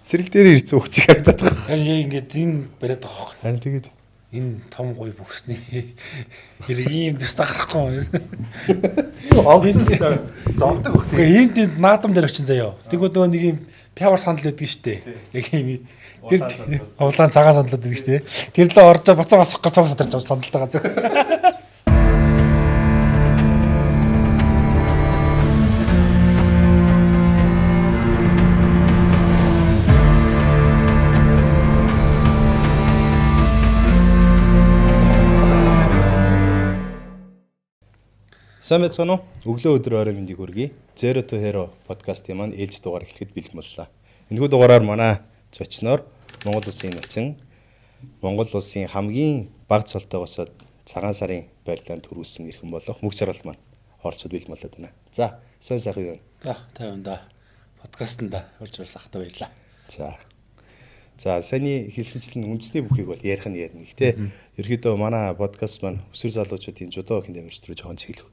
цэцэрлэг дээр ирж зөөгч харагдаад байгаа. Харин яг ингээд энэ бариад байгаа хөө. Харин тэгээд Энэ том гой бүхсний хэрэг ийм дэс гарахгүй. огцсон зовдөг бах. Тэгээ энд наадам дээр очин заяа. Тэгвэл нөгөө нэг юм пявар сандал байдаг шүү дээ. Яг юм тэр овлаан цагаан сандал байдаг шүү дээ. Тэр л орж буцаа басах гэж цогц тарж сандалтайгаа зөв. Сайн байцгаана уу? Өглөө өдөр орой мэндийг хүргэе. Zero to Hero подкастын маань ээлж дугаар эхлэхэд бэлэн боллоо. Энэхүү дугаараар манай зочноор Монгол Улсын нацин Монгол Улсын хамгийн бага цолтойгоос цагаан сарын барилдаанд төрүүлсэн эрхэм болох Мөг Саралт маань орцод бэлэн болоод байна. За, сайн сайхан юу вэ? За, тайван да. Подкастнда орж ирсэн ахтай баярлаа. За, саяны хэлсэнчлэн үндэсний бүхийг бол ярих нь ярина. Гэхдээ ерөөдөө манай подкаст маань өсвөр залуучуудын жудоо хин дамжирч руу жоохон чиглэх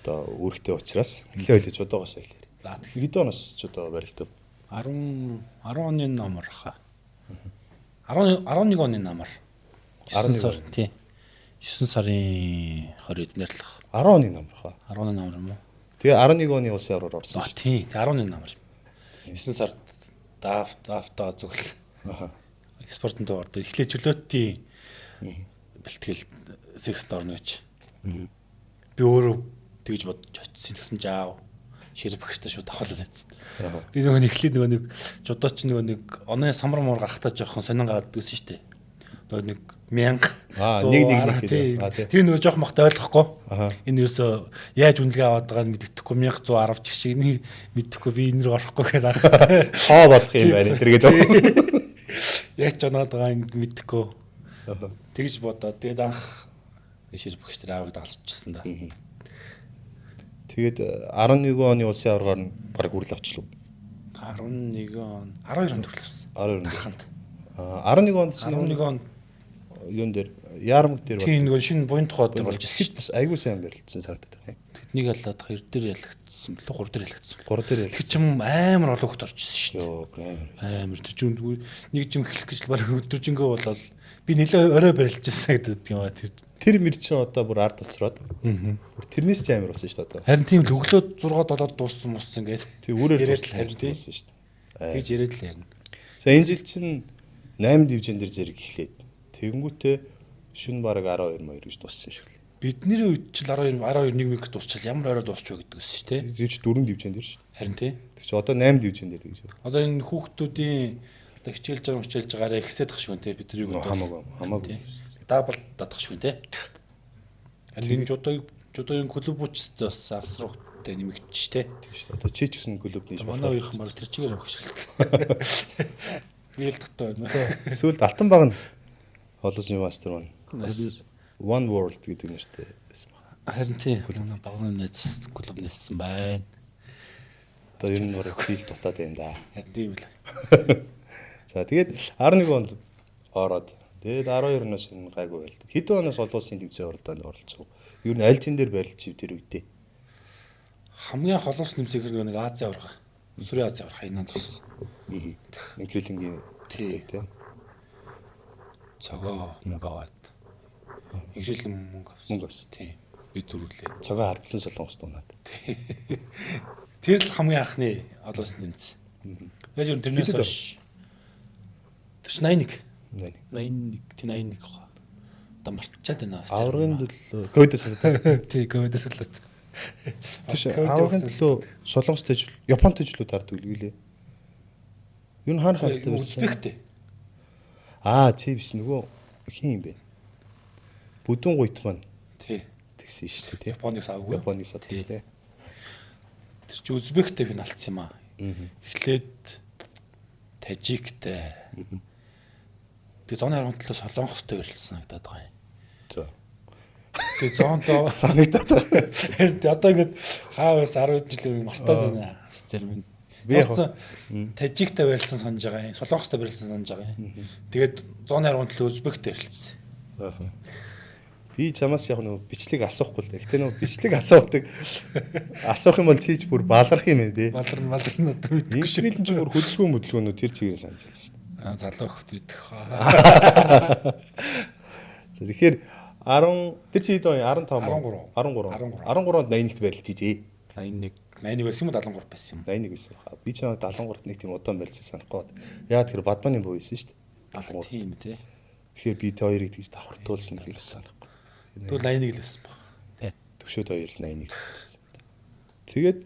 үүрэгтэй учраас нэлээд ойлж жудоогоос эхлэв. За хэд оноос жудоо барилдав? 10 оны намар хаа. 11 оны намар. 11 сар тий. 9 сарын 20-нд нэрлэх. 10 оны намар хаа. 10 оны намар юм уу? Тэгээ 11 оны улсын авраар орсон шүү. Тий, 10 оны намар. 9 сард даавтаа зүгэл. Экспортод ордог. Эхлээд чөлөөтийн бэлтгэл секст орно гэж. Би өөрөө тэгж бодож очсон. Тэгсэн жаав ширэг багштай шууд давхалаад байцсан. Би нөгөө эхлээд нөгөө нэг жудооч нөгөө нэг оны самар муур гарахтаа жоохон сонин гараад дүүсэн шүү дээ. Нөгөө нэг 1000 нэг тэр нөгөө жоохон махтай ойлгохгүй. Энэ юусоо яаж үнэлгээ аваад байгааг мэддэхгүй 1110 ч шиг нэг мэддэхгүй би энэ рүү орохгүй гэдэг. Хоо бодох юм байна тэр гэдэг. Яаж ч оноод байгааг мэддэхгүй. Тэгж бодоод тэгээд анх ширэг багш тэр аавыг дагалчихсан да. Тэгээд 11 оны улсын аваргаар нь баг үрэл авчлаа. 11 он 12 онд хүрлээсэн. 12 онд. 11 онд юун дээр яармаг дээр тийм нэг шинэ буян тухай дээр болж ирсэн. Бас айгүй сайн барилдсан санагдаад байна. Тэднийг алаад 2 дээр ялагдсан. 3 дээр ялагдсан. 3 дээр ялагдсан. Тэг чим амар олон хөлт орчихсон шүү дээ. Амар тэр жүнд нэг жим эхлэх гэж баг өдөржингөө болол би нэлээ орой барилжсэн гэдэг юм аа тэр. Тэр мэр чи одоо бүр ард болцроод. Тэрнээс ч амар болсон шүү дээ одоо. Харин тийм л өглөө 6-7 дууссан муссан гэдэг. Тэг үрээр харин тийм шүү дээ. Тэгж яриад л ярина. За энэ жил чинь 8 дивизион дээр зэрэг эхлээд тэгэнгүүтээ шүн бараг 12 2 гэж дууссан шүү дээ. Бидний үед ч 12 1 мэг дуусчаал ямар орой дуусч вэ гэдэг үсэн шүү дээ. Тэг чи 4 дивизион дээр шүү. Харин тийм. Тэг чи одоо 8 дивизион дээр гэж. Одоо энэ хүүхдүүдийн одоо хичээлж байгаараа ихсээд тах шүү дээ бидний үед. Хамаагүй. Дабл дадах шүү дээ. Харин жудогийн клубч бас авсруугтай нэмэгдэж штэ. Тийм шүү. Одоо чи ч гэсэн клубний манай үеийнхэн баг тэр чигээр багшилт. Би л дотоо байна. Сүүлд алтан баг нь холосны мастер маань. One World гэдэг нэртэй байсан байна. Харин тийм. Багны найз клуб нээсэн байна. Одоо ер нь бараг фил дутаад байна да. Харин тийм л. За тэгээд 11 онд ороод тэгээд 12 оноос энэ гайгүй байлаа. Хэдэн оноос олон улсын тэмцээн оролдоонд оролцов. Ер нь аль тэн дээр барилж ив тэр үедээ. Хамгийн холоос нэмсэхэр нэг Азийн аварга. Сүрийн Азийн аварга хайнаад болсон. Инкрилингийн тийм. Цогоо мөнгө аваад. Инкрилин мөнгө авсан. Тийм. Би төрүүлээ. Цогоо хардсан солонгост унаад. Тэр л хамгийн анхны олоос нэмсэн. Яг ер нь тэрнээс хойш 81 гоо. Одоо мартчихад байна. Аврагын төлөө кодес л. Тий, кодес л. Тэш аврагын төлөө солонгостой ч Японтой ч л таардаг үлээ. Юу н хаана хайртай байсан? Узбектэй. Тий биш нөгөө хин юм бэ? Бүдүүн гуйт маань. Тий. Тэгсэн шүү дээ, тий. Японыг авгүй. Японыг авдаг тий. Тэр чи Узбектэй финалцсан юм аа. Эхлээд Тажиктэй. Тэгээ зооны 17 солонгостой барилсан санагдаад байгаа юм. За. Тэгээ зоондоо санагдаад байгаа. Тэгэхээр одоо ингээд хаавас 10 жил мартаад байна. Зарим нь. Би Тажиктай барилсан санаж байгаа юм. Солонгостой барилсан санаж байгаа юм. Тэгээд зооны 17 Узбектэй барилсан. Би чамаас яг нөгөө бичлэг асуухгүй л дээ. Гэтэ нөгөө бичлэг асуудаг асуух юм бол чийж бүр баларх юм ээ тий. Баларна одоо мэдгүй шүү. Иншрилэн ч бүр хөдөлгөөнөд тэр чигээр санаж байна шүү дээ. Залуу хөхт идэх хаа. За тэгэхээр 10 тэр чи хэд вэ? 15 13-нд 81-т барилж ижээ. 81 байсан юм уу 73 байсан юм. 81 байсан баха. Би ч 73-т нэг тийм удаан барилсан санахгүй бод. Яа тэр бадманы буу байсан шүү дээ. 73. Тийм тий. Тэгэхээр би тэ хоёрыг тэгж давхартуулсан гэж санахгүй. Тэгвэл 81 л байсан баг. Тий. Төвшөөд 2 л 81. Тэгээд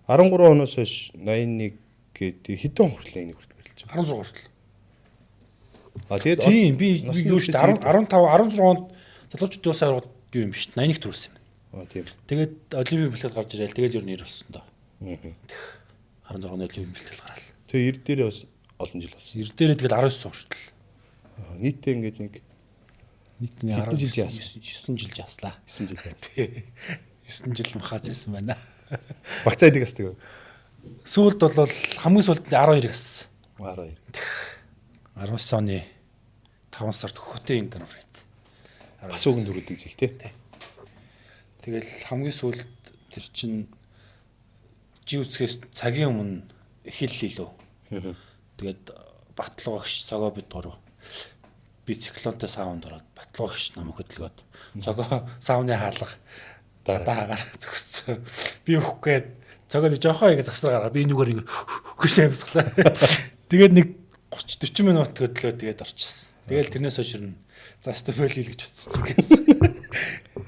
13 оноос хойш 81 гэдэг хэдэн хүртэл 81 хүртэл барилж байгаа. 16 хүртэл. А тэгээд тийм би юу шүү дээ 15 16 онд залуучуудын улс аварга юу юм биш 81 төрүүлсэн юм. А тийм. Тэгээд олимпийн бэлтгэл гарч ирэл тэгээд ер нь 90 болсон доо. Аа. 16 оны олимпийн бэлтгэл гараал. Тэгээ 90 дээрээ бас олон жил болсон. 90 дээрээ тэгээд 19 хүртэл. Нийтдээ ингээд нэг нийтний 10 жил яасан. 9 жил жааслаа. 9 жил яасан. 9 жил махаас байсан байна. Багцаа идэг асдаг. Сүүлд бол хамгийн сүүлд 12 гассан. 12. 19 оны 5 сард хөтөө инкер урт. Бас үгэн дөрүүлдэг зих тий. Тэгэл хамгийн сүүлд тэр чин жи үсгээс цагийн өмнө хил лөө. Тэгээд батлуугч цогоо бид гурав би циклонтой саунд ороод батлуугч нам хөдөлгөөд цогоо сауны хаалга дараагаар зөкссөн. Би өгөхгүй цогоо жоохоо ингэ завсраа гараа би нүгээр ингэ гэж амсглаа. Тэгээд нэг 30 40 минут хөдлөө тэгээд орчихсон. Тэгэл тэрнээс хойш ирнэ. За стопел хийлгэж утсан ч гэсэн.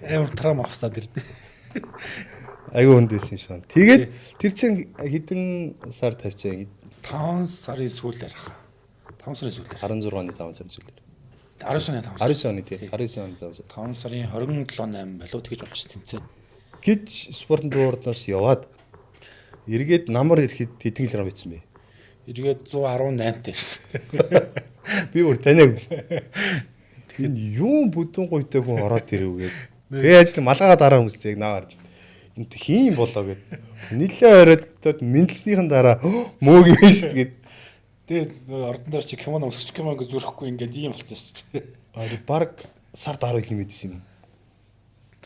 Амар трам авсаад ирдэ. Айгу хүндээсэн шон. Тэгээд тэр чин хэдэн сар тавьцаа 5 сарын сүүлээр хаа. 5 сарын сүүлээр. 16 оны 5 сарын сүүлээр. 19 оны 5 сар. 19 оны тий. 19 оны 5 сар. 5 сарын 27 8 болов тэгэж болж тэмцээн. Гэж спортын дуурднаас яваад эргээд намар ирэхэд хэдэн килограмм бичсэн бэ? Эргээд 118 тавьсан. Би бүр таниаг шүү дээ. Энэ юу бүдүүн гуйтай хүн ороод ирвгээд. Тэгээ ажил малгайгаа дараа хүмүүсээ яг наа харж. Энд хийм болоо гэд. Нилээ оройдод мэдлснийхэн дараа мөөг юм шүү дээ. Тэгээд ордоноор чи кимоно өсгч кимоно зүрхэхгүй ингээд ийм болцсон шүү дээ. Аа баг сард 10 км мэдсэн юм.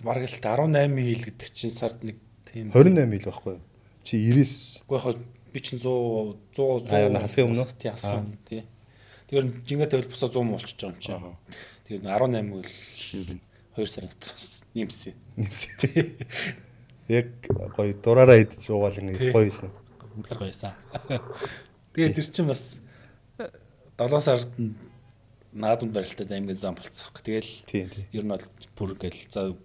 Бараг л 18 мил гэдэг чинь сард нэг тийм 28 мил байхгүй юу? Чи 90. Уу яг би чинь 100 хасгийн өмнө тий хасгийн өмнө тий. Тэгэхээр жингээ тавил буцаа 100 болчихж байгаа юм чинь. Тэгээд 18 мил 2 сарын дотор нэмсэн. Яг гоё дураараа идэж суугаал ингэ гоё юмсан. Үнэхээр гоё юмсан. Тэгээд тэр чинь бас 7 сард наадамд барилтад аймгийн зам болцсон. Тэгэл тийм. ер нь бол бүр ингээл за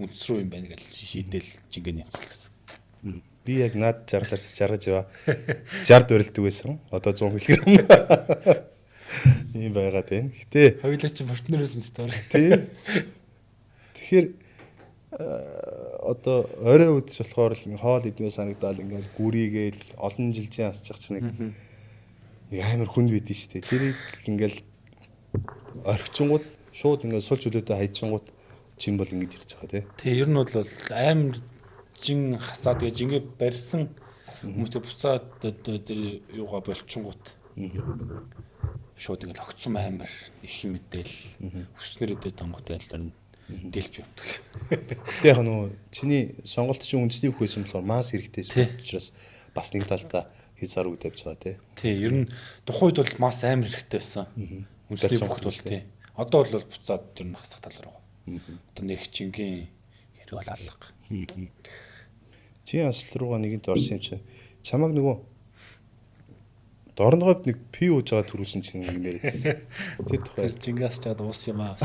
үндэс рүү юм байна гэж шийдэл жингээ нэмсэн гэсэн. Би яг наад 60-аас жаргаж яваа. 60 барилдаг байсан. Одоо 100 кг. Ийм байгаад байна. Гэтэ хоёулаа чи партнерээс мэт. тийм. Тэгэхээр одоо орой үдс болохоор л хоол идмээ санагдаал ингээл гүрийгээл олон жилийн асчих чинь нэг амар хүнд байдэн штэ. Тэрийг ингээл орхичингууд шууд ингээл сул чөлөөтэй хайчингууд жим бол ингэж ирж байгаа тий. Ер нь бол амар жин хасаад тэгээ жингээ барьсан хүмүүстэй буцаад тэр юугаа болчихгоот. Шууд ингээл огцсон амар их мэдээл өснөр идэт тангууд ялдар нь дэлб явдаг. Гэтэ яг нөгөө чиний сонголт чинь үндэсний бүх байсан болохоор маск хэрэгтэй спорт учраас бас нэг талдаа хязгаар үг тавьж байгаа тий. Ер нь тухайд бол маск амар хэрэгтэй байсан. Үндэсний бүхд бол тий. Одоо бол буцаад ер нь хасах тал руу. Одоо нэг жингийн хэрэг бол алга. Чи асал руугаа нэгэнт орсон юм чи чамаг нөгөө дорногойд нэг пи ууж байгаа төрүүлсэн чинь нэмээр байсан. Тэр тухай жингаас чад уус юм аа.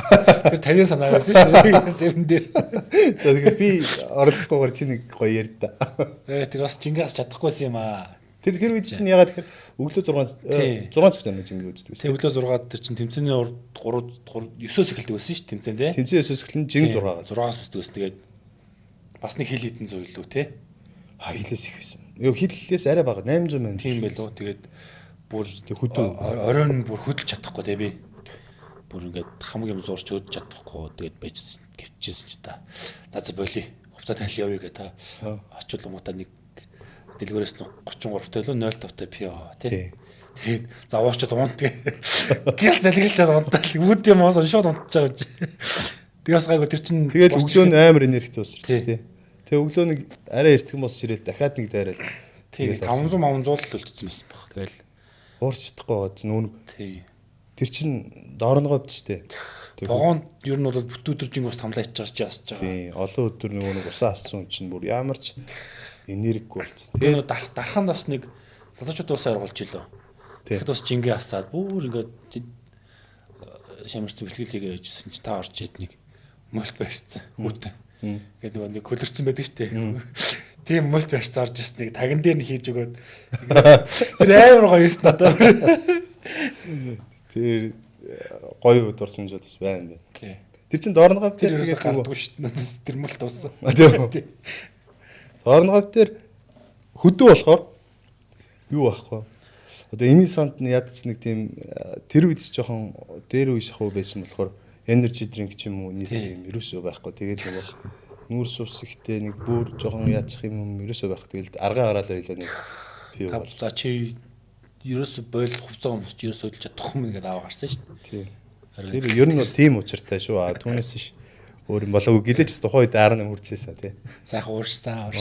Тэр таны санаагаас шүү. Сэвэн дээр. Тэгээд би оролцохгүйгээр чи нэг гоё ярь та. Тэр бас жингаас чадахгүйсэн юм аа. Тэр үед чинь ягаад тэгэхээр өглөө 6 цаг тань жингээ үздэг. Тэг өглөө 6-д тэр чинь тэмцээний урд 9-өөс эхэлдэг байсан шүү тэмцээн тий. Тэмцээн 9-өөс эхэлнэ жин 6-аас үздэг байсан. Тэгээд бас нэг хил хитэн зөөлөө тий. Хилээс их байсан. Ёо хиллээс арай бага 800 мянга. Тийм байлоо. Тэгээд бүр хөдөө оройн бүр хөдөлж чадахгүй тий би. Бүр ингээд хамаг юм зурч өдөж чадахгүй. Тэгээд байжсэн гэрчсэн ч та. За боли. Хувцас тал явъя гэ та. Очуулгуудаа нэг дэлгүүрээс 33 төлөө 0.5 пи тий. Тэгээд завуучд унт гэ. Гэл залгилж чад унтал. Үүд юм оос шууд унтж байгаа юм чи. Тэгээс гайгүй тэр чинь Тэгээд өглөө нь амар энергитэй болчихсон шүү дээ. Тэгээ өглөө нэг арай эртхэн босч ирээл дахиад нэг дайрал. Тийм 500 500 л үлдсэн байсан баг. Тэгэл уурч чадахгүй байгаа нүүн. тий. Тэр чинь доорногоовд шүү дээ. Тогоонд ер нь бол бүтүүдржин бас тамлаа ичж яасж байгаа. Тийм олон өдөр нөгөө нэг усаа асцсан чинь бүр ямар ч энергигүй болсон. Тэгээ дарханд бас нэг залуучууд усаа оргуулж илөө. Тийм. Тэгэхэд бас жингээ асаад бүр ингээд шамарч бэлтгэл хийгээжсэн чи та орж ид нэг мөлт барьцсан хүүтэн. Тэгээд нөгөө нэг хөлөрцөн байдаг шүү дээ. Тийм мөлт барьц орж ирсэн нэг таган дээр нь хийж өгөөд тэр амар гоё юм надад. Тэр гоё дурсамжууд бас байна. Тий. Тэр чин доорногов Тэр дээр ерөөсө гардгүй шүү дээ. Тэр мөлт дууссан. Тийм. Доорногов дээр хөдөө болохоор юу байхгүй. Одоо эми санд нь ядч нэг тийм тэр үед ч жоохон дээр үе шахуу байсан болохоор energy drink ч юм уу нийт юм ерөөсөө байхгүй. Тэгээд нөгөө нүүр сус ихтэй нэг бүр жоохон яачих юм ерөөсөө байхгүй. Тэгэл аргаа гараалаа хоёлаа нэг пив бол. За чи ерөөсө бойл хувцас өмсч ерөөсө өдөлж чадахгүй юм гээд аваа гарсан шүү дээ. Тийм. Тэр ер нь бол тийм учиртай шүү. Түүнээс ш өөр юм болоогүй гэлээч тухайн үед арга нэм хүрчээсаа тий. Сайхан уурсан.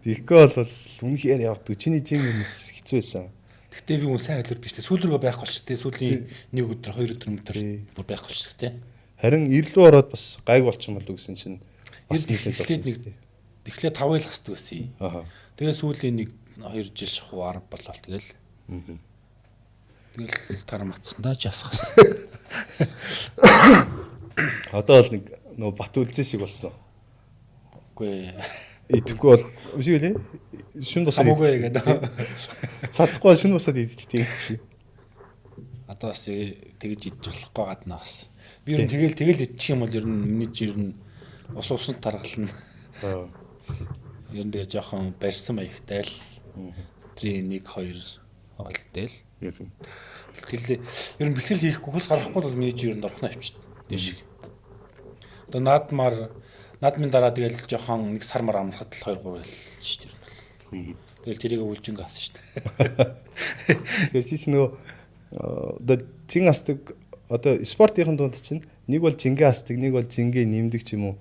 Тэгэхгүй бол үнэхээр явдаг. Чиний жин юмс хэцүү байсан. Гэхдээ би хүн сайн хэлэрдэг шүү дээ. Сүүл рүү байхгүй ч тий. Сүүлийн нэг өдөр 2 өдөр бүр байхгүй ч тий. Харин ирлүү ороод бас гайг болчихсон болов гэсэн чинь бас нэгэн зовсон тий. Тэгэхээр 5 ил хасдаг байсан. Аха. Тэгээ сүүлийн нэг 2 жил шахуу 10 болол тэгэл. Тэгэл тараматсан да жасгасан. Одоо бол нэг нөө бат үлзэн шиг болсон уу? Үгүй. Идэхгүй бол үгүй лээ. Шүн босоод Хамаагүй гэдэг. Цадахгүй шүн босоод идчихтэй чи. Одоо бас тэгж идэж болохгүй гадна бас. Би ер нь тэгэл идчих юм бол ер нь миний жир нь ус усанд таргална. Ер нь тэгээ жоохон барьсан маягтай л. Тэр 1 2 болдэл. Тэгэл ер нь бэлтгэл хийхгүй хус гарахгүй бол миний жир нь орхно авчихдээ. Дэшиг. Одоо наадмын дараа тэгэл жоохон нэг сар мар амрахад л 2 3 л шүү дээ. Тэгэл тэрийг үлжинг аасан шүү дээ. Тэгэхээр чи нөгөө одоо чин астдаг одоо спортын дунд чинь нэг бол жингээ астдаг, нэг бол жингээ нэмдэг ч юм уу.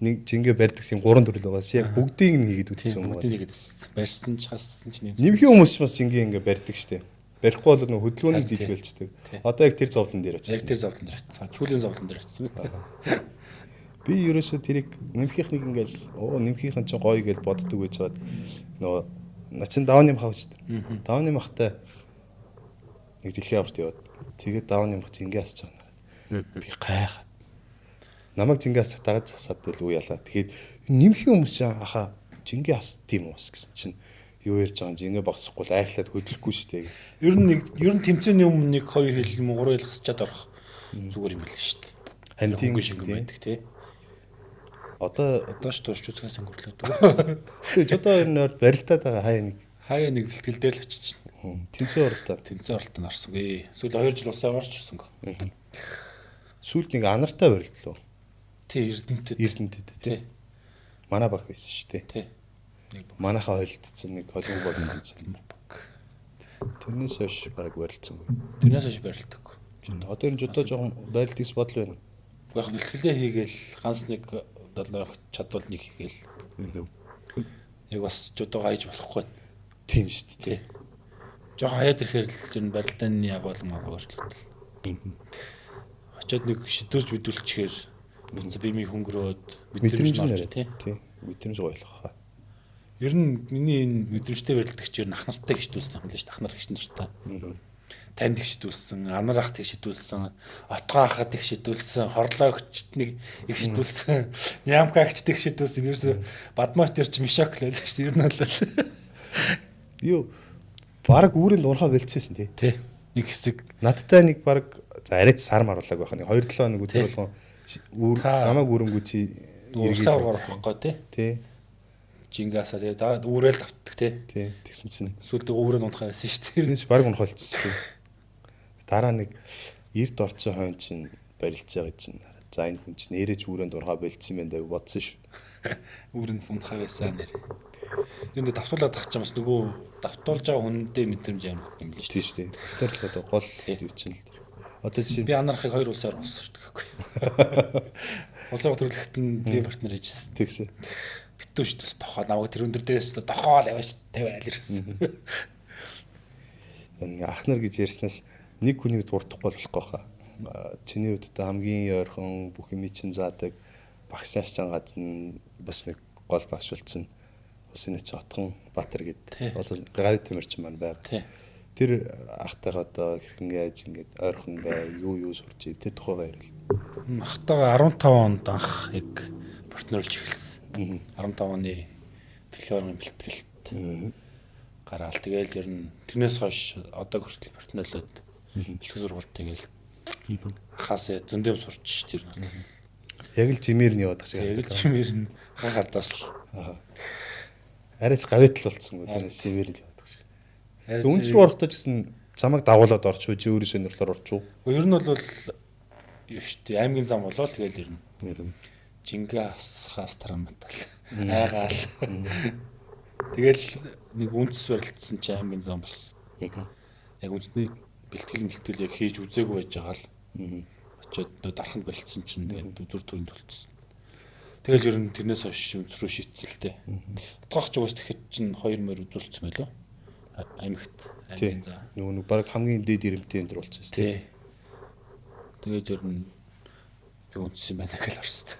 Нэг жингээ барьдаг юм 3 төрөл байгаа. Яг бүгдийг нь хийгээд үтсэн юм байна. Бүгдийг хийгээд барьсан ч хассан ч нэмсэн. Нэмхийн хүмүүс ч бас жингээ ингээ барьдаг штеп. Барихгүй бол нөгөө хөдөлгөөнийг дийлгэлждэг. Одоо яг тэр зовлон дээр очсон. Яг тэр зовлон дээр очсон. Цүүлийн зовлон дээр очсон. Би ерөөсөө тэрийг нэмхийнх нэг ингээл нэмхийнх нь ч гоё гэж боддог гэж бод. Нөгөө начин давны юм хавч. Давны махтай нэг дэлхийн аварт яваад тэгээд давны мах жингээ асч байгаа. Би гайхаад. Намайг жингээ асах дагаж засаад л үе ялаа. Тэгээд нэмхийн хүмүүс чинь аха жингээ асд тийм уус гэсэн чинь юу ярьж байгаа жингээ багсахгүй л айхлаад хөдлөхгүй шүү дээ. Ер нь тэмцээний өмнө нэг 2 хил юм уу 3 хил хасчаад орох зүгээр юм байл шүү дээ. Харин тийм шиг байдаг тий. Одоо ч туушч үзэхээс өнгөрлөөд. Тэгээд одоо ер нь барилтаад байгаа хаяа нэг бэлтгэл дээр л очиж чинь. Тэмцээн оролтоо. Тэмцээн оролтод орсонгүй. Сүүл 2 жил усаа орж орсонгүй. Сүүлд нэг анартай барилтлаа. Тий Эрдэнэтэд тий. Манай баг байсан шүү дээ. Тий. Манайхаа ойлтцсан нэг холбоо багийн тэмцээн. Тэрнээс хойш баг барилцсангүй. Тэрнээс хойш барилдаггүй. Одоо энэ жодоо жоохон барилтгийс бодол байна. Яг бэлтгэлээ хийгээл ганц нэг 7 чадвал нэг хийгээл. Яг бас жодоо хайж болохгүй. Тийм шүү дээ. Жохон хаяад ирэхээр л энэ барилдааны ягуулмаар өөрчлөлт. Очоод нэг шидүүлж мэдүүлчихээр бими хөнгөрөөд мэдрэмж нэрэ тий. Мэдрэмж гоёлох хаа. Ер нь миний энэ мэдрэмжтэй барилдагч ер нь ах нартай гişдүүлсэн юм л ш. Ах нар гişэн нартай. Танд их шидүүлсэн, анар ахт их шидүүлсэн, отгоо ахад их шидүүлсэн, хорлоо өгчт нэг их шидүүлсэн, нямка агчт их шидүүлсэн. Ерөөсө бадмот төрч мишок л байлаа ш. Ер нь бол юу баг үүрийн дурхаа бэлдсэсэн тий. Тий. Нэг хэсэг надтай нэг баг арайч сар маруулаг байх нэг 2-7 хоног өдөр болгон намайг үүрэнгүү чи усаа урахгүй тий. Тий. Жингаасаа тэгээ үүрэл тавтдаг тий. Тий. Тэгсэн чинь сүүлдээ үүрэл унахаа байсан шүү дээ. Тэрнээс баг унахолцсон. Дараа нэг эрд орцсон хойно чинь барилж байгаа чинь за энэ хүн чинь нэрэж үүрэнд урхаа бэлдсэн юм байна бодсон шүү. Үүрэнд унахаа байсан нэр. Энд давтуулаад тах чамс нөгөө давтуулж байгаа хүндээ мэдрэмж амар юм биш. Тий шүү дээ. Давтуулах одоо гол юу чинь л. Одоо чинь Би анархыг 2 улсаар болсон шүү дээ гэхгүй. Улсын хөтөлбөрт нь би партнер хийжсэн. тэгсэн. Битүү шүү дээ тохоо намайг тэр өндөр дээрээс тохоол яваач 50 айл ирсэн. Нэг ах нар гэж ярьснаас нэг хүний үед урдахгүй болохгүй хаа. Чиний үед одоо хамгийн ойрхон бүх юм чинь заадаг багшааш чангаад нь бас нэг гол багш болсон. Усын ч отхон Баатар гэдэг. Одоо гавь тамирчин маань байгаа. Тэр ахтайгаа одоо хэрхэн яаж ингэж ойрхон бай, юу сурч ив тэр тухайгаа ярил. Ахтайгаа 15 онд анх яг партнерлж эхэлсэн. 15 оны дэлхийн орны бэлтгэлд гараал тэгээл ер нь тэрнээс хойш одоо хүртэл партнерлоод дэлхийн сургуульд тэгээл хаас зөндөө сурч тэр нь. Яг л жимээр нь яваад байгаа шиг. Яг л жимээр нь хахардаас л арайч гавьтал болцсонгүй тэрнээс жимээр л яваад байгаа шиг. Үнс рүү орохдоо ч гэсэн замаг дагуулад орч уу, чи өөрөө сонирлоор орч уу? Ер нь бол юу штэ аймгийн зам болоо тэгэл ер нь. Жингээс тарамтал айгаал. Тэгэл нэг үндэс барилдсан чи аймгийн зам болсон. Яг үндэсний бэлтгэл яг хийж үзээгүй байж байгаа л. Очоод дарханд барилдсан чинь тэгээд үзүр төрөнд төлцсөн. Тэгэл ер нь тэрнээс хойш үндэс рүү шийдсэлтэй. Утгах ч уус тэгэхэд чинь 2 морь үзүүлсэн байлоо. Аймагт аймгийн зам. Нөгөө баг хамгийн дээд ирэмтний энэ болсон шүү дээ. Тэгээд ер нь би үндэс юм байна гэж харсан.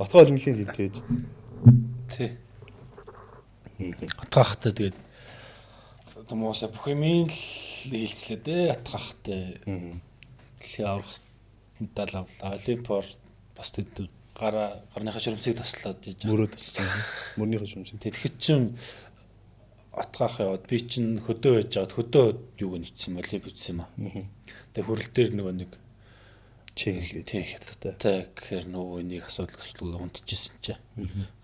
Отгоол нэлийн тэмтээж. Тий. Атгахтай тэгээд томооса бүх юм л хийлцлээ дээ атгахтай. Дэлхийн аврагтанд л олимпиар бас тэд гарныхаа шүрмсийг таслаад хийж мөрөө тассан. Мөрнийхөө шүрмсийг. Тэгэхэд чин атгах яваад би чин хөдөө байж жаад хөдөө юуг нь ицсэн олимп ицсэн юм аа. Тэгээ хөрөл дээр нөгөө нэг чиг хятадтай гэхээр нөгөө нэг асуудал унтчихсэн чинь.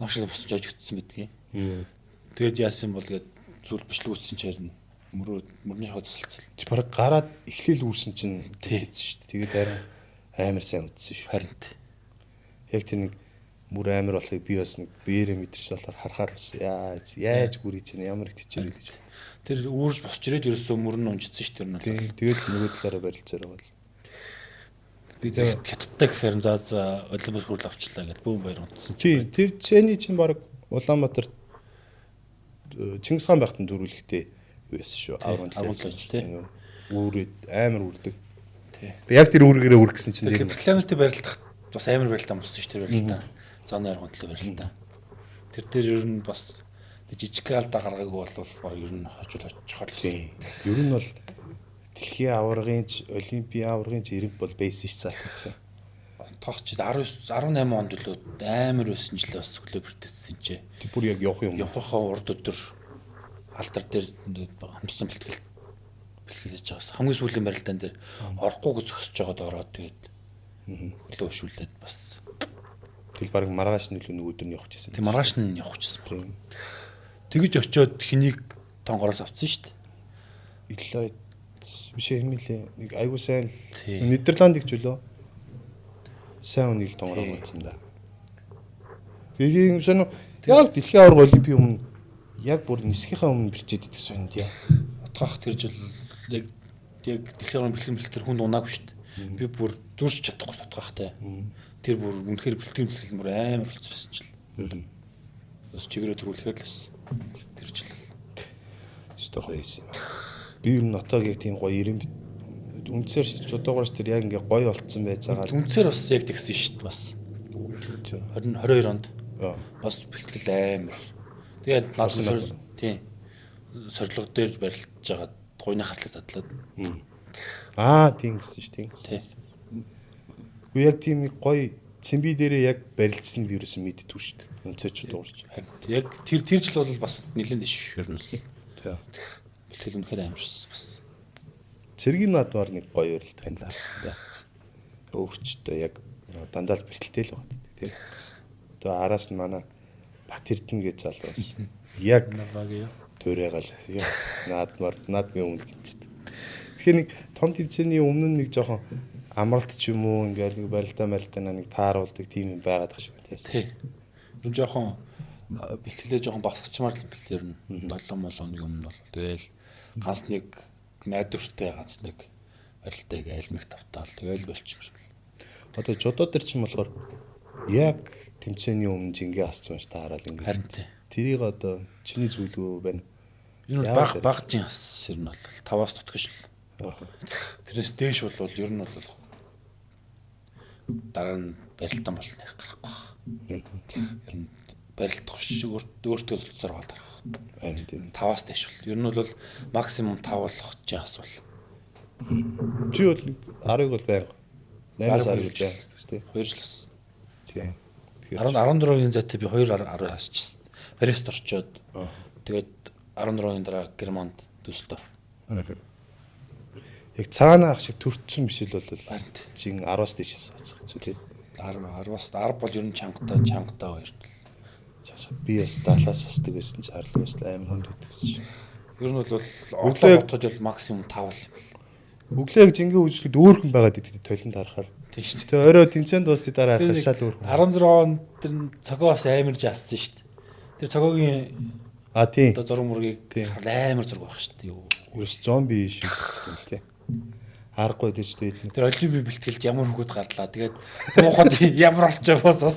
Маш их босч ажигдсан байдгийг. Тэгээд яасан бол гээд зүйл бичлэгүүцсэн чинь мөрний хот тасалцал. Чи бараг гараад эхлээл үүрсэн чинь хийсэн шүү дээ. Тэгээд харин амар сайн үтсэн шүү. Харин яг тэр нэг мөр амар болохыг би бас нэг биеэрээ мэдэрч болохоор харахаар яаж гүрий чинь ямар их төвчээр гэж. Тэр үүрж босч ирээд ерөөсөө мөрн унжицсан шүү тэр нь. Тэгээд нөгөө талаараа барилцаар байгаа. Би тэгээд хятадтай гэхээр за олимпиад хүрэл авчлаа гэдэг бүүн баяр унтсан. Тэр цэний чинь баг Улаанбаатар Чингис хаан байхад нь дөрүүлэхтэй юу яасан шүү. Авралж тий. Үүрээд амар үрдэг. Тий. Яг тэр үүргээрээ үргэсэн чинь тэр планетыг барилдах бас амар барилдаа болсон шүү тэр барилдаа. Зооны арга хөндлөө барилдаа. Тэр дээр ер нь бас жижиг алдаа гаргаагүй бол баг ер нь хожууд очихоор л. Ер нь бол дэлхийн аваргын олимпийн аваргын ирэмт бол бейсэн ш цаатсан. Тогч 18 онд л амар байсан жилээ бас клуб бүртгэсэн чи. Тэг бүр яг явах юм. Явахаа урд өдөр алдар дээр хамтсан бэлтгэлж байгаас хамгийн сүүлийн барилдаан дээр орохгүй гэж зөксөж байгаад ороод тэгээд хөлөө өшүүлээд бас тэл баг маргааш нь л өдөр нь явах гэсэн. Тэг маргааш нь явах гэсэн. Тэгэж очиод хэнийг тонгороос авцсан шүү дээ. Илээ биш юм лээ. Нэг айгуу сайн Нидерландыг ч үлээ. Сайн үнийг тонгороо болсон да. Тэгээд шинэ яг дэлхийн аварга олимпийн өмнө яг бүр нисгийнхаа өмнө бэрчээд идэх сонд яа. Утгах тэр жил яг дэлхийн аваргын бэлтгэл хүнд унаагүй шүү дээ. Би бүр зүрч чадахгүй утгахтай. Тэр бүр үнэхээр бэлтгэл бүр амар болчихсон жил. Бас чигээрээ төрүүлэхээр л бас тэр жил. Өстой гоё юм. Би ер нь нотог яг тийм гоё ирэм үнцээр чудуугаарч тэр яг ингээ гоё болцсон байцаагаар үнцээр бас яг тэгсэн шүү дээ бас 22 онд бас бэлтгэл амар тэгээд наад тийм сорилго дээр барилдж байгаа гойны харлаг задлаад тийм гэсэн шүү дээ үгүй яг тийм гоё цэмби дээрээ яг барилдсан би юусэн мэддэггүй шүү дээ үнцээр чудуугаарч яг тэр жил бол бас нэлээд дэш ширнэ тийм бэлтгэл үнэхээр амарсан бас цэргийн надмаар нэг гоё өрөлтгэн лаарсан да. Өөрчдөө яг дандаа л бэртэлтэй л байгаа тийм. Одоо араас нь манай Бат Эрдэнэ гэж залуу байсан. Яг төрөйгал яг над би өмнө гинцдэг. Тэгэхээр нэг том тэмцээний өмнө нэг жоохон амралт ч юм уу ингээл нэг барилдаа нэг тааруулдаг тийм юм байгаад тах шиг тийм. Тийм. Юу жоохон бэлтгэлээ жоохон багсгчмаар л бэлтээр нь 7 молооны өмнө бол тэгэл ганц нэг найдвартай ганц нэг барилтыг айлмиг тавтаал тэгэл болчихмор. Одоо жодоо дээр ч юм болохоор яг тэмцээний өмнө жингээ асцсан маш та хараад ингэ. Харин тий. Тэрийг одоо чиний зүйлгүй байна. Энэ бол багжийн ас ер нь бол 5-аас тутгаш л. Тэрнээс дээш бол ер нь бол дараа нь барилтан болно их гарахгүй. Ер нь барилдах шиг өөртөө цэцэр гол дарах. Харин тийм. 5-аас дээш бол. Ер нь бол максимум 5 болох чинь ас бол. Чи бол 10-ыг бол байнга 8-аас 10 байнга шүү дээ. 2 жил ас. Тийм. 14-ийн зайтай би 2 10 асчихсан. Брест орчоод тэгээд 14-ийн дараа Германд Düsseldorf. Яг цаана ах шиг төрчихсөн биш л бол Харин чин 10-аас дээшээс ацх хэцүү тий. 10-аас 10 бол ер нь чангата хоёр. Цаашаа би бас далаас асдаг байсан ч харлаа бас амар хүнд өгдөгсөн. Ер нь бол оглоо бодоход бол максимум 5 л. Өглөөг жингээ үзлэхэд өөр хүн байгаад идэв толинд харахаар. Тийм шүү дээ. Тэгээ орой тэмцээнд дуусны дараа харахаар шал өөр. 16 онд тэр цогоос амарж ассан шүү дээ. Тэр цогоогийн Тийм. одоо зураг мургийг амар зураг байх шүү дээ. Ерөөс зомби шиг гэсэн юм тий. Харахгүй дээ ч дээ. Тэр олимпийн бэлтгэлд ямар хөгөд гарлаа. Тэгээд муухад ямар олчоо бас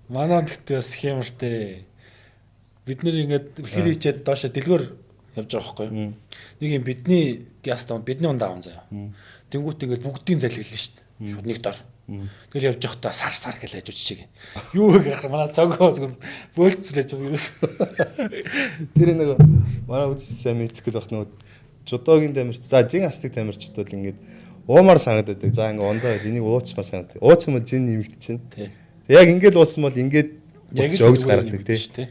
манай гэхдээ бас схемэртэй. Бид нэр ингээд бэлтгэл хийчихэд доошо дэлгүүр явж байгаа байхгүй юу? Нэг юм бидний гястон бидний унд аавн заяа. Тэнгүүт ингээд бүгдийн залгилнэ шүү дээ. Шууд нэг дор. Тэгэл явж явахдаа сар гэж хажууд чиг. Юу гэх манай цогоо бөөлцлээч бас. Тэр нэг манай үзсэн сайн мэдтгэл бах нөгөө жудогийн тамирч. За жин астыг тамирчд бол ингээд уумаар санагдаад. За ингээд ондоо энийг ууцмаар санагдав. Ууц юм бол жин нэмэгдэж чинь. Яг ингээд уусан бол ингээд өгж гаргадаг тий.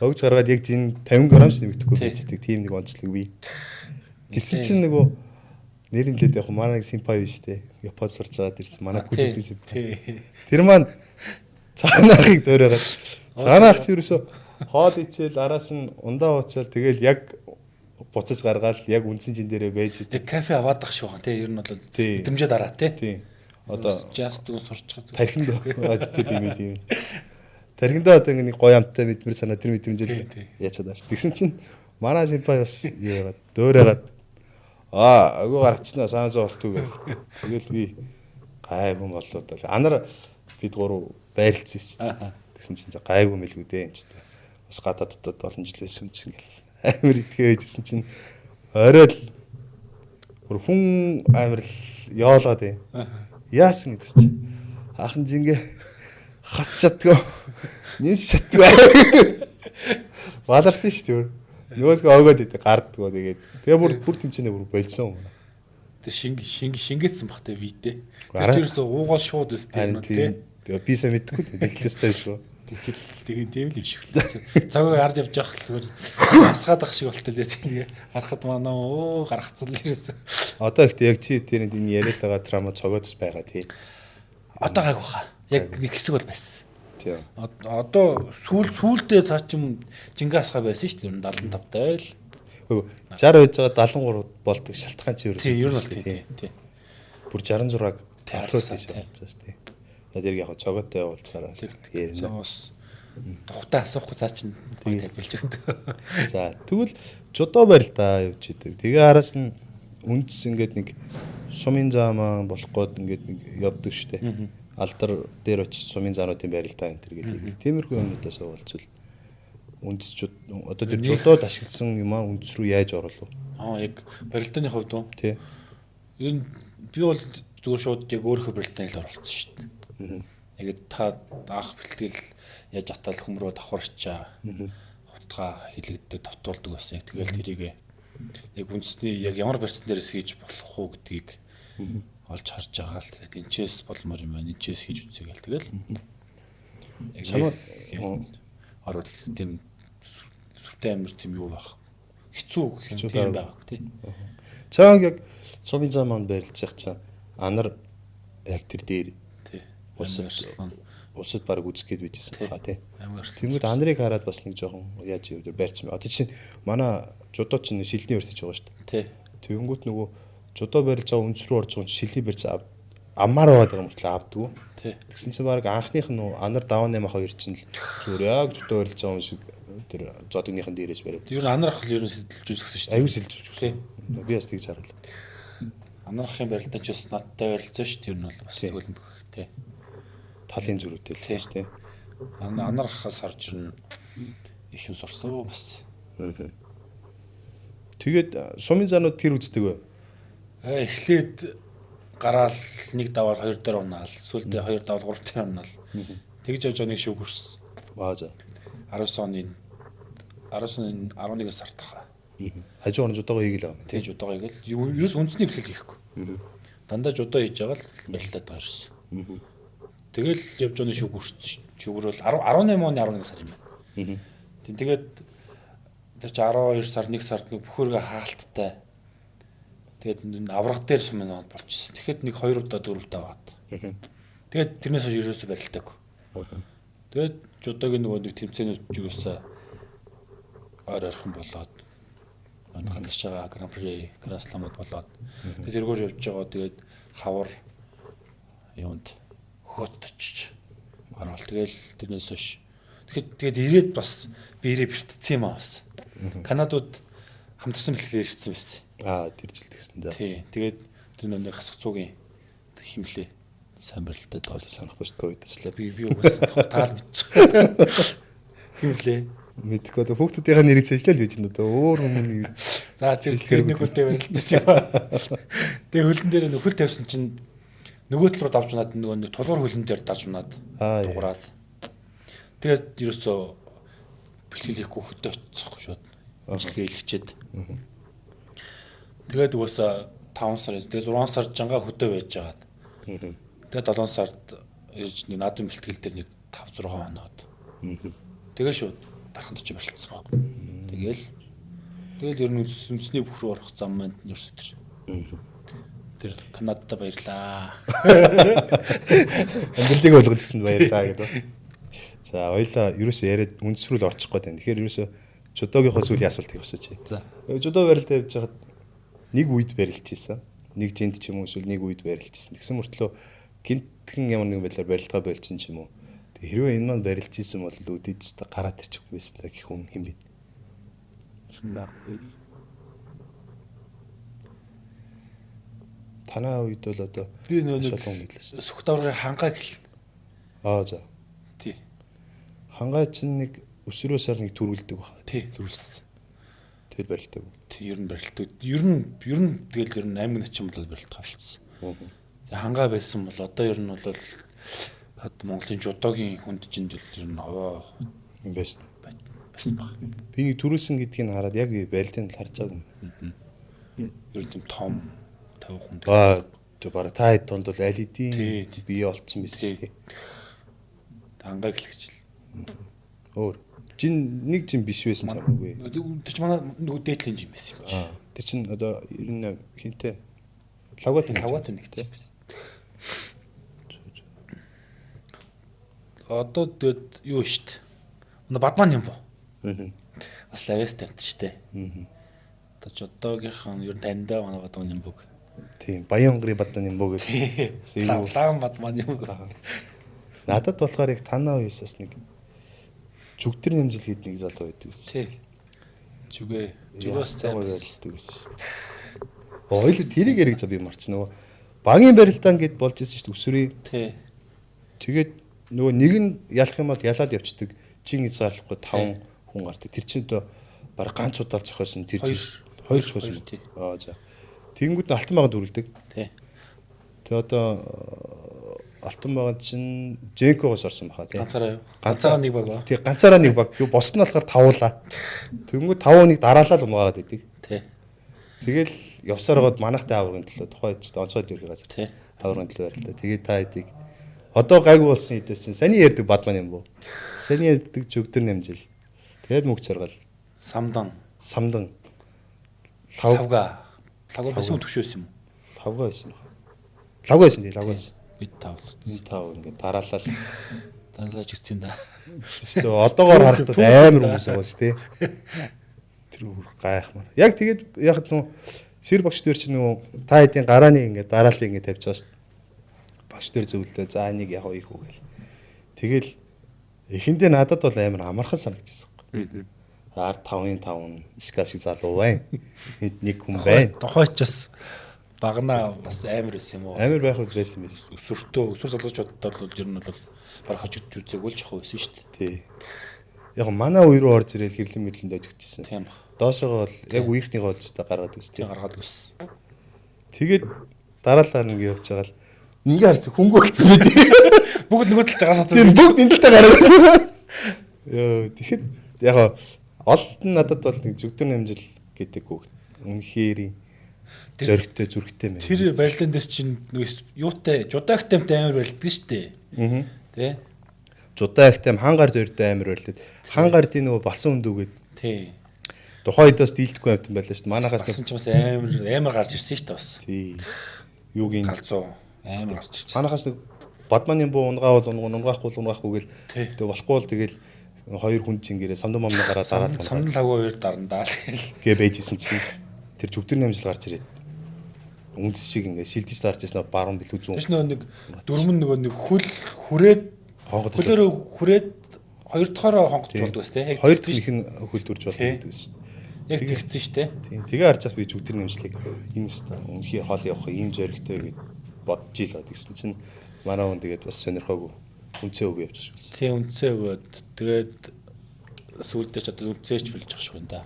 Өгж гаргаад яг жин 50 г ч нэмэгдэхгүй байждаг. Тийм нэг онцлог бий. Тэсэн чинь нөгөө нэрнлээд яг манай нэг симпай биш тий. Японд сурч аваад ирсэн манай күлэпис. Тэр маань цаанаахыг дөөрөөгаад цаанаах чи ерөөсө хоол ичээл араас нь ундаа ууцаал тэгэл яг буцаж гаргаад яг үндсэн жин дээрээ байж тэг кафе аваадах шүү хан тий. Ер нь бол мэдрэмжээ дараа тий. Тий. Одоо just дүн сурч байгаа. тархинд тийм. Тархиндаа одоо нэг гоё амттай мэдмэр санаа тэр мэдрэмжэл яачаад байна. Тэгсэн чинь манай симпай бас юу яагаад дөөрөөгаад агуу гаргачихнаа саанзаа болтгүй гэл. Тэгэл би гайгүй боллоо даа. Анар бид гурав байрлцсан юм. Тэгсэн чинь гайгүй мэлгүй дээ энэ ч дээ. Бас гадаадд олон жил байсан чинь гэл. Амар итгэж байжсэн чинь орой л хүн амар л яолоод ээ. Яасан гэдэг чинь ахын жингээ хас чаддгүй нэмс чаддгүй баларсан шүү дээ. Нөгөөсгөө өгөөд идэв гардгөө тэгээд тэгээ бүр тэнцэнэ бүр болсон юм. Тэг шингээсэн бах тэ видээ. Тэрээс уугаал шууд өстэй юм тий. Тэгээ би сайн мэдэхгүй л тэгэлээстэй шүү. Тэгээд тийм л юм шиг л. Цагаа ард явж явах л зүгээр асгаад ах шиг болтой лээ тэгээ харахад манаа гаргацсан л ерөөсөө. Одоо ихтэй яг чи тэр энэ яриад байгаа трама цогоодс байгаа тий. Одоо гайг баха. Яг нэг хэсэг бол байсан. Тийм. Одоо сүүлдээ цаа чим жингаасгаа байсан шүү дээ 75 таа л. 60 байж байгаа 73 болдог шалтгаан чи ерөөсөө. Тийм ер нь бол тийм. Бүр 66-аг таарлуулсан шүү дээ. Тэр яг цогоотой уулзаараа ярина. Цогоос тухтай асуухгүй цаа чин тайлбарлаж өгдөг. За тэгвэл жудоо барил та явж идэг. Тэгээ араас нь үндс ингээд нэг сумын заа маань болох гээд ингээд нэг явдаг штэ. Алдар дээр очиж сумын заануудын барил та энэ төр гэл. Тиймэрхүү юмнуудаас уулзвал үндс одоо тэр жудоод ашигласан юм аа үндс рүү яаж оруулав? Яг барилдааны хувьд уу? Тий. Ер нь би бол зүгээр шууд яг өөрийнхөө барилдаанд л оролцсон шүү дээ. Яг та анх бэлтгэл яаж атал хөмрөө давхарчаа хутгаа хилэгддэг давтуулдаг байсан. Тэгэл тэрийг яг үндэсний яг ямар барьсан дээрээс хийж болох уу гэдгийг олж харж байгаа л тэгээд энэчээс болмоор юм байна. Энэчээс хийж үзье гэл тэгэл. Яг орол тийм сүртэй амир тийм юу байх. Хэцүү тийм байгааг тийм. Цаан яг сумын зам маань барилж явах цаа анар яг тэр дээр улсад баг үзэх гээд байжсэн хаа тий. Тэнгүүд анарыг хараад бас нэг жоохон яаж юу байрцсан бэ. Одоо чинь манай жудоо чинь шилний өрсөж байгаа шүү дээ. Тий. Тэнгүүд нөгөө жудоо барилж байгаа үндэс рүү орж байгаа шилний барьц аммаар байгаа юм болтлоо авдгүй. Тий. Тэгсэн чинь баг анхных нь анар даваа 82 чинь л зүгээр яг жудоо барилж байгаа юм шиг тэр зодгийнхын дээрээс бариад. Ер нь анар ах л ер нь сэлж үзсэн шүү дээ. Аюу сэлж үзсэн. Би бас тэгж харууллаа. Анархын барилдаан ч бас надтай ойролцоо шүү дээ. Ер нь бол бас хөлбөх тий. Талын зүрүүтэй л шүү дээ. Анархаас харж ирнэ их юм сурсан бас. Тэгээд сумын заанууд тэр үздэг вэ? Эхлээд гараал нэг даваар 2 дээр унаал, сүүлдээ 2 даваар 3 дээр унаал. Тэгж явж нэг шүүг хүрсэн. За. 19 оны 11 сард хаа. Хажуу орон жудаагаа хийгээл байгаа юм. Тэгж жудаагаа хийгээл ерөөс үндэсний бэлтгэл хийхгүй. Дандаа жудаа хийж байгаа л барилдаад байгаа ерөөс. Тэгэл явж байгаа шүүг хүрсэн. Шүүгрөл 18 оны 11 сар юм байна. Тэгээд тэр чи 12 сар 1 сард нэг бүхөргө хаалттай. Тэгээд авраг дээр сумын зонд болчихсон. Тэгэхэд нэг 2 удаа 4 удаа баад. Тэгээд тэрнээс хойш ерөөсөө барилдаг. Тэгээд жудаагийн нөгөө нэг тэмцээнүүд юусаа ойрхон болоод гандарч байгаа Гран При, Гранд Сламууд болоод тэгээд тэргээр явж байгаа. Тэгээд хавар юунд хөтөчч орол. Тэгэл тэрнээс хойш тэгээд ирээд бас би ирээ бэртцсэн юм аа бас. Канадууд хамтарсан бэлтгэл ирсэн байсан. Тэр жил тэгсэн дээ. Тий. Тэгээд тэр нэг хасах цуугийн химлээ сайн барилтад тоол санахгүй шүү дээ. Ковидс л. Би угаасаа таал мэдчих. Химлээ. Мэдхгүй одоо хүүхдүүдийн нэрийг цэжлэл гэж нь одоо өөр хүмүүний за тэр нэг хүлтэй барилдсан юм байна. Тэгээ хөлн дээр нөхөл тавьсан чинь нөгөө тал руу давж унаад нөгөө нэг тулгуур хөлн дээр давж унаад дуграад. Тэгээд ерөөсөө бэлтгэл хийхгүй хөтөө очихгүй шууд. Бэлтгээ илгэчээд. Тэгээд угаасаа 5 сар тэгээд 6 сар жангаа хөтөө байж жагаад. Тэгээд 7 сард ирж нэг наадмын бэлтгэл дээр нэг 5 6 хоноод. Тэгээд шууд дарханд очиж барилцсан баг. Тэгэл ер нь үндэсний бүх рүү орох зам маань ерөөсөө тэр Канадад баярлаа. Амьдралыг болгож гисэн баярлаа гэдэг. За хоёлаа ерөөсөө яриад үндэс рүү л орчих гээд байна. Тэгэхээр ерөөсөө жудоогийнхоо сүүлийн асуултыг асууж. За. Жудо барилдаа явж байхад нэг үед барилж ийсэн. Нэг жинт ч юм уу эсвэл нэг үед барилж ийсэн. Тэгсэн мөртлөө гинтхэн ямар нэгэн байдлаар барилдгаа болчихсон ч юм уу. Тэг хэрвээ энэ маань барилж ийсэн бол үдээд ч гараад ирчихгүй байсан та гэх хүн хэм бэ? Танаа үед бол одоо би нэг сүх даврын хангаа гэлнэ. За. Тий. Хангаа чинь нэг өсрөөсөр нэг төрүүлдэг баха. Тий, төрүүлсэн. Тэгэл барилдаг. Тий, ер нь барилдаг. Ер нь тэгэл 8 минут ч юм бол барилдаг болчихсон. Тэгээ хангаа байсан бол одоо ер нь бол Монголын жудогийн хүнд чинь ер нь аваа юм байсан. Байсан баг. Би нэг төрүүлсэн гэдгийг хараад яг барилтыг харж байгаа юм. Ер нь тийм том тавих хүн. Тэг бараг та хэд донд бол LED бие олцсон байсан шүү дээ. Хангаа гэлэгч. Өөр. Нэг жин биш байсан ч амгүй. Тэр чинь манай нөгөө дээдлийн жин байсан юм байна. Тэр чинь одоо 98 хинтээ лагват нэгтэй. Одоо тэгээд юу штт. Бадман юм боо. Бас лавэс тавьт штэ. Одоо жодогийнхан ер нь таньдаа манай бадман юм бог. Тийм, Баянгарын бадман юм бог гэдэг. Лавлан бадман юм. Надад болохоор яг танаа үесээс нэг жүгтэр нэмжил хэд нэг залуу байдаг гэсэн. Тий. Жүгээс сайн байдаг гэсэн шүү дээ. Ойлоо тэрийг яриг за би марч нөгөө багийн барилдаан гэд болж исэн шүү дээ өсвөрийн. Тий. Тэгээд нөгөө нэг нь ялах юм бол ялаад явцдаг. Чин хязгаарлахгүй 5 хүн гардаг. Тэр чинь одоо баг ганц удаа зохиосон тэр чинь 2 зохиосон. За. Тэнгүүд нь алтан багад үргэлдэг. Тий. Тэгээ одоо алтан багад чинь Женкогоос орсон баха тий. Ганцаараа нэг баг ба. Тий, ганцаараа нэг баг. Тэгээ бос нь болохоор тавуулаа. Тэнгүүд 5-ыг дараалал унгаагаад идэг. Тий. Тэгэл явсаар гоод манахтай аврагын төлөө тухайд онцгой дөрөв газар. Тий. Аврагын төлөө барилтаа. Тэгээ та хэдийг одоо гайгүй болсон хэдээс чинь саний ярддаг бадман юм буу. Саний ярддаг жүгдэр нэмжил. Тэгээд мөг царгал. Самдан. Лавга байсан төвшөөс юм. Лавга байсан баха. Лавга байсан тий, лавга байсан. Бид тав ингээд дараалал жигцэн да. Тэстэ одоогоор харахад амар хүмүүс байгаа шүү дээ. Тэр гайхмаар. Яг тэгээд яг нөө сэр багш дээр чинь нөө та хэдийн гарааны ингээд дараалал ингээд тавьж байгаа шүү дээ. Багш дээр зөвлөлөө за энийг яг их үү гэл. Тэгэл эхэндээ надад бол амар амархан санагдчихсан байхгүй. Ард 5-5 шкаф шиг залуу байна. Энд нэг хүн байна. Тухайчаас Багнаа бас амар байсан юм уу? Амар байх үед байсан юм биш. Өсвөр залуучуудад бол ер нь бол баг хожигдж үзээгүй л жохоо байсан шүү дээ. Тий. Яг манай үе рүү орж ирэл хэрлэн мэдлэнд ажигдчихсэн. Тийм. Доошогоо бол яг үеийнхнийгөө л ч гаргаад үзтээ. Гаргаад өссөн. Тэгээд дараалал ингэ явж байгаа л ингээ харц хөнгө болцсон байт. Бүгд нөгөө талд жагаас Тийм бүгд энэ талаа гараад. Йоо тэгэхэд яг олд нь надад бол нэг зүгдэн амжил гэдэг үг. Үнэхээр зөрөгтэй зүрхтэй мэн. Тэр барилдаан дээр чинь нөгөө юутай жудаагтаймтай амар барилдаг шүү дээ. Аа. Тэ? Жудаагтайм хангаар дөрөдөө амар барилдаад хангардын нөгөө балсан өндөөгээд Тий. тухайн үед бас дийлдэхгүй амтан байлаа шүү дээ. Манайхаас Басан ч бас амар гарч ирсэн шүү дээ бас. тий. Юугийн Галзуу амар гарч ирсэн. манайхаас нэг бадманы буу унгаавал унгаахгүй гэл тэгээ болохгүй бол тэгэл хоёр хүн чингээрээ самдан момно гараад дараад самдан лагуу хоёр дарандаа л гээ байжсэн чинь тэр жүгдэр намжил гарч ирээд үндэс шиг ингээ шилдэж дарж ирсэн баруун бэлүү зүүн. Тэс нэг дөрмөн нэг хөл хүрээд хонгод хөлөөрөө хүрээд хоёр дахаараа хонгод болдог ус тэ. Хоёр дахь нь хөл дүрж болдог гэдэг шүү дээ. Яг тэгсэн шүү дээ. Тийм. Тэгээ харж бас би жүгдэр намжлыг энэ өстө үнхээр хоол явах ийм зөрөгтэй гэж бодож илаа гэсэн чинь манай хүн тэгээд бас сонирхоогүй үнцээ өгөө явчих шүүс. Тийм үнцээ өгөөд тэгээд сүүлдээ ч одоо үнцээч билж ах шүү энэ да.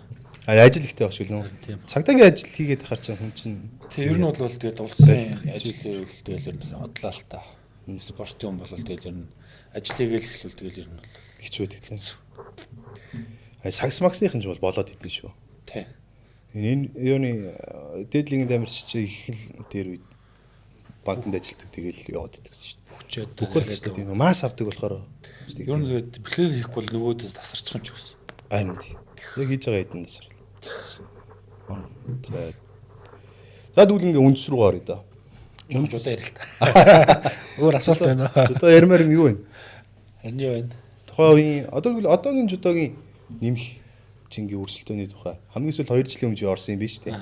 Ажил ихтэй багш үлнэ. Цагдаагийн ажил хийгээд хахаар чинь хүн чинь тэр нь бол тэгээд улсын ажил хийвэл тэгэл ер нь хотлоо л та. Спортын хүн бол тэгээд ер нь ажил хийгээл эхлүүл тэгэл ер нь бол хэцүү байдаг тийм. Сагс максныхын ч бол болоод идэв шүү. Тийм. Энэ юуны дээдлийн дамирч их л дээр үед банкнд ажилладаг тэгэл яваад идэв гэсэн шүү. Хүчээд бүхэл тийм мас авдаг болохоор ер нь тэгээд бэлтгэл хийхгүй бол нөгөөдөө тасарчих юм ч гэсэн. Айн тийм. Яг хийж байгаа хэдэн тасрал. За тэгвэл ингээ үндэс рүү орё да. Жуудаа ярил та. Өөр асуулт байна уу? Одоо ярмаар юм юу вэ? Харин юу байна? Тухайн үеийн одоогийн жудогийн нэмэх чингийн өрсөлдөөний тухай хамгийн сүүл 2 жилийн өмнө орсон юм биш үү?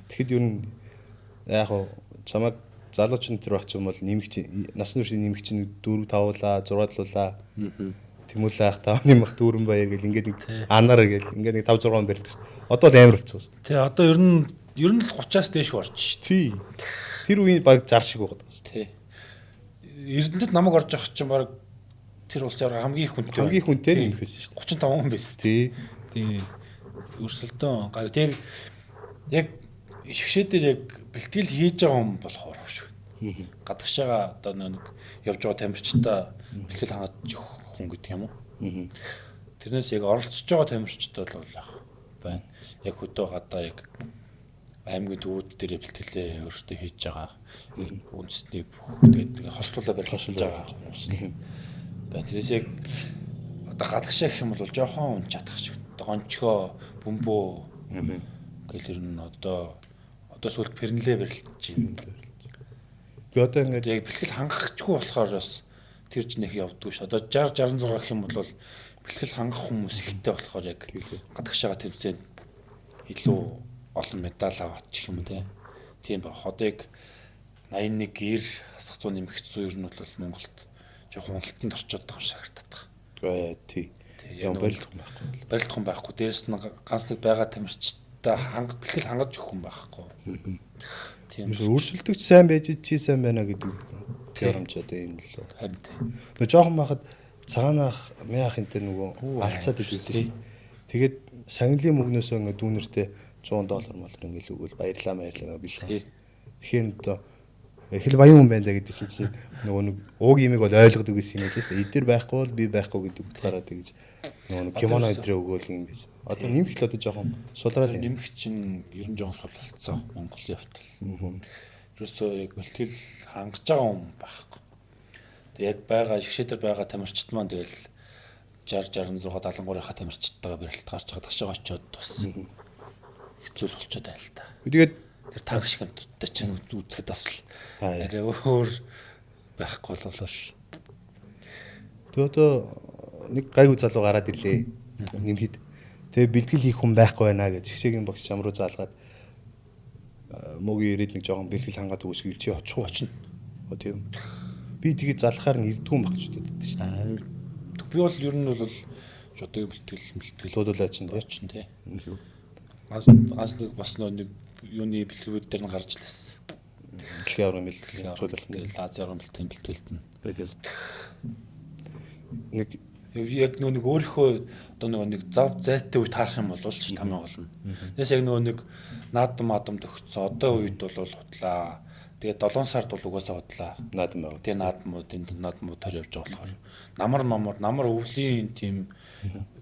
Тэгэхэд ер нь яг хуу чамайг залуучууд төр багч юм бол нэмэх насны туршийн нэмэх чинь 4 5-лаа 6-луулаа. Тэмүүлэх 5 нэмэх дүүрэн баяр гэл ингээд нэг анаар гэл ингээд нэг 5 6 барилдаг шүү. Одоо л амар болцсон шүү. Тий одоо ер нь л 30-аас дээш орж шүү. Тий. Тэр үеийн баг 60 шиг байгаа шүү. Тий. Эрдэнэтэд намайг орж явах чинь баг тэр улсын хамгийн их хүнтэй. Хамгийн хүнтэй нэмэх байсан шүү. 35 хүн байсан. Тий. Тий. Өрсөлдөөн тэг яг шгшээ дээр яг бэлтгэл хийж байгаа хүн болохоор шүү. Гадагшаага одоо нэг явж байгаа тамирчтай бэлтгэл хангаж өгөх хүн гэдэг юм уу? Тэрнээс яг оролцож байгаа тамирчид бол яг байна. Яг хөдөө гадаа яг аймгийн төвүүд дээр бэлтгэлээ өөрсдөө хийж байгаа. Үндэсний бүх тэгээд хослуулаа барьж байгаа хүмүүс байна. Тэрээс яг одоо гадагшаа гэх юм бол жоохон унж чадах шиг. Одоо гончгоо, бөмбөө гэл ер нь одоо сүүлд пернлээ барилж байна. Би одоо ингээд яг бэлтгэл хангахчгүй болохоор бас тэр ч нэг явдгүй ш. Одоо 60 66 гэх юм бол бэлтгэл хангах хүмүүс ихтэй болохоор яг гадагшаага тэмцээнд илүү олон медаль аваачих юм те. Тийм ба. Одоо яг 81 90 хасах 100 нэмэх 100 ер нь бол Монголд жоохон хөндлөлтөнд орчод байгаа юм шиг харагдаад. Тий. Яг барилдах юм байхгүй. Барилдах юм байхгүй. Дээрс нь ганц нэг байгаа тамирчтай бэлтгэл хангаж өгөх юм байхгүй. Тийм. Өрсөлдөгч сайн байж чи сайн байна гэдэг теоремч одоо энэ л. Харин тийм. Нөгөө жоохон байхад цагаанах мяах энэ нөгөө алцаад идэгсэн шүү. Тэгээд сангилын мөгнөөсөө ингээ дүүнертэй $100 молор ингээл өгвөл баярлаа бэлтгэсэн. Тэгэхээр одоо хэл баян хүн байна да гэдгийгсэн чинь нөгөө нэг ууг имийг бол ойлгодог гэсэн юм л шүү дээ. Эдгээр байхгүй бол би байхгүй гэдэг утгаараа тэгж нөгөө кимоно өдрөө өгөөл юм байсан. Одоо нэмэх л одоо жоохон сулраад байна. Нэмэх чинь ер нь жоохон сулалцсан Монголын явтал. Ерөөсөө яг бэлтгэл хангаж байгаа хүн байхгүй. Тэг яг байгаа шгшээдэр байгаа тамирчид маань тэгэл 60 66 73-ийнхаа тамирчидтайгаа барилт гарч гадагшаа очиод тус хэцүү болчиход байл та. Тэгээд тэр танк шиг амттай чинь үзэхэд бас л арай өөр байхгүй болол. Тэгээ одоо нэг гайгүй залуу гараад ирлээ. Нэмэхэд тэгээ бэлтгэл хийх хүн байхгүй байна гэж шгшээгийн багш чам руу заалгаад мөгийн ирээд нэг жоохон бэлтгэл хангаад өгөөсгөө чи очих уу очно. Тийм. Би тэгээ залхаар нь ирдгүүн багч удаад шүү дээ. Би бол ер нь бол жодгийн бэлтгэл луудуулаа чинь тий. Ганц нэг бас нэг юуны бэлтгэлүүд дээр нь гарч лээс. Дэлхийн аврагын бэлтгэл цуглуулсан. Тэгэл Азийн аврагын бэлтгэлтэн. Нэг Яг нэг өөрийнхөө одоо нэг зав зайтай үед харах юм бол ч тамийн болно. Тэгээс яг нэг наадам төгссөн. Одоо үед бол худлаа. Тэгээд 7 сард бол угаасаа худлаа. наадам байгаад. Тэгээ наадмууд төр явж байгаа болохоор намар өвлийн тийм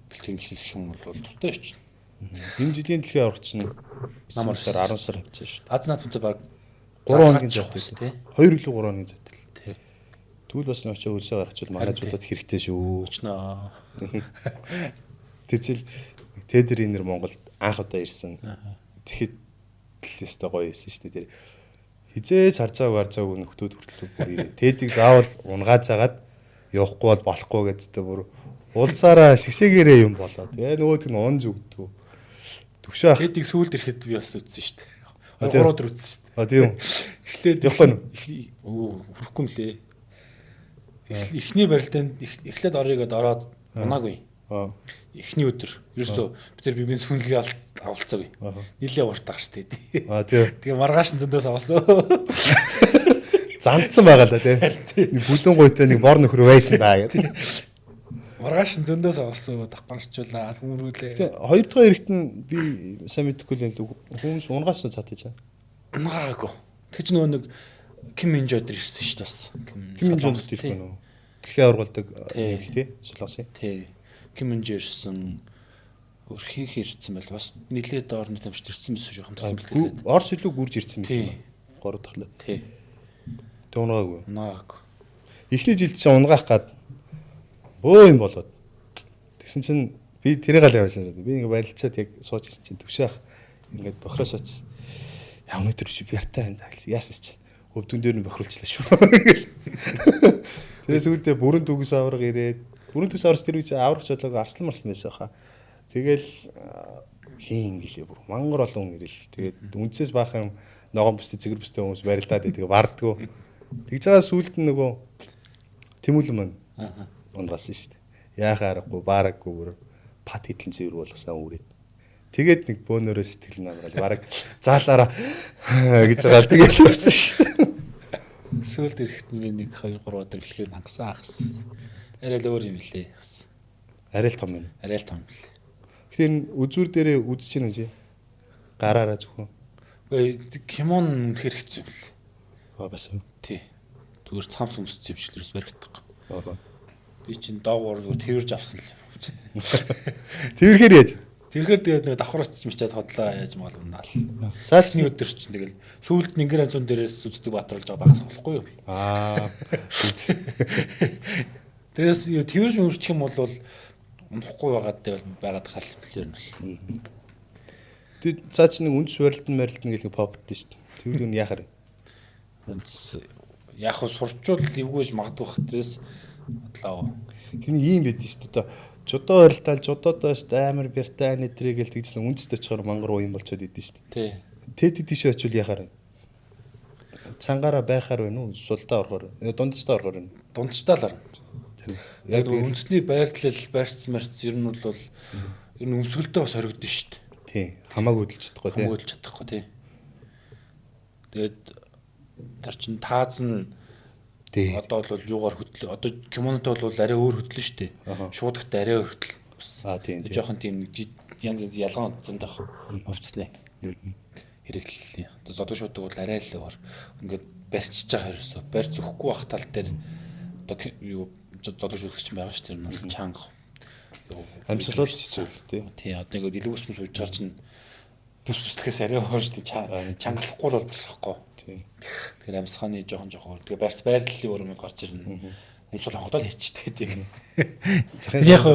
бэлтгэл юм бол дуртай шүү. Энэ жилийн дэлхийн аврагч нь намар сар 10 сар явцсан шүү. Аз наадмтай баг 3 хоногийн зайтай тий. 2 илүү 3 хоногийн зайтай. Тий. Тэгвэл бас нөөч өсөө гаргачвал манайчуудад хэрэгтэй шүү. Өчнөө. Тэр жил Тэдэр энэр Монголд анх удаа ирсэн. Тэгэхэд л өстой гоё байсан шүү дээ. Тэр хизээж харцаагүй нөхдүүд хүртэл бүр ирээ. Тэдийг заавал унгааж агаад явахгүй бол болохгүй гэдэгтэй бүр улсаараа шигшээгээрээ юм болоо. Тэгээ нөгөөдг нь он зүгдгүү. Төвшөө ах. Тэдийг сүүлд ирэхэд би бас үзсэн шүү дээ. 3-4 үзсэн шүү дээ. А тийм. Эхлээд явахгүй нь. Хүрэхгүй млээ. Эхний барилтанд эхлээд орёгод ороод унаагүй. Эхний өдөр ерөөсөө бид нар бибийн сүнлэгээ авалцаагүй. Нийлээ урт агаш тээ. Тийм. Тэгээ маргааш нь зөндөөс авсан. Зандсан байгаа л да тийм. Нэг бүдүүн гуйтай нэг бор нөхөр байсан даа гэдэг. Маргааш нь зөндөөс авсан давхарчуулаад хүмүүрүүлээ. Тийм. Хоёр дахь хэрэгт нь би сайн мэдэхгүй л хүмүүс унгаас нь цаатаж байгаа. Унгаагүй. Тэг чи нэг Ким Минж өдөр ирсэн шүү дээ бас. Ким Минж өдөр хэлэх нь. Дэлхийн аваргалдаг нэг тий Солонгосын. Тий. Ким Минж ирсэн. Өрхийнх ирсэн байл бас нилээд орны тамшид ирсэн байсан шүү хамтсан бэлтгэлээд. Орос илүү гүрж ирсэн байсан юм. 3 дахь л. Тий. Тэг унгаагүй. Унгаагүй. Эхний жилд чинь унгаах гад бөө юм болоод. Тэгсэн чинь би тэрийг л явуулсан. Би ингээ барилцаад яг суужсэн чинь төвшөөх ингээд бохроос оцсон. Яа өнөөдөр чи бяртай байна даа. Яасан чинь өвдөн дээр нь бохирулчлаа шүү. Тэгээс үүдээ бүрэн төгс авраг ирээд бүрэн төгс аврагч тэр үе аврагч болоог арслан марслан байсан хаа. Тэгэл хийн гэлээ бүр мангар олон хүн ирэл. Тэгээд үнцээс баах юм ногоон бүстэй цэгэр бүстэй хүмүүс барилдаад тэгээ бардггүй. Тэгж байгаа сүулт нь нөгөө Тэмүүлэн маань унгасан шүү дээ. Яахаа аргагүй баараггүй бүр пат хитлэн цэвэр болгосон үрээд. Тэгээд нэг бөөнөрөө сэтгэл намрал бараг заалаараа гэж байгаа тэгээд явсан шүү дээ. Сүүлд ирэхэд би 1 2 3 өдөр гэлхийг хангасан ахс. Арай л өөр юм лээ. Арай л том юм. Арай л том лээ. Тэгэхээр үзүүр дээрээ үзэж чинь үгүй. Гараараа зөвхөн. Үгүй кимон хэрэгцээ юм лээ. Бас үү. Тий. Зүгээр цамц өмсөж зэвчлэрээс баригддаг. Би чинь доогуур тэрвэрж авсан л юм. Тэрхээр яаж? Тэрхээр тэгээд нэг давхарч мичээд хотлоо яаж маалмнаал. Цаачны өдөр чинь тэгэл сүүлд нь гэр анцун дээрээс үздэг баатарлж байгаа багаас болохгүй юу? Тэрээс тэрвэрж мөрчих юм бол унахгүй байгаад хаалтлаар нь л. Тэг цаач нэг үндэс барилтан гэх нэг попд шүү дээ. Тэгвэл нь яахаар? Яг хөө сурчвал эвгүйж магадгүй бах. Тэрээс бодлоо. Тэний ийм байдсан шүү дээ. Жудоо барилтаал жудоодоос амар бяртай нэтрийг л тэгжсэн үндэст очихоор мангар уу юм болчиход идэв шүү дээ. Тий. Тэд тийш очивол яхаар вэ? Цангаараа байхаар вэ нү? Сулдаа орохоор. Дундчтаа орохоор вэ? Дундчтаа л орно. Яг үндэсний байрлал барьц марц ер нь бол ер нь өмсгөлдөө бас хоригдсон шүү дээ. Тий. Хамаагүй хөдөлж чадахгүй тий. Хамаагүй хөдөлж чадахгүй тий. Тэгээд тэр чин тааз нь одоо бол юугаар хөдлөө. Одоо кимонотой бол арай өөр хөдлөн шүү дээ. Шуудагт арай өөр хөдлөн. Тийм. Жохон тийм янз ялгаа зөнд ах. Овцлээ. Хэрэглэлээ. Одоо зодоо шуудаг бол арай л өөр. Ингээд барьчиж байгаа ерөөсөө. Барь зөхгүй бах тал дээр одоо юу зодоо шуугч байгаа шүү дээ. Чанга. Амьсгалууд хэцүү тий. Тий. Одоо ингээд илүү ус сууж чарч нь бүслэхээс арай өөр шүү дээ. Чангалахгүй бол болохгүй. Тэгэхээр амьсгааны жоохон. Тэгээ байрлалын өрөөнд гарч ирнэ. Өмсөл хогдол хийчтэй тийм. Яг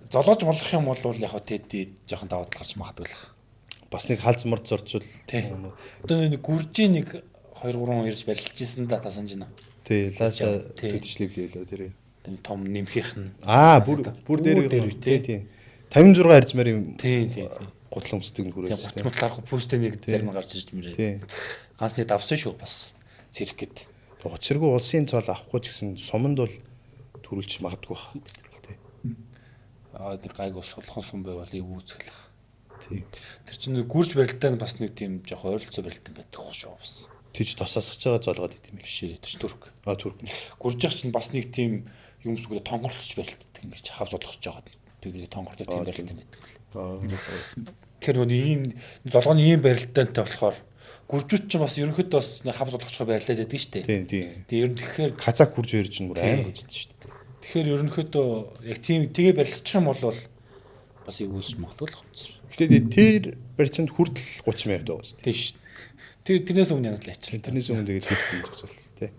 золоож болох юм бол яг тэд жоохон даваад гарч магадгүй л. Бас нэг халз морд зорчвол тийм. Одоо нэг гүржийн 2 3 ирж барилж ирсэн да та санаж байна. Тий, лааша төдчлэг лээ тэр. Том нэмхийнх нь. Бүр дээр тий. 56 арзмаар юм. Тий. Гутал өмсдөг нүрээс. Тийм батмалаар пүүстэй нэг зарим гарч ирж мэрээ. Ганцны давсан шүү бас цэрэг гэд. Учиргүй улсын цол авахгүй ч гэсэн суманд бол төрүүлж магадгүй хаа тий. Нэг гайг ус сулхан сум байвал юу үүсгэх. Тий. Тэр чинь гүрж барилтаа бас нэг тийм жоох ойролцоо барилтан байдаг хөө шүү бас. Тийч тосаасгаж байгаа золгоод идэм биш ээ. Тэр Турк. Турк. Гуржих чинь бас нэг тийм юм зүгөө тонгорцож барилддаг ингэж хав зодгож байгаа. Би нэг тонгортой тийм барилддаг юм байдаг. Тэгэхээр нөгөө ийм золгооны ийм барилдаантай болохоор гуржууд ч бас ерөнхийдөө бас хав зодгохчоо барилдаад байдаг шүү дээ. Тийм. Тэгээ ер нь тэгэхээр Казак гурж хоёр чинь бүр амар үздэг шүү дээ. Тэгэхээр ерөнхийдөө яг тийм тэгээ барилсчих юм бол бас ийг үүсч магадгүй хэмцэр. Гэхдээ тэр процент хүртэл 30 мянган байгаа шүү дээ. Тийм шүү. Тэрнээс өмнө янз л ачлаа. Тэрнээс өмнө тэгээд хэлэх зохицуулт тий.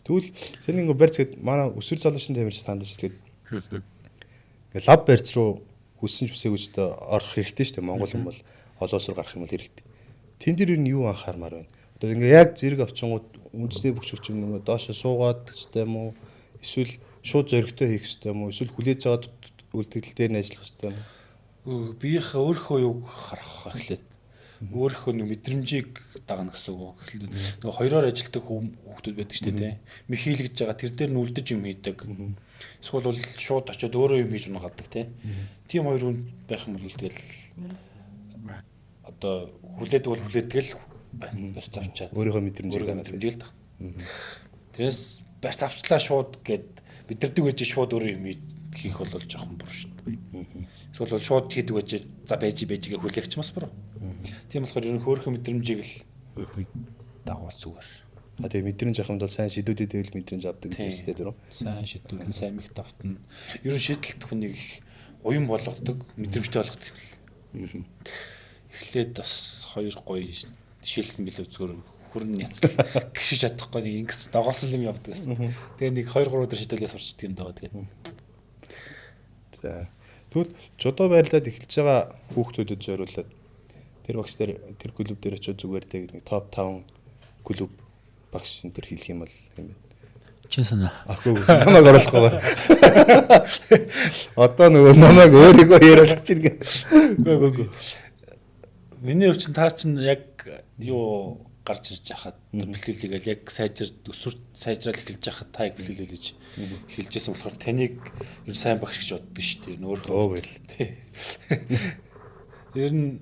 Тэгвэл сая нэг барьц гээд манай өсвөр залуучны тамирч тандаж хэлгээд ингээд лаб барьц руу хүссэн ч үсээгүйчтэй орох хэрэгтэй шүү дээ. Монгол юм бол олон улс руу гарах юм бол хэрэгтэй. Тэн дээр юу анхаармаар байна? Одоо ингээд яг зэрэг авчингууд үндэсний бүх зөвч юм нөгөө доошо суугаад гэжтэй юм уу? Эсвэл шууд зөрөгтэй хийх хэрэгтэй юм уу? Эсвэл хүлээж аваад үлдэгдэл дээр нь ажиллах хэрэгтэй юм уу? Биеийнхээ өөрийнхөө юг харах эхлээд өөрийнхөө нэг мэдрэмжийг дагна гэсэн үг. Нөгөө хоёроор ажилтдаг хүмүүс байдаг шүү дээ. Мэх хийлгэж байгаа тэр дээр нь үлдэж юм хийдэг. Эсвэл бол шууд очиод өөрөө юм хийж унагадаг тийм хоёр хүн байх юм бол тэгэл одоо хүлээдэг л барьц авчаад өөрийнхөө мэдрэмжийг л даг. Тэрээс барьц авчлаа шууд гэд бидэрдэг гэж шууд өөрөө юм хийх бол жоохон бур шүү дээ. Эсвэл бол шууд хийдэг байж за байжгээ хүлээгч бас бур. Тийм болохоор ер нь хөөрхөн мэдрэмжийг л дагуул зүгээр. Тэгээ мэдрэмж авах юм бол сайн шидүүдэд л мэдрэмж авдаг гэж хэлдэг дөрөв. Сайн шидүүл, сайн мэх давтна. Ер нь шийдэлт хүнийг уян болгодог, мэдрэмжтэй болгодог юм. Эхлээд бас хоёр гоё шилтэн билүү зүгээр хүрн яцлаа гიშиж чадахгүй ингэс догоосон юм явдаг гэсэн. Тэгээ нэг 2 3 өдөр шидүүлээ сурчдаг юм даа тэгээ. За. Тэгвэл жудоо байрлаад эхэлж байгаа хүүхдүүдэд зориулаад тэр багш тэр клуб дээр очиж зүгээр нэг топ 5 клуб багш энэ төр хэлэх юм бол юм байна. Чи санаа. Ахгүй намайг оруулахгүй байна. Одоо нөгөө намайг өөрийгөө яриулах чинь. Үгүй. Миний өвчин таа чинь яг юу гарч ирж хахад бэлгэлгээл яг өсвөр сайжрал эхэлж хахад та яг бэлгэлээ гэж хэлжсэн болохоор таныг ер нь сайн багш гэж боддог шүү дээ. Өөрөө байл. Ер нь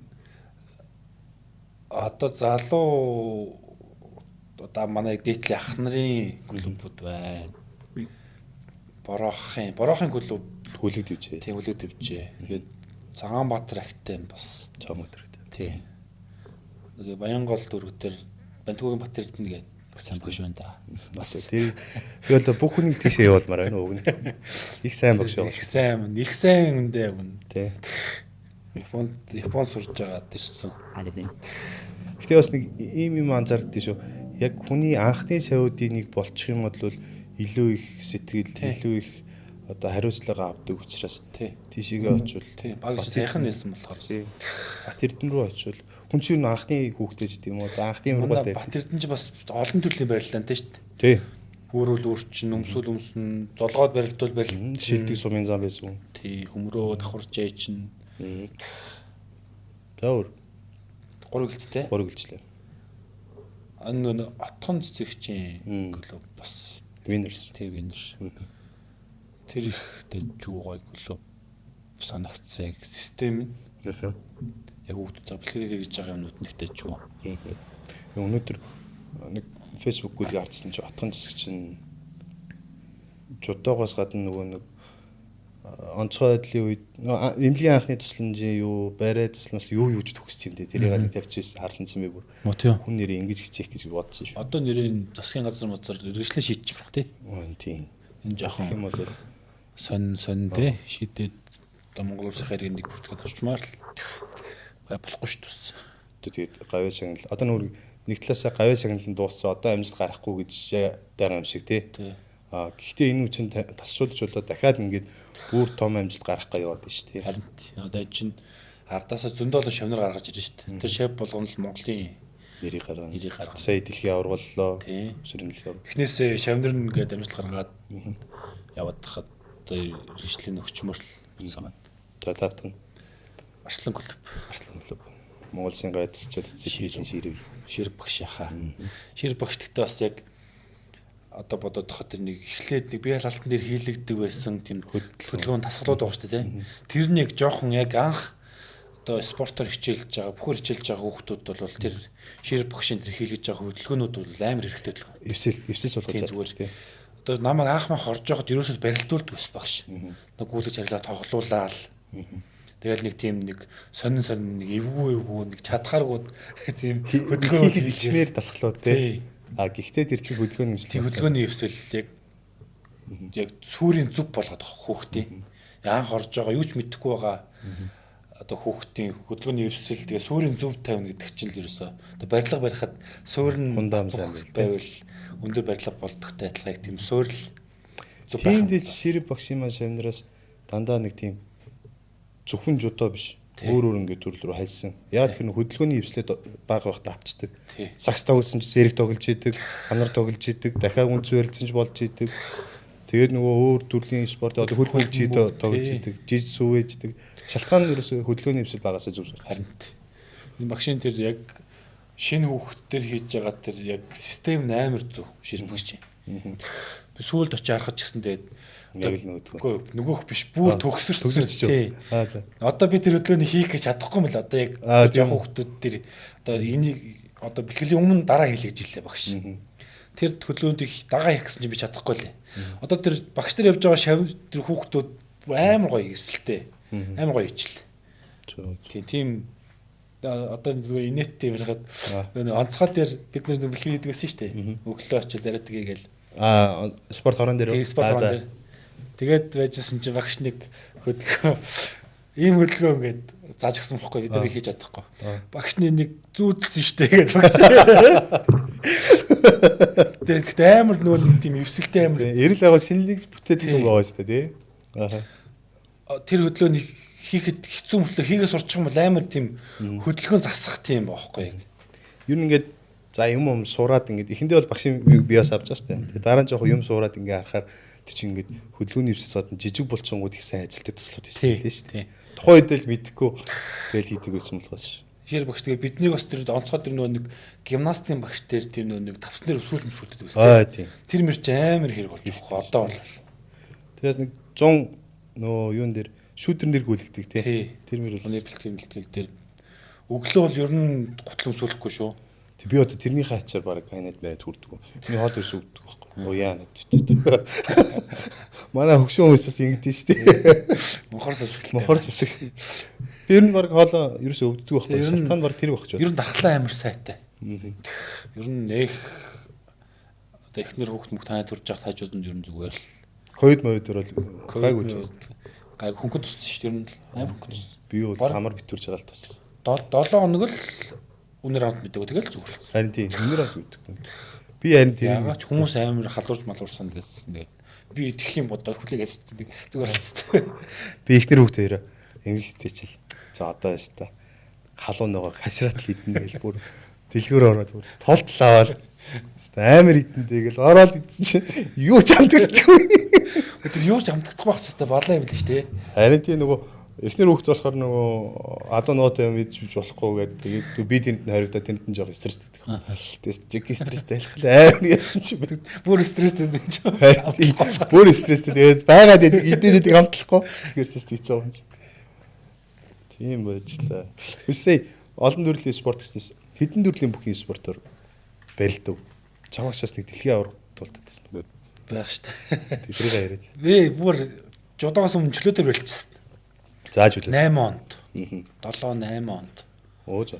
одоо залуу одоо манай дээдлийн ах нарын клубуд байна. Бороохийн клуб хүлэг дэвжээ. Тийм хүлэг дэвжээ. Тэгээд Цагаанбаатар ахтай бас Цагаанбаатар. Тийм. Тэгээ Баянгол дүүргтэр Бантуугийн Батэр эднэ гэдэг сайн багш байна да. Тэр тэгэл бүх хүний тийшээ явуулмаар байна уу гэнэ. Их сайн багш байна. Их сайн үндэ юм. Тий. Япон сурж байгаа ирсэн. Гэтэ бас нэг ийм анзаардсан шүү. Яг хүний анхны савуудын нэг болчих юм бол илүү их сэтгэл, илүү их одоо хариуцлага авдаг учраас тийшээгээ очивол баг сайхан нээсэн болохоор Бат Эрдэнэ рүү очивол хүн чинь анхны хүүхдээ гэдэг юм уу? Анхны ургуул дээр. Бат Эрдэнэ ч бас олон төрлийн барилдаантай шүү дээ. Тий. Өөрөөл өөрчин, өмсөл өмсөн, золгоод барилдвал барилд шилдэг сумын зам байсан. Тий, хөмрөө давхар жээ чинь. Таур 3 гэлцтэй. 3 гэлжлээ. Энэ отхон цэцэгчийн клуб бас Winners. Тий, Winners. Тэр их дэжгүй клуб санагцсан систем нь. Яг бүгд бэлгэлээ гэж байгаа юмнууд нэг дэжгүй. Өнөөдөр нэг Facebook гүйлгээ хартсан чи отхон цэцэгчин жудоогоос гадна нөгөө нэг онцгой байдлын үед эмнэлгийн анхны тусламжийн юу барай тусламж юу юуж төгссөн юм дээ. Тэрийг нэг тавьчихсан харсан юм би бүр. Хүн нэрээ ингэж хичээх гэж бодсон шүү. Одоо нэрийн засгийн газар иргэшлээ шийдчих баг тий. Тийм. Энэ жоохон юм бол сонь тий шийдээд одоо Монгол улсын хэрэг нэг бүртгэж авчмаар л болохгүй шүү дээ. Тэгээд гавьяа шагнал одоо нэг талаасаа гавьяа шагналын дууссан одоо амжилт гарахгүй гэж байгаа юм шиг тий. Гэхдээ энэ үчин тасчулж болоо дахиад ингээд бүр том амжилт гарах гай яваад шүү дээ. Харин одоо энэ чинь ардаасаа зөндөө олон шавнар гаргаж ирж шүү дээ. Тэр шав болгоно л Монголын нэрийг гаргана. Сая дэлхийн аваргаллоо. Өсвөрийн дэлхийн. Эхнээсээ шавнар нь ингээд амжилт гаргаад яваад тахад одоо иргэшлийн өгчмөр л санаад. За тавтан. Арслан клуб. Монгол Улсын гайдасчид эцсийн ширэг багш яхаа. Ширэг багш гэхдээ бас яг одоо бодоод тахад тэр нэг эхлээд нэг бие алтан дээр хийлэгдэг байсан тийм хөдөлгөөн тасгалууд байгаа шүү дээ. Тэр нэг жоохон яг анх одоо спортоор хичээлж байгаа, бүхөр хичээлж байгаа хүүхдүүд бол тэр шир багшийн тэр хийлгэж байгаа хөдөлгөөнүүд бол амар хэрэгтэй л байна. Эвсэл болгож байгаа тийм. Одоо намайг анх мах орж байхад ерөөсөө барилдуулдаг ус багш. Нэг гүйлгэж харилаа тоглуулаад. Тэгэл нэг тийм нэг сонин нэг эвгүй нэг чадхааргүй тийм хөдөлгөөн хичмээр дасгалууд тийм. Гэхдээ тэр чинь хөдөлгөөний хэмжлэг. Хөдөлгөөний эвсэл яг сүрийн зүв болгоод хүүхдийн. Анх орж байгаа юу ч мэдэхгүй байгаа. Одоо хүүхдийн хөдөлгөөний эвсэл тэгээ сүрийн зүв тавина гэдэг чинь л ерөөсөө одоо барилга барихад суурь нь хундаам сайн байвал өндөр барилга болдогтой адилхан яг тийм суурь зүв байх. Тийм дэж ширэг багшийн маань шавнараас дандаа нэг тийм зөвхөн жудоо биш. Өөр ингээд төрөл рүү хайсан. Яг тэр хөдөлгөөний эвслээд бага байхад авчдаг. Сакс тоглосон ч зэрэг тоглож идэг, ханар тоглож идэг, дахиад үнц барилсан ч болж идэг. Тэгээд нөгөө өөр төрлийн спорт одоо хөл жидо тоглож идэг, жижиг сүүвэждэг. Шалтгаан нь ерөөсө хөдөлгөөний эвсэл багасаа зүг сурч. Харин энэ багшийн тэр яг шинэ хүүхдтэр хийж байгаа тэр яг систем амар зөв ширэн багш. Би сүүлд очиж харахад ч гэсэн тэгээд яг л нөгөөх биш бүр төгсөрч. За. Одоо би тэр хөдөлгөөнийг хийх гэж чадахгүй юм л одоо яг яг хүүхдүүд тэр одоо энийг одоо бэлтгэлийн өмнө дараа хийлгэж ирлээ багш. Тэр хөдөлгөөнийг дагаа хийх гэсэн чинь би чадахгүй лээ. Одоо тэр багш нар явж байгаа шав тэр хүүхдүүд амар гоё эвсэлтэй. Амар гоё ичл. Тийм одоо зүгээр инээдтэй ярихад онцгой дээр бид нар бэлтгэл хийдэг гэсэн шүү дээ. Өглөө очиж зараад гээгээл. Спорт хорон дээр. Спорт хорон дээр. Тэгээд байжсэн чи багш нэг хөдөлгөөн ийм хөдөлгөөн ингээд зааж гисэн бохгүй бид нар хийж чадахгүй. Багшны нэг зүүдэлсэн штэ гэдэг багш. Тэгээд амар нөгөө нэг тийм эвсэлтэй амар. Эрэл байгаа шинэлийг бүтээдэг юм байгаа штэ тий. Тэр хөдөлгөөнийг хийхэд хэцүү мөртлөө хийгээ сурчих юм бол амар тийм хөдөлгөөн засах тийм байхгүй. Юу нэгээд за юм сураад ингээд эхэндээ бол багшийн биос авч байгаа штэ. Тэгээд дараа нь жоохон юм сураад ингээд харахаар тэр чинь ингээд хөдөлгөөний эвсэлсаад жижиг булчингууд их сайн ажилтдаг төслүүд байсан тийм шүү дээ. Тухайн үед л мэдэхгүй тэгэл хийдэг байсан бол бас шүү. Хэр багш тэгээ биднийг бас тэр онцгой тэр нэг гимнастикийн багш тэр тийм нэг тавцнэр өсвүүлж мөшүүлдэг байсан. Тийм. Тэр мэр чи амар хэрэг болж байгаа одоо бол. Тэгээс нэг 100 нөө юун дээр шүүдэр нэр гүйлгдэг тий. Тэр мэр бол бэлтгэл дээр өглөө бол ер нь гутлам сүлэхгүй шүү. Тэг би одоо тэрний хацаар баг ханаад байд хүрдэг. Миний хоол ирс өгдөг байхгүй. Яа нэт. Манай хөгшин хүмүүсээс ингэдэж штэ. Мохор сасгал. Мохор сасгал. Тэр нь баг хоол ерөөс өгдөг байхгүй. Шалтгаан баг тэр багч. Ер нь дархлаа амар сайтай. Ер нь нэх одоо эхнэр хүүхд мөх тань турж явах хажууд нь ер нь зүгээр л. Ковид мовидор бол гайгүй ч байна. Гай хөнгөн туссан шүү дээ. Ер нь амар хөнгөн туссан. Би бол хамар битүүрж байгаа л туссан. 7 хоног л үнэр хамт мэдээгүй тэгэл зүгээр. Харин тийм үнэр хамт мэдээгүй. Би харин тэр яагаад хүмүүс амар халуурч малуурсан гэсэн. Тэгээд би идэх юм бодоод хүлээгээд зүгээр хэлсэн. Би ихнэр хүүхдээ хоёроо эмэгтэй чил. За одоо яаш та халуун ногоо хашраат л идэнэ гэл бүр дэлгүүр ороод бүр толтол аваад амар идэнтэй гэл ороод идсэн чи юу ч амтдаггүй. Тэр юу ч амтдахгүй байх ч гэсэн балаа юм л шүү дээ. Харин тийм нөгөө эхнэр хүүхд болохоор нөгөө адуу нуутай юм идэж болохгүй гэдэг. Тэгээд би тэнд нь хариудаа тэнд нь жоох стресстэй. Тэс жиг стресстэй байх амар яасан чи бүр стресстэй гэж. Бүр стресстэй. Тэгээд байгаад идээд амтлахгүй. Тэгэхээр тест хийцээ юм. Тийм байж та. Үсээ олон төрлийн спорт гэснээс хэдэн төрлийн бүхий спортоор барилдаг. Чамаач бас нэг дэлхийн авраг тултад байсан. Байх штэ. Тэдрийг яриач. Би бүр жудоос өмнө чөлөөдөр барилчихсан. Зааж үлээ. 8 онд. 7-8 онд. Оо за.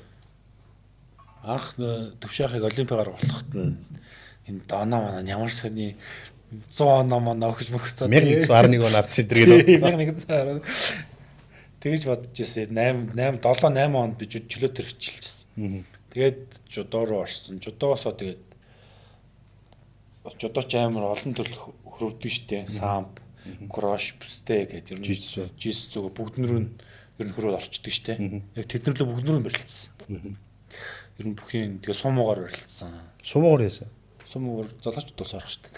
Анх төвшөөхийг олимпигаар болоход нь энэ доноо манай ямар сони 100 оноо манай өгч мөхцөө 1111 он авчихсан дэргээд. 1110. Тэгэж бодож ирсэн. 7-8 онд би чөлөөдөр хичээлчихсэн. Тэгээд жудоо руу орсон. Жудоосоо тэгээд жудооч амар олон төрөл хөрөвдөг штэ. Самб, крош, бүстэй гэдэг ер нь жис зүг бүгд нөр нь ер нь хөрөөл орчдөг штэ. Яг тэднэр л бүгд нөр нь барилдсан. Ер нь бүхийн тэгээ сумуугаар барилдсан. Сумуугаар яасан. Сумуугаар золоочд тус орох штэ.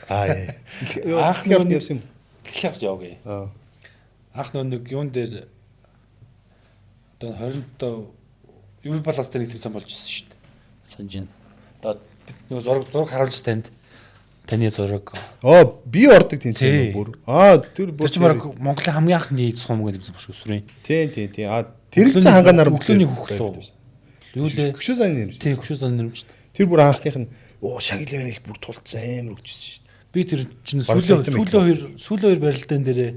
Анх нь явсан юм. Дэлхийд явъя. Анх нэг юун дээр одоо 20-нд юу баланс дээр нэг тэмцээн болж ирсэн шүү дээ. Санж байна. Одоо бид нэг зураг харуулж танд таны зураг. Би ордог тэмцээн бүр. Тэр бүр Монголын хамгийн анхны сум гэдэг тэмцээн багш өсвөрийн. Тийм. Тэр чинь хангаанаар өглөөний хөхлөө. Юу лээ? Хөшөө сайн нэрмж. Тийм хөшөө сан нэрмж. Тэр бүр анхных нь шагилын байл бүр тулцсан амар өгчсэн шүү дээ. Би тэр чинь сүүлийн хоёр барилдаан дээрээ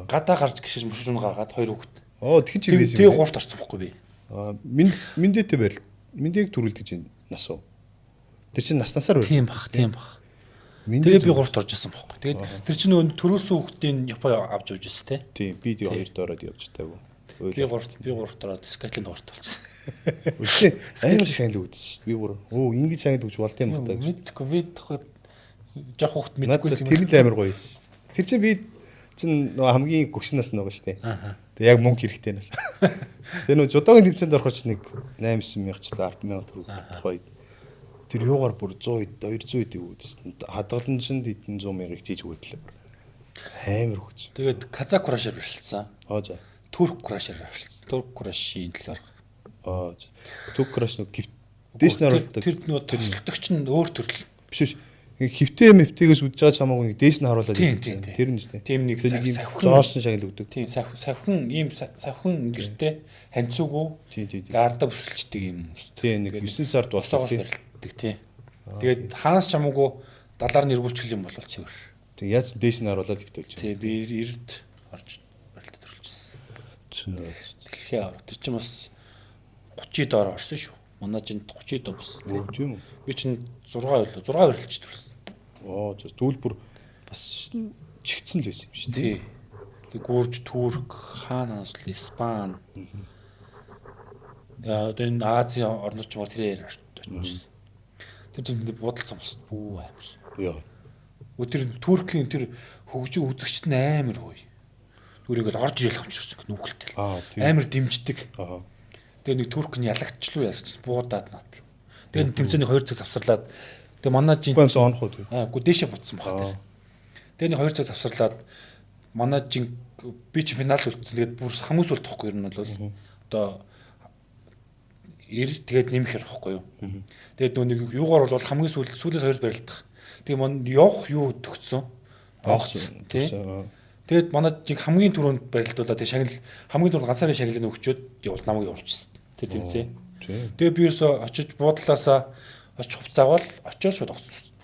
гадаа гарч гişж мөшрөн гаагаад хоёр хөхт. Тэгин чи байсан. Тэгээ гуравт орсон байхгүй би. Миндээтэй барил. Миндээг төрүүлдэг чинь нас уу? Тэр чинь наснасаар барил. Тийм бах. Тэгээ би гуравт орж исэн байхгүй. Тэгээд тэр чинь нөгөө төрүүлсэн хөхтийн Япон авч явж ирсэн те. Тийм би тэгээ хоёрт ороод явж таагүй. Би гуравт ороод Скотланд гуравт болсон. Үгүй амар шагнал өгдсөн шүү дээ. Би бүр ингэж шагнал өгч болд юм байна гэж. Мэдгүй би жоох хөхт мэдгүйсэн юм. Тэр нь амар гоё юмсэн. Тэр чинь би чинь нөгөө хамгийн гөгшнээс нөгөө шүү дээ. Тэг яг мөнгө хэрэгтэй нас. Тэр нөгөө жудаагийн тэмцээнд орохоор ч нэг 8-9 мянга ч 10,000 төгрөг тухайд. Тэр юугаар бүр 100 200 идэг үүдсэн. Хадгаламжинд хэдэн 100 мянга хийж өгөөдлөө. Амар хөөж. Тэгээд Казак крашер барилсан. За. Турк крашер барилсан. Турк крашийн талаар. Турк краш нөгөө дээш нь оруулдаг. Тэр нөгөө төсөлтөгч нь өөр төрөл. Биш. Хөвтэй мэвтэйгээс үдж байгаа чамаагүй дээш нь харуулаад тийм. Тэр нь шүү дээ. Тийм нэг зоошин шагнал өгдөг. Тийм савхан ийм савхан гэртээ ханцуугүй гарда бүсэлчдэг юм. Тийм нэг 9 сард босоогоос барилддаг тийм. Тэгээд хаанаас ч хамаагүй далаар нэргүүлчих юм бол цэвэр. Тэг яаж дээш нь харуулаад хөвтөлж. Тийм би эрд орж барилдад төрүүлчихсэн. Дэлхий авах тэр чинь бас 30 доор орсон шүү. Манай чинь 30 доо бас. Тийм үү. Би чинь 6 барилж төрүүлсэн. Тэгвэл бүр бас чигтсэн л байсан юм шүү дээ. Тэг гүрж Турк, хаанаас л Испани. Тэгээд Азийн орнууд ч мөр тэрээр очсон. Тэр чинь бодолцсон бас бүү амар. Яа. Өдөр Туркийн тэр хөгжин үзэгчт нь амар гоё. Түр ингээл орж ирэл хамчирсан нүгэлтэл. Амар дэмждэг. Тэгээ нэг Турк нь ялагчлуу яасан буудаад наад. Тэгээ тэмцээний 2 цаг завсарлаад тэгээ манай жин онох уу. Үгүй дээшээ бутсан баг. Тэгээ нэг 2 цаг завсарлаад манай жин би чи финал үлдсэн. Тэгээд бүр хамгийн сүүлд тохгүй ер нь бол одоо тэгээд нэмэх хэрэггүй юу. Тэгээд нэг юугаар бол хамгийн сүүлээс хоёр барилдах. Тэгээ мань явах юу төгссөн. Огцсон тий. Тэгээд манай жин хамгийн түрүүнд барилдуулаад тэгээ шагнал хамгийн түрүүнд ганцаараа шагналыг өгчөөд явуул намайг явуулчихсан. Тэр тэмцээ. Тэгээ би ерөөсө очиж буудлаасаа очих хувцаагаал очиод шууд огцсон.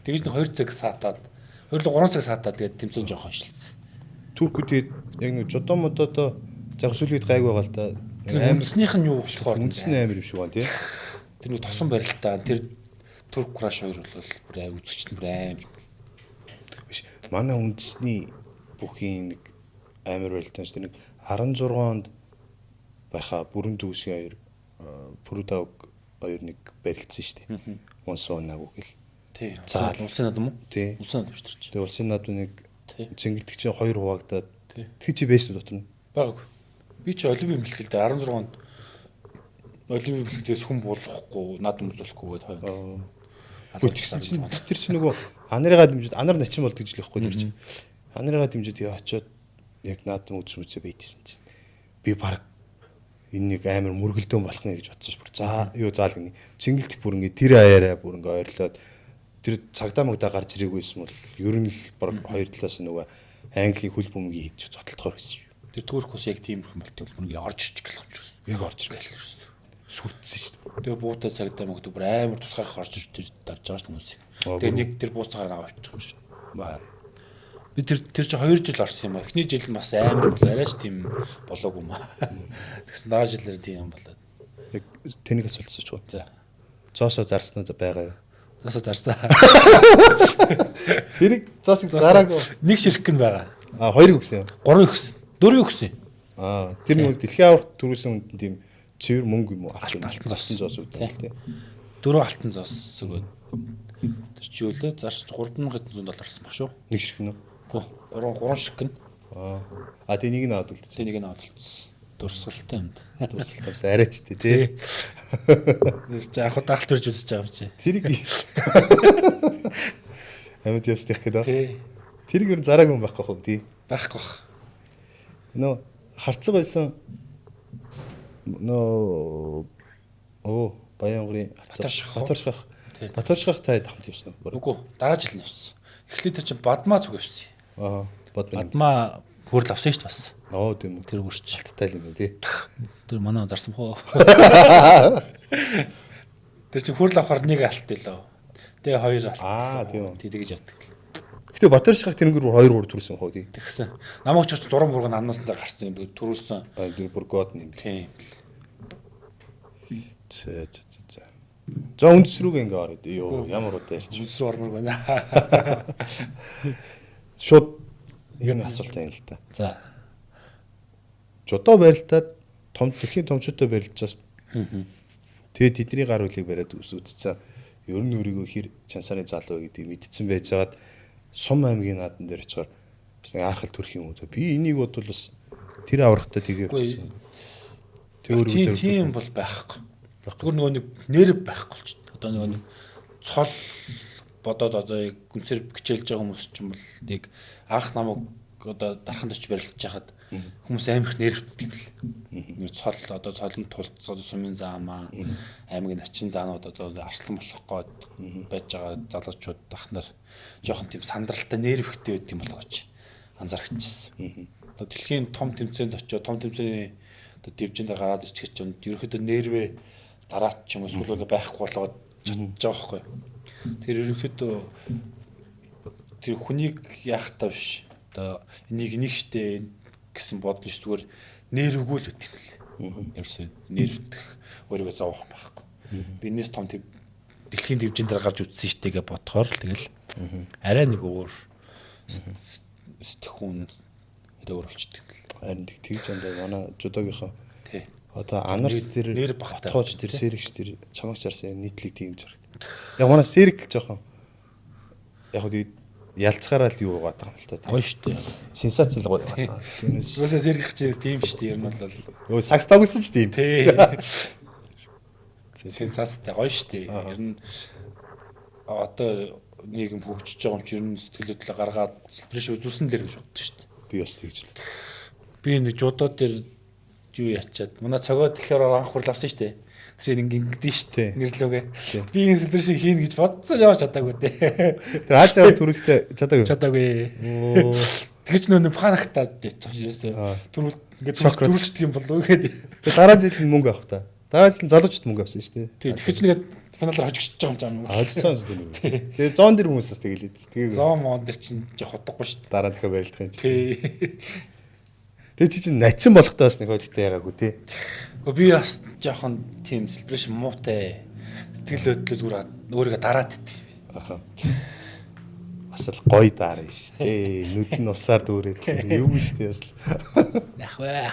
Тэгэж нэг 2 цаг саатаад 2-3 цаг саатаад тэгээд тэмцээн жоохон шилжсэн. Туркуудад яг нэг жодоо модоо яг сүлбэд гайг байгаа л да. Үндснийх нь юу болохоор үндсэн амар юм шиг байна тий. Тэр нэг тосон барилтаа тэр Турк краш 2 бол бүр үзэгчт бүр амар. Биш манай үндэсний бүхийн нэг амар барилтаа шүү дээ. Нэг 16 онд байхаа бүрэн дүүсийн 2 Пурутаг 2 нэг барилдсан шүү дээ. Монсон нагуу гэл. Тий. Улсын над юм уу? Тий. Улсын над биштерч. Тэгээ улсын над нэг цэнгэлдэгчийн 2 хуваагдаад тэг чи бэс дотор нь баг. Би чи олимпийн бэлтгэлд 16 онд олимпийн бэлтгэлээс хүн болохгүй, над өмзөхгүй гээд хойно. Тэгсэн чинь тэр чи нөгөө анарыгаа дэмжиж анар начин болд гэж л байхгүй тэр чи. Анарыгаа дэмжиж очиод яг над өмзөж байжсэн чинь би баг энэ нэг амар мөргөлдөөн болох нэ гэж бодсон ш. Бүр за юу заал гинэ. Цэнгэлдэх бүр ингээ тэр аяараа бүр ингээ ойрлоод тэр цагдаа магдаа гарч ирээгүйсэн бол ер нь л баг хоёр талаас нөгөө Английн хөл бөмбөгийг хийж зодтолдохоор байсан шүү. Тэр Турк ус яг тийм юм болтой бүр ингээ орж ирчих гэх юм шиг. Яг орж ирэх. Сүрдсэн шүү. Тэгээ буутаа цагдаа магдаа бүр амар тусгайх орж ир тэр дарж байгаа ш хүмүүсийг. Тэгээ нэг тэр бууцаар аваад авчих юм шиг. Би тэр чи 2 жил орсон юм а. Эхний жил нь бас амар бол арайч тийм болоогүй юм а. Тэгсэн дараа жилээр тийм юм болоод. Яг тэнийгээс олцсон ч гоо. За. Зоосоо зарсан уу байгаа юу? Зоосоо зарсан. Тэрийг зоосыг зараагүй. Нэг ширхэг нь байгаа. 2 өгсөн юм. 3 өгсөн. 4 өгсөн. Тэр нэг дэлхийн аварт төрүүлсэн үнд тийм цэвэр мөнгө юм уу? Алтан зоос үүдээ тий. 4 алтан зоос өгөөд. Тэр чи юу лээ? Зарч $3,000 болсон баг шүү. Нэг ширхэг нь. Үгүй 3 ширхэг нь. Тэнийг нь аваад үлдсэн. Тэнийг нь аваад үлдсэн. Дурсгалтай юм. Дурсгалтай бас арайчтэй тий. Нэр чи анх удаа алт төрж үзэж байгаа юм чи. Тэрийг амьд явстах гэдэг. Тий. Тэрийг ер нь зараагүй юм байхгүй хөө тий. Байхгүй. Нөө харцаг байсан Баянгарын Батарших таад хамт явсан. Үгүй дараа жил нь явсан. Эхлээд тэр чинь Бадмаа зүг явсан. Бадмаа. Бадмаа Хүрл авсан шүү дээ бас. Оо тийм үү. Тэр үрч. Алттай юм байна тий. Тэр манай зарсан хоо. Тэр чинь хүрл авахар нэг алт илөө. Тэгээ хоёр алт. Тийм үү. Тэгж явдаг. Гэтэ Батэрших тэнгэр бүр 2 3 төрсэн хоо тий. Тэгсэн. Намайг ч зураг мурган аннаас нь гарцсан юм төрүүлсэн. Тэр бүр гоод юм. Тийм. За үндэс рүүгээ ингээ ороод ёо ямар удаа ярьчих. Үндэс рүү ормор байна. Шууд ийм асуулт байна л да. За. Жодоо барилтаад дэлхийн томчуудаа барилж байгаа. Тэгээд тэдний гар хөлийг бариад үзсэн. Ер нь өөрийгөө хэр чансааны залуу гэдгийг мэдсэн байжгаад Сум аймгийн наадан дээр очиод бас нэг архал төрөх юм уу. Би энийг бодвол бас тэр аврахтаа тэгээ явчихсан. Тэр өөрөөр тийм бол байхгүй. Зүгээр нөгөө нэг нэр байхгүй л ч. Одоо нөгөө нэг цол бодоод одоо яг гүнсээр хичээлж байгаа хүмүүс ч юм бол нэг анх намайг одоо дарханд очиж барилдаж хахад хүмүүс амар их нэрвддэг л. Нэг цол одоо цолон тулцаад сумын заамаа аймгийн начин заанууд одоо арслан болох гээд байж байгаа залуучууд дахнаар жоохон тийм сандралтай нэрвхтэй байд юм болгооч анзаарчихсан. Одоо дэлхийн том тэмцээнд очиод том тэмцээний одоо дивжинд гараад ирчих гэж юм. Ерөнхийдөө нэрвээ дараач ч юм уу сүлээ байхгүй болгоод чадчих байгаа байхгүй. Тэр ерөнхийдөө тэр хүнийг яах таа биш. Одоо энийг штэ гэсэн бодлоо зүгээр нэрвгүүл үт юм л. Ерөөсөө нэрвдэх өөрийгөө зовох юм байхгүй. Бинээс том дэлхийн дивжинд гарч үтсэн штэ гэж бодохоор л тэгэл арай нэг өөр сэтгэхүүн өөр болчдөг юм л. Харин тэгж андаа манай жудогийнхоо одоо анарс тэр батхооч тэр сэрэгч тэр чамагч арсан нийтлэг тиймж харагдав. Яг манай сэрэг жоохон яг үгүй ялцгаараа л юу байгаа юм л та. Гоё штэ. Сенсац л гоё байгаа. Юусаа сэргэх чи тийм штэ ер нь бол өө сакс тагсан ч тийм. Сенсацтай гоё штэ. Ер нь одоо нийгэм хөгжиж байгаа юм чи ер нь сэтгэлөдлөө гаргаад сэлбэрш үзүүлсэн л гэж боддог штэ. Би бас тэгж л. Би нэг жудоо дээр юу ячаад манай цогоо тэгэхээр анх хурл авсан штэ. Тэр ингэдэж штэ нэрлүүгээ. Би энэ сэлбэр шиг хийн гэж бодсон яваа чадаагүй дээ. Тэр Азиа төрөлхтэй чадаагүй. Чадаагүй. Тэгэж нөө панагтаад ячсан ерөөсөө. Төрүүл ингээд төрүүлчдэг юм болов уу гэдэг. Тэр дараа жил мөнгө авах та. Дараа жил залуучд мөнгө авсан штэ. Тэг. Тэгэж нэгэд финалаар хожигч байгаа юм жаа. Хожигцсан юм дээ. Тэгээ 100 дэр хүмүүс бас тэгэлээд. Тэгээ 100 мон дэр чинь жоох удахгүй штэ. Дараа дахиад барилдах юм чи. Тий. Тэгээ чи чинь начин болохтой бас нэг хөдөлгөөнтэй яагаагүй тий. Би бас жоохон тийм сэлбэрэш муутай сэтгэл хөдлөл зүгээр өөрийгөө дараад идэв. Аха. Бас л гоё даар нь шүү дээ. Нүд нь усаар дүүрээд юу шүү дээ бас. Ях вэ.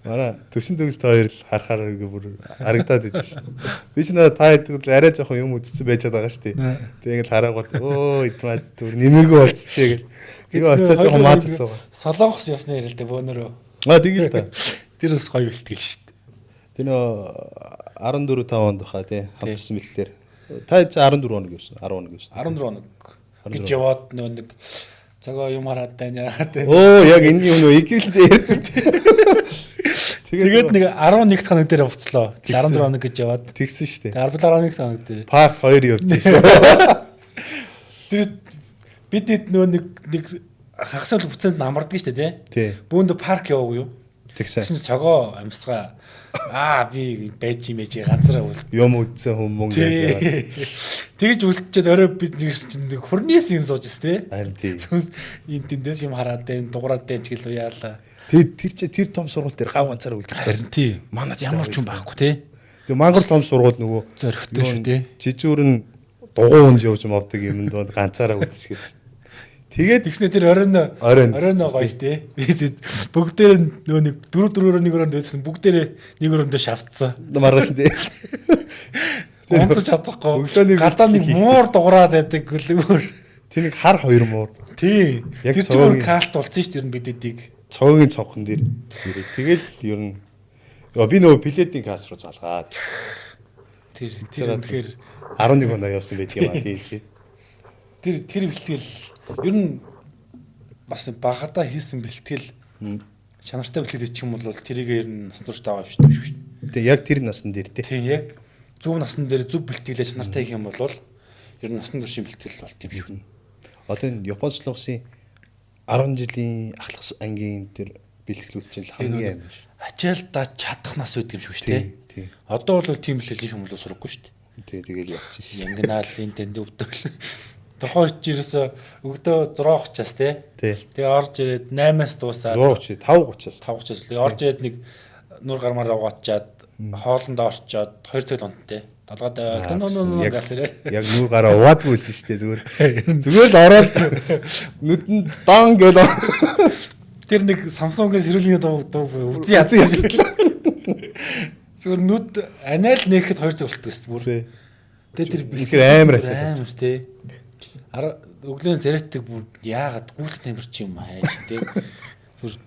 Манай төшин төгс та хоёр л харахаар бүр харагдаад идэв шүү дээ. Би ч надад та хэд л арай жоохон юм үзсэн байж байгаа шүү дээ. Тэгээ ингээл хараагууд өө идмаа дүр нэмэргүй болцчихээ гэл. Тэгээ очиад жоохон маазарсан. Солонгос явсны ярил дээ бөөнөрөө. Тэгээ л та. Тэр бас гоё бэлтгэл шүү дээ. Тэр нөө 14 5 онд баха тий хамтарсан бэлтээр. Та 14 хоног явсан 10 хоног явсан. 14 хоног гэж яваад нэг цагаа юм хараад байна яагаад. Оо яг энэ юм нөө игрэлтэй ярьдаг. Тэгээд нэг 11 хоног дээр явцлаа. 14 хоног гэж яваад тэгсэн шүү дээ. 11 хоног дээр. Part 2 явчихсан шүү. Тэр бид нөө нэг хагасаа бүцэнд намардаг шүү дээ тий. Бүүнд парк яваагүй юу? Тэгсэн. Цогоо амьсгаа би байж юм ээж ганцаараа үл. Юм үдсэн хүмүүс гэдэг. Тэгж үлдчихэд орой бид нэгсэн чинь нэг хурнээс юм сууж өс тээ. Харин тий. Энд тэндээс юм хараад байна, дугаараад байна ч гэл яалаа. Тэр том сургууль дээр гав ганцаараа үлдчих зарим тий. Манай ямар ч юм байхгүй тий. Тэгээ мангар том сургууль нөгөө зөрөгтэй шүү тий. Жижүүр нь дугуй унж явж мовдөг юмд ганцаараа үлдчихэж. Тэгээд тэгснэ тэр оройн гоё тий. Бүгдээр нөгөө нэг 4-4-өөр нэг өрөөнд байсан. Бүгдээр нэг өрөөндөө шавцсан. Маргасан тий. Унтаж чадахгүй. Гадаа нэг муур дуграад байдаг гэлээр. Тэнийг хар хоёр муур. Тий. Тэр зүгээр калт болсон шүү дээ бидэдийг. Цоогийн цонхон дээр. Тэгэл ер нь би нөгөө пледийн кас руу залгаад. Тэр үнэхээр 11 оноо явсан байдаг юм аа тий. Тэр бэлтгэл ер нь бас багадаа хийсэн бэлтгэл чанартай бэлтгэл гэх юм бол тэрийг ер нь насан турш таваа биш шүү дээ. Тэгээ яг тэр насан дээр тий. Тийм яг зөв насан дээр зөв бэлтгэлээ чанартай хийх юм бол ер нь насан туршийн бэлтгэл болт юм шүү. Одоо энэ Японы солонгосын 10 жилийн ахлах ангийн тэр бэлгэлүүд чинь хамгийн амар. Ачаалда чадах нас үүд юм шүү тий. дээ. Одоо бол тийм л их юм л сурахгүй шүү дээ. Тий, тэгэл явчихсан шүү. Янгнаалын тэнд өвдөл. Тохойч ерөөсө өгдөө 6:30-аас тий. Тэгээ орж ирээд 8-аас дуусаад 6:30, 5:30-аас. 5:30-аас тэгээ орж ирээд нэг нүр гармаар угаачаад хоолндоо орчоод 2 цаг донттой. Толгойд галсэрээ. Яг нүр гараа уваадгүй байсан шүү дээ зүгээр. Зүгээр л ороод нүдэн дан гэл. Тэр нэг Samsung-гийн сэрүүлийн дуу үзий язсан ярьлаа. Зүгээр нүд анаал нээхэд 2 цаг болтгоо шүү бүр. Тэгээ тэр ихэр амар асуулт. Амар тий. Өглөөний зэрэгтэй бүр яагаад гүйлт тамирч юм аа тий. Зүгээр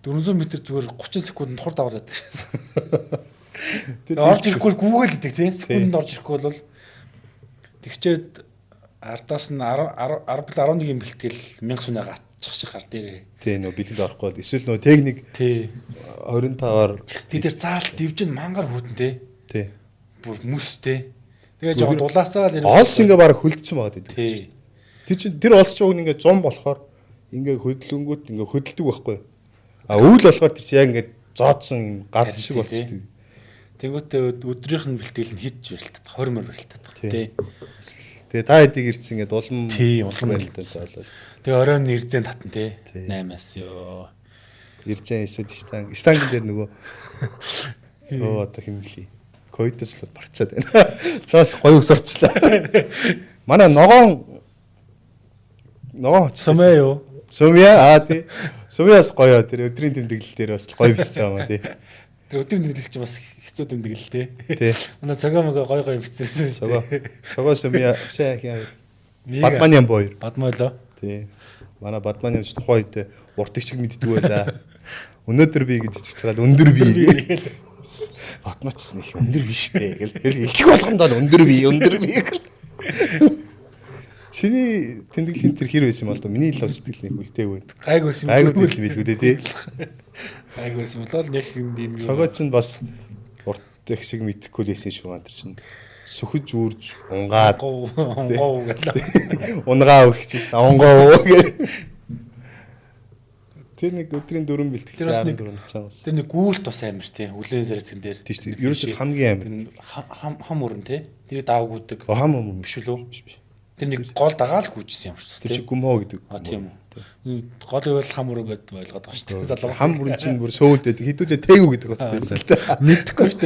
400 м зүгээр 30 секунд нухар даваад байдаг. Орж ирэхгүй гүүгээл идэг тий. Секундэд орж ирэхгүй бол тэгчээд ардаас нь 11 бэлтгэл 1000 сүнэ гацчих шиг гар дээр. Тий нөө бэлтгэл орохгүй бол эсвэл нөө техник тий 25-аар тэр заалт дивжин мангар хүүтэн тий. Тий. Бүр мүс тий. Тэгээ жоо дулаацаад олс ингээ бараг хөлдсөн байгаа гэдэг. Тий. Тэр чинь тэр олс ч уг ингээ 100 болохоор ингээ хөдлөнгүүт ингээ хөдөлдөг байхгүй. А өвөл болохоор тэр чинь яг ингээ зоодсон гац шиг болчихсон. Тэнгүүтээ өдрийнх нь бэлтгэл нь хитж барилтад 20 мөр барилтад тий. Тэгээ та хэдийг ирсэн ингээд улам барилтад болол. Тэгээ оройн ирзэн татан тий 8-аас ёо. Ирзэн эсвэл штанг дээр нөгөө оо одоо химлээ. Койтос л барцаад байна. Цаас гоё өсөрчлээ. Манай ногоон сумаа юу? Сумья тий. Сумьяс гоё тэр өдрийн тэмдэглэл дээр бас гоё бичиж байгаа маа тий. Тэр өдрийн тэмдэглэл чинь бас хэцүү тэмдэглэл тий. Тий. Манай цогоомог гоё бичсэн. Цогоо сумья шээ. Бадманиан боёр. Бадмойлоо. Тий. Манай Бадманиан ч тухайн үед уртыг шиг мэддэг байлаа. Өнөөдөр би гэж чичгаал өндөр би. Батмач нэг өндөр биш дээ гэл их болгондоо өндөр би гэл. Чиний тэмдэглэлийн тэр хэр байсан бол миний л сэтгэл нэг үлдээгүй. Гайгүйсэн билгүү дээ тий. Гайгүйсэн бол нэг юм. Цогоо ч бас уртыг шиг мэдхгүй л байсан шүү гантар чинь. Сүхэж үүрж унгаад унгоо гэл. Унгаа өгчихсэн. Унгоо гэл. Тэр нэг өдрийн 4 бэлтгэл. Тэр нэг гүйлт бас амар тий. Үлэн зэрэгтэн дээр. Тийш тий. Ерөөсөө хамгийн амар. Хам өрн тий. Тэр даавгүйдэг. Хам юм биш үү? Биш. Тэр нэг гол дагаал гүйжсэн юм шиг. Тэр чи гүмхөө гэдэг. Тийм үү. Гол байвал хам өрн гэдээ ойлгоод байгаа шүү дээ. Хам өрн чинь бүр сөүлдээд хідүүлээ тээгүү гэдэг утгатай. Мэдхгүй шүү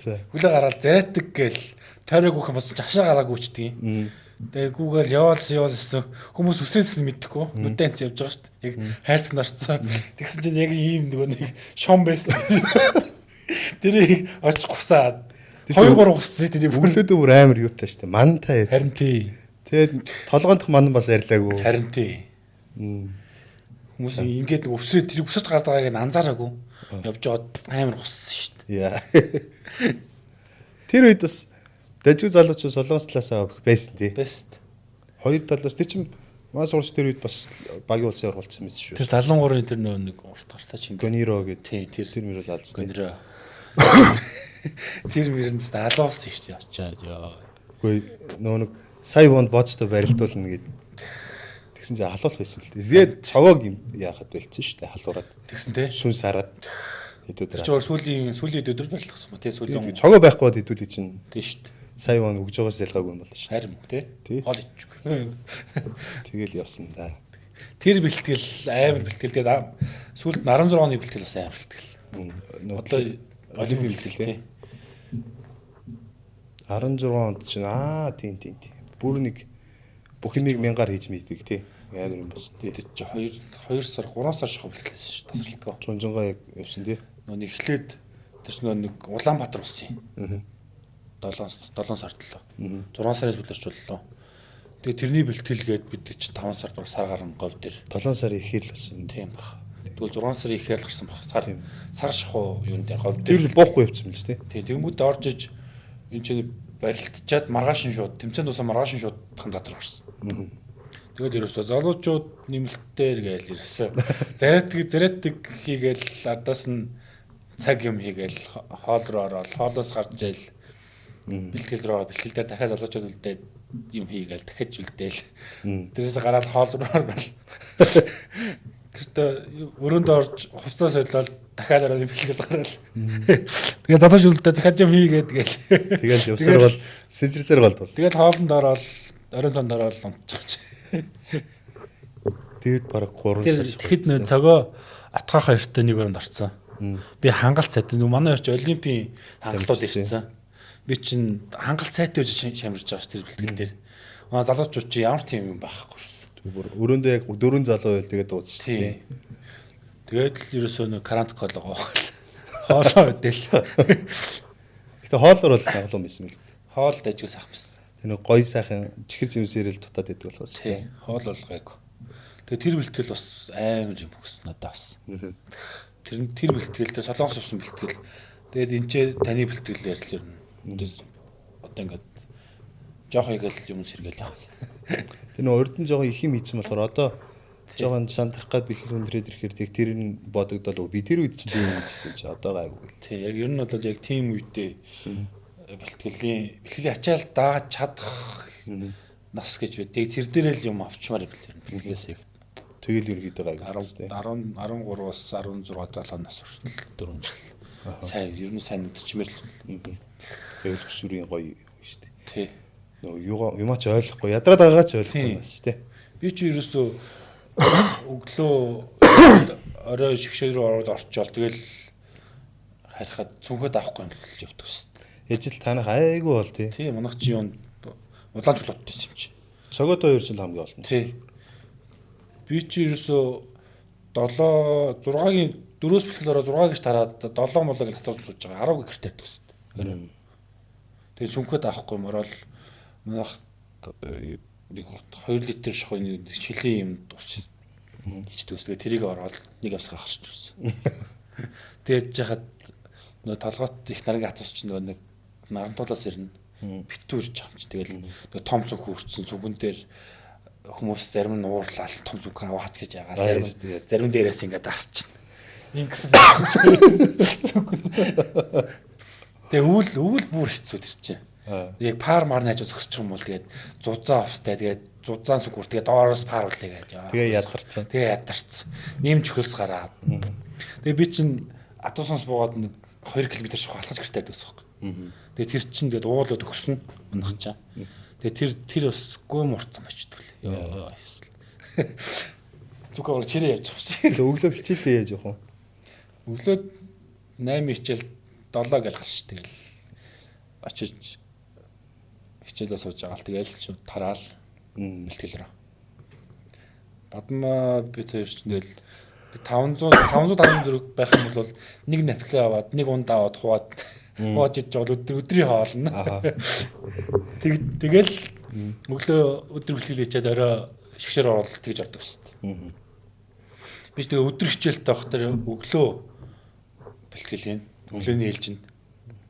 дээ. Хүлээ гараад зарайтаг гээл тойрог өгөх юм болсон чашаа гараа гүйчдэг юм. Тэгээ гүүгээл яваалсан хүмүүс үсрээдсэн мэдхгүй нүдэнц явж байгаа шүү дээ. Яг хайрцаг нарцсан. Тэгсэн чинь яг ийм нэг шом байсан. Тэрийг очих гусаад 2-3 гусцээ тэрийг өглөөдөө бүр амар юутай шүү дээ. Мантай. Харин тий. Тэгээд толгойнх ман бас ярьлаагүй. Харин тий. Хүмүүс ингээд нэг өвсрээд тэрийг өсөж гардаг байгааг анзаараагүй. Явж жоод амар гуссан шүү дээ. Яа. Тэр үед бас дажгүй залуучууд солонгос талаасаа байсан тий. Бест. Хоёр талаас тэр чинь маа сурч тэр үед бас багийн улсын оролцсон байсан шүү. Тэр 73-ын тэр нэг урт гартаа чинь Гониро гэдэг. Тий, тэр мөрөл алдсан. Гониро. Тэр мөрөнд алуулсан шүү дээ очоод ёо. Үгүй нөө нэг сая бонд боцтой барилдуулна гэд. Тэгсэн чинь халуул байсан л дээ. Тэгээд цогоог яахад байлцсан шүү дээ халуураад. Тэгсэн тий. Сүнс хараад хэдүүд. Тэр сүүлийн өдөр барилгасан ба тий сүүлийн. Цогоо байхгүй бод хэдүүд чинь. Тий шүү дээ. Сая вон өгж байгаас ялгаагүй юм байна шүү. Харин тий. Хол ичгүй. Тэгэл явсан да. Тэр бэлтгэл амар бэлтгэл тэгээд сүүлд 16 оны бэлтгэл бас амар бэлтгэл. Одоо олимпик бэлтгэл тий. 16 онд чинь тийм. Бүр нэг бүх юмыг мянгаар хийж мэддэг тий. Амар юм болсон тий. Тэр чи 2 сар 3 сар шахав бэлтгэлсэн шүү тасралтгаа. Жунжингаа яг явсан тий. Нөө эхлээд тэр чинь нэг Улаанбаатар болсон юм. 7 сард лөө. 6 сараас бүлэрч боллоо. Тэгээ тэрний бэлтгэлгээд бид чинь 5 сард баг сар гарна говь дээр. 7 сарын ихээр л болсон. Тийм баг. Тэгвэл 6 сарын ихээр л гарсан баг. Сар шахуу юун дээр говь дээр. Тэр боохгүй явсан юм л тий. Тийм тэгмүүд орж иж энэ чинь барилтчаад маргаашин шууд тэмцээн дуусаа маргаашин шууд хандаад гарсан. Тэгээд ерөөсөө залуучууд нэмэлтээр гээл ирсэн. Зарайтаг хийгээл ардаас нь цаг юм хийгээл хоол руу ороод хоолоос гарч ийл бэлтгэл рүү бэлтгэл дээр дахиад залуучууд үлдээд юм хийгээл дахиж үлдээл. Тэрээс гараад хоол руу орвол. Гэртээ өрөөнд орж хувцас солиод дахиад ороод юм хэлгээд гараал. Тэгээ залууч үлдээ дахиад юм хийгээд гээл. Тэгэл явсаар бол сэнсэрсээр болдгоос. Тэгэл хоолнд ороод оройн тонд ороод унтчих. Тэгэд бараг 3 сар. Тэгэхэд нөө цогоо атгах хоёртой нэг өрөөнд орцсон. Би хангалт сайт манай орч олимпийн хангалтууд ирсэн. Би чинь хангалт сайт гэж шамирж байгаа ш тэр бэлтгэл дээр. Залуучууд чи ямар тийм юм байхгүй ш. Өрөөндөө яг 4 залуу байл тэгээд дуусчих тийм. Тэгээд л ерөөсөө нэг карантин колоо хоолоо өдөл. Гэтэ хоолоор бол тоглоом байсан мэл. Хоол дайжгаас ах байсан. Тэр нэг гоё сайхан чихэр жимсээрэл дутаад идэг болохоос. Тийм. Хоол бол гайгүй. Тэгээд тэр бэлтгэл бас амар юм өгсөн надад бас. Тэр бэлтгэл дээр солонгос авсан бэлтгэл. Тэгээд энэ ч таны бэлтгэл ярьж ирнэ. Одоо ингээд жоох игээл юм сэргээл яваа. Тэр нөө урд нь жоохон их юм хийсэн болохоор одоо жоохон сандрах гад бэлтгэл хүндрээд ирэхээр тэг тэр нь бодогдол би тэр үед ч тийм юм хийсэн чи одоо гайгүй. Тийм яг ер нь бол яг тийм үедээ бэлтгэлийн ачаал дааж чадах нас гэж бай. Тэг тэр дээрээ л юм авчмаар бэлтгэлээс яг. Тэгэл ерөөдөө гайгүй. 13-аас 16 7 нас хүртэл 4 жил. Сайн ер нь сайн мэдчихмээр л. Тэгэл өсвөрийн гоё шүү дээ. Тий. Нөгөө юмаа ч ойлгохгүй ядраад байгаагаа ч ойлгохгүй байна шүү дээ. Би ч ерөөсөө өглөө орой шигшээ рүү ороод орчоол тэгэл харихад цүнхөд авахгүй юм явдаг шүү дээ. Ежил танах айгүй бол тий. Тий манайх чи юунд улаан чулууттай юм чи. Согод хоёр жил хамгийн олон. Тий. Би чи ерөөсөө 6-гийн 4-өөс бэлтгэлээрээ 6 гэж тараад 7 молоо гэж татвар сууж байгаа 10 гэртээ байдаг шүү дээ. Тэгээ цүнхөд авахгүй юм ороод манайх нэг 2 литр шахуу шилийн юм дуус хийдэг ус. Тэгээ тэрийг ороод нэг авсгаа харч ирсэн. Тэгээд яхад нөө толгойт их наргийн хатус чинь нэг нарантуулаас ирнэ. Битүүрж байгаа юм чи. Тэгэл нэг том цүнх үрцэн цүнхэн дээр хүмүүс зарим нь уурлал том цүнх аваач гэж яагаад зарим дээрээс ингээд дарчихна. Ингэсэн. Тэгээ өвөл бүр хэцүү тэр чинь. Яг пар мар найж зөксчих юм бол тэгээд зузаан австай тэгээд зузаан цүнхүр тэгээд доороос пар үлээ гэж. Тэгээ ядарсан. Тэгээ ядарсан. Нэмж хөлс гараад. Тэгээ би чинь Атусанс буугаад нэг 2 км шахах алхаж гэртээ байдаг гэсэн. Тэгээ тэр чинь тэгээд уулууд өгснө унах чаа. Тэгээ тэр бас гоо мурцсан очдөг л. Йоо. Зүгөө чирээ явж байгаа шүү. Тэгээ өглөө хичээлдээ яаж явах вэ? Өглөө 8 хичээл 7 гэж гарч тэгэл очиж хичээлээ сууж байгаа л тэгэл шууд тараал бэлтгэл рүү. Бадмаа бид хоёр ч тэгэл 554 байх юм бол нэг навтлаа аваад нэг унд аваад хууж иж бол өдрийн хоолно. Тэгэл өглөө өдөр бэлтгэл хийчихэд орой шигшээр ороод тэгж ордог шүү дээ. Би тэгээ өдөр хичээлтэй байх дээр өглөө бэлтгэл юм. Өглөөний ээлжинд.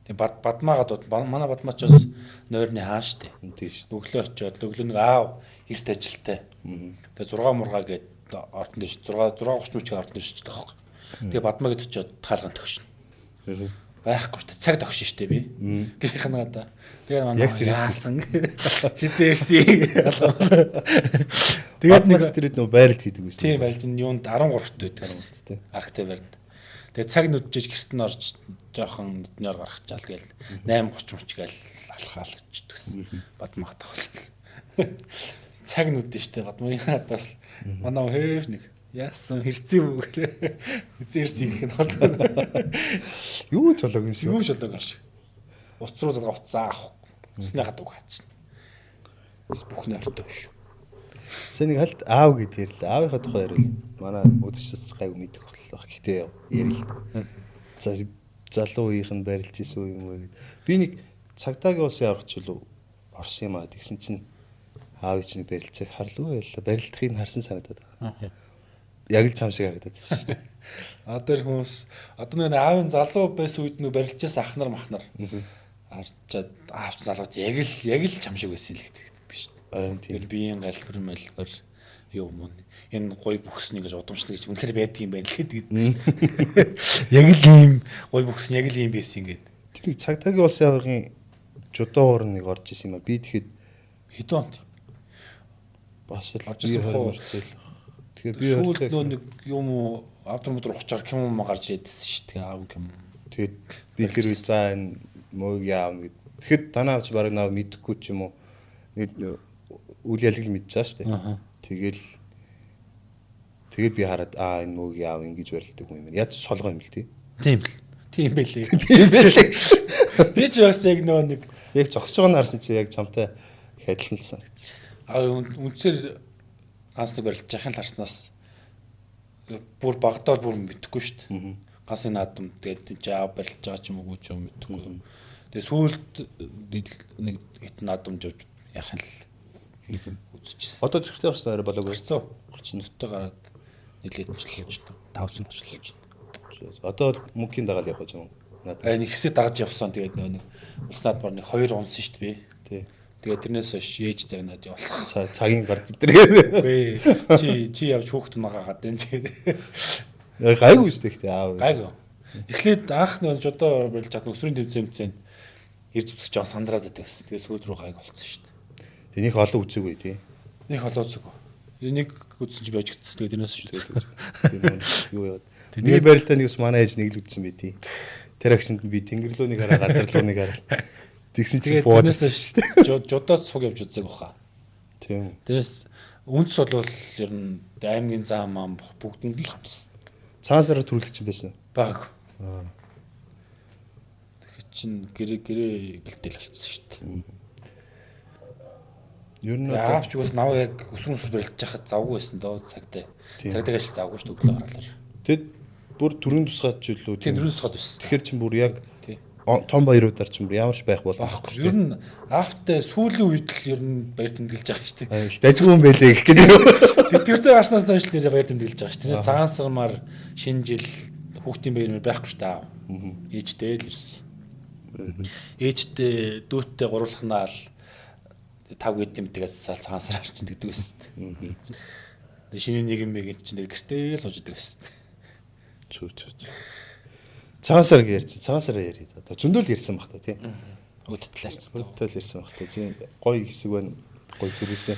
Тэгээ бадмаагаад манай бадмаачаас нойрны хаан штэ. Тийм шүү. Өглөө очиод өглөө нэг аав эрт ажилтай. Тэгээ 6 мургаа гээд ортон дэш 6:30 минут ортон дэш ч таахгүй. Тэгээ бадмаа гээд очиод таалган төгшнө. Байхгүй штэ цаг төгшнө штэ би. Гэрийнх нь надаа. Тэгээ манай яасан хизээрси. Тэгээд нэг тэрд нөө байрлж хийдэг үстэй. Тийм байрлж юунд 13-т байдаг гэсэн. Архтай байранд. Тэгээ цаг нүджиж гэрт нь орж жоохон нүднээр гаргачаал гээл 8:30 гээл алхаал очдөг. Бадмаа хатах. Цаг нүдэн штэ бадмын хатаас манай хөөш нэг яасан хэрцээ юм гэлээ. Хизээрси гэх нь бол. Юу ч болоог юм шиг. Юу ч болоог юм шиг. Уц руу залгаа уцаа авах. Усны хатуг хаачна. Бүх нойртой биш. Сэ нэг хальт аав гэдээ ярьлаа. Аавынхаа тухай ярил. Манай үдшилс гайгүй мэдэх боллоо. Гэхдээ ярил. За залуу үеийнх нь барилж исэн юм уу гэд. Би нэг цагдаагийн улсын аврагч л орсон юм аа. Тэгсэн чинь аав чинь барилжийг харлуу байлаа. Барилдахыг харсан санагдаад байгаа. Яг л цам шиг харагдаад байсан шүү дээ. Одоо хүмүүс одоо нэг аавын залуу байсан үед нөө барилжээс ахнар махнар харчаад аавч залууд яг л чам шиг байсан л гэдэг шүү дээ. Тэр биеийн галбар мэлбэр юу юм энэ гой бүхснэ гэж удамшлаг гэж үнэхээр байдаг юм байна л гэдэг. Яг л ийм гой бүхсэн яг л ийм байсан ингээд. Тэр цагдаагийн улсын аврагын жудуугаар нэг орж исэн юм аа. Би тэгэхэд Хэдэн онд? Бас л Авч би ирсэн 20 хоо. мөртэй. Тэгэхээр би Сүүлд өөртөө нөө нэг юм уу авдар ухчаар ким гарч ирээдсэн шүү дээ. Аав ким. тэгээд би тэр үе за энэ мөөг яавна гэд. Тэгэхэд танаа авч барыг наа мэдэхгүй ч юм уу. Нэг үйл ялгал мэдчихэж шүү дээ. Тэгээд би хараад энэ мөөг яав ингэж барилдаг юм. Яаж солгоо юм л тий. Тийм л. Тийм байлээ. Тийм байлээ. Би ч бас яг нөө нэг Яг зогсож байгаа нь харсан чи яг чамтай их адилхан л санагдсан. үнцээр ганц нэг барилж яхахын харснаас бүр багтаад бүр мэдэхгүй шүү дээ. Ганц нэг наадам тэгээд жаав барилж байгаа ч юм уу ч юм мэдэхгүй. Тэгээд сүүлд нэг хит наадамж явж яхах л үзчихсэн. Одоо тэрхтээ гарсан арай болоог Гарцаа 30 нуттай гараад нэлээд ч 5 сар ч. Одоо мөнгөний дагаал явах гэж юм. Нэг хэсэг дагаж явсан. Тэгээд нэг улс наад бар нэг 2 унсан шүү дээ. Тий. Тэгээд тэрнээс хойш ээж загнаад явуулах. Цагийн гард идэргээ. Чи явж хүүхд нугаагаад энэ тэгээд. Гайгүй шүү дээ аав. Гайгүй. Эхлээд анх нэг жодоо барилж чад өсвөрийн тэмцээнд ирж үзэж байгаа сандраад байдаг гэсэн. Тэгээд сүүл рүү гайг болсон шүү дээ. Тэнийх олон үзээгүй тий. Нэг холоо зүг. Нэг үзсэн чи байж гитсэн. Тэгээд тэрнээс шүү дээ. Юу яа. Миний барилтаа нэг ус манай ээж нэг л үзсэн байт тий. Тэр агшинд би тэнгэр лөө нэг хараа газар лөө нэг хараа. Тэгсэн чи буудаг шүү дээ. Жодоос цуг явж үзэг баха. Тийм. Тэрээс үндэс бол ер нь аймгийн зам маам бүгдэнд л хамтсан. Цаасаараа төрүүлэх чинь байсан. Баг. Тэгэхээр чин гэрээ бэлдээл болчихсон шүү дээ. Ер нь аавч бас нав яг өсрөн өсөр барилж яхад завгүй байсан доо цагтай. Цагтайгаа ч завгүй шүү дээ өглөө гараалаар. Тэд бүр төрийн тусгаад ч үлээ. Тийм төрийн тусгаад байсан. Тэгэхээр чин бүр яг том баяруудаар ч юм ямар ч байх болохгүй. Ер нь аавтай сүүлийн үед л ер нь баяр тэмдэглэж байгаа шүү дээ. Их дажгүй юм байлээ гэх гэдэг. Тэтгэвртэй гарснаас хойш нэрээ баяр тэмдэглэж байгаа шүү дээ. Цагаан сармаар шинэ жил хүүхдийн баяр байхгүй шүү дээ. Ээжтэй л ирсэн. Ээжтэй дүүттэй гурлахнаа л 5 гээд тэмдэгээс цагаан сар харчин гэдэг байсан. Тэгээ шинэ нийгэм мэг чинь гэртээ л сууж идэг байсан. Цагаан сар ярьсан. Цагаан сараа яриад. Одоо зөндөл ярьсан бах та тий. Өдөртөл ярьсан. Өдөртөл ярьсан бах та. Чи гоё хэсэг байна. Гоё төрүүлсэн.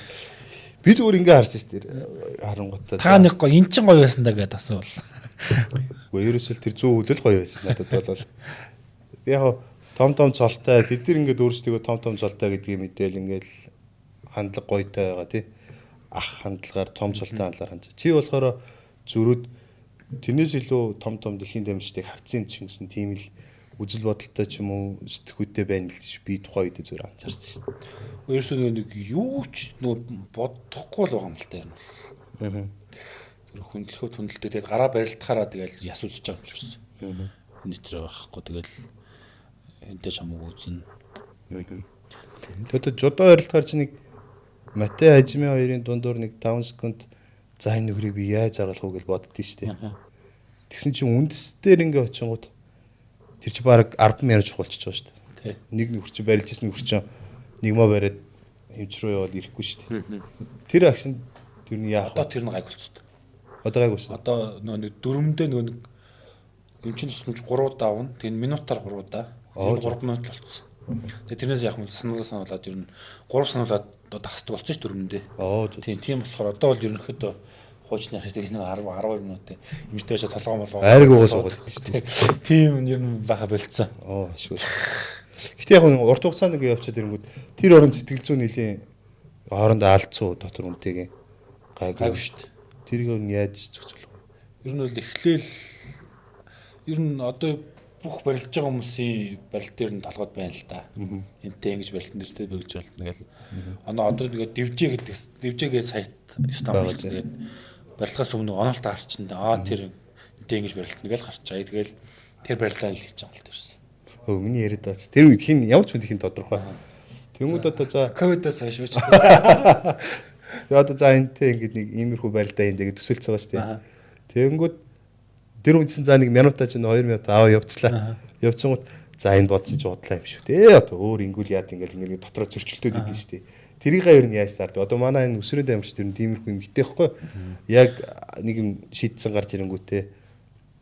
Би зүгээр ингээ харсан шүү дээ. Харангуйтай. Та нэг гоё эн чин гоё байсан да гэдээ асуувал. Гэхдээ ерөөсөл тэр 100 үдэл гоё байсан надад бол. Яг том цолтой тэд нар ингээд өөрсдөө том цолтой гэдгийг мэдээл ингээд хандлага гоётой байгаа тий. Ах хандлагаар том цолтой хандлаар хандсан. Чи болохоор зөрүүд тэрнээс илүү том дэлхийн дамжтыг харцын чингсэн тийм л үзэл бодолтой ч юм уу сэтгүүтэй байна л гэж би тухайн үед зүгээр анзаарсан шүү дээ. Ерөөсөө нэг юу ч бодохгүй л байгаа юм л таар. Тэр хүндлэлтэй тэгээд гараа барилдахаараа тэгээд яс үзэж байгаа юм шиг байна. Нийтрээ байхгүй тэгээд энтэй чамаг үзнэ. Тэгээд жодоо ойрлохоор чи нэг Матай Хажими хоёрын дундуур нэг 5 секунд за энэ нөхрийг би яаж заруулах уу гэж боддөө шүү дээ. Тэгсэн чинь үндэс дээр ингээ очингууд тэр чи баг 10 минут чухалчиж байгаа шүү дээ. Нэг нөхөр чи барилж ирсэн нөхөр чи нэгмээ бариад эмч рүү явал ирэхгүй шүү дээ. Тэр акшн тэр нь яах вэ? Одоо тэр нь гайг болцсон. Одоо гайг болсон. Одоо нэг дөрөмдөө нэг эмчин тусламж 3 удаа авна. Тэгээд минутаар 3 удаа. 3 минут л болцсон. Тэгээд тэрнээс яах вэ? Сануулаад ер нь 3 сануулаад одоо хасдаг болчихсон ш дөрөмдөө. Тийм болохоор одоо бол ерөнхийдөө хуучны хашиг нэг 10 12 минут эмчтэйгээ толгоо молгоо айраг угаас угаад идэв шүү дээ. Тийм ер нь баха болцсон. Ашгүй. Гэтэ яг урт хугацаанд ингээ явчихад ирэнгүүт тэр орон сэтгэл зүйн нэлийн хоорондоо алдцуу дотор үнтэйгээ гайгүй шүү дээ. Тэрийг нь яаж зохицуулах вэ? Ер нь бол эхлээл ер нь одоо бүх барилж байгаа хүмүүсийн барилт дээр нь толгойд байна л да. Энтэй ингэж барилт нэртэй барилж болтно гэл. Одоо нэг дивжээ сайт стамбул тэгээд барилгаас өмнө онолт гарчна. Тэр энтэй ингэж барилтна гэл гарч байгаа. Тэгэл тэр барилтаа л хийж байгаа л тэрсэн. Миний яриад байгаа. Тэр үед хин ямар ч хүн хин тодорхой. Тэнгүүд одоо за ковидоос хойш байж. За одоо за энтэй ингэж нэг иймэрхүү барилтаа энэ гэж төсөөлж байгаа шүү дээ. Тэнгүүд тэр үнсэн за нэг минутаа ч 2 минут аваа явцлаа. Явцсангууд за энэ бодсон ч удлаа юм шүү дээ. Одоо өөр ингүүл яат ингээл дотроо зөрчилтөд идэв шүү дээ. Тэрийг ер нь яаж таард. Одоо манай энэ өсрөөд амирч тэр тиймэрхүү юм итэхгүй. Яг нэг юм шийдсэн гарч ирэнгүүтээ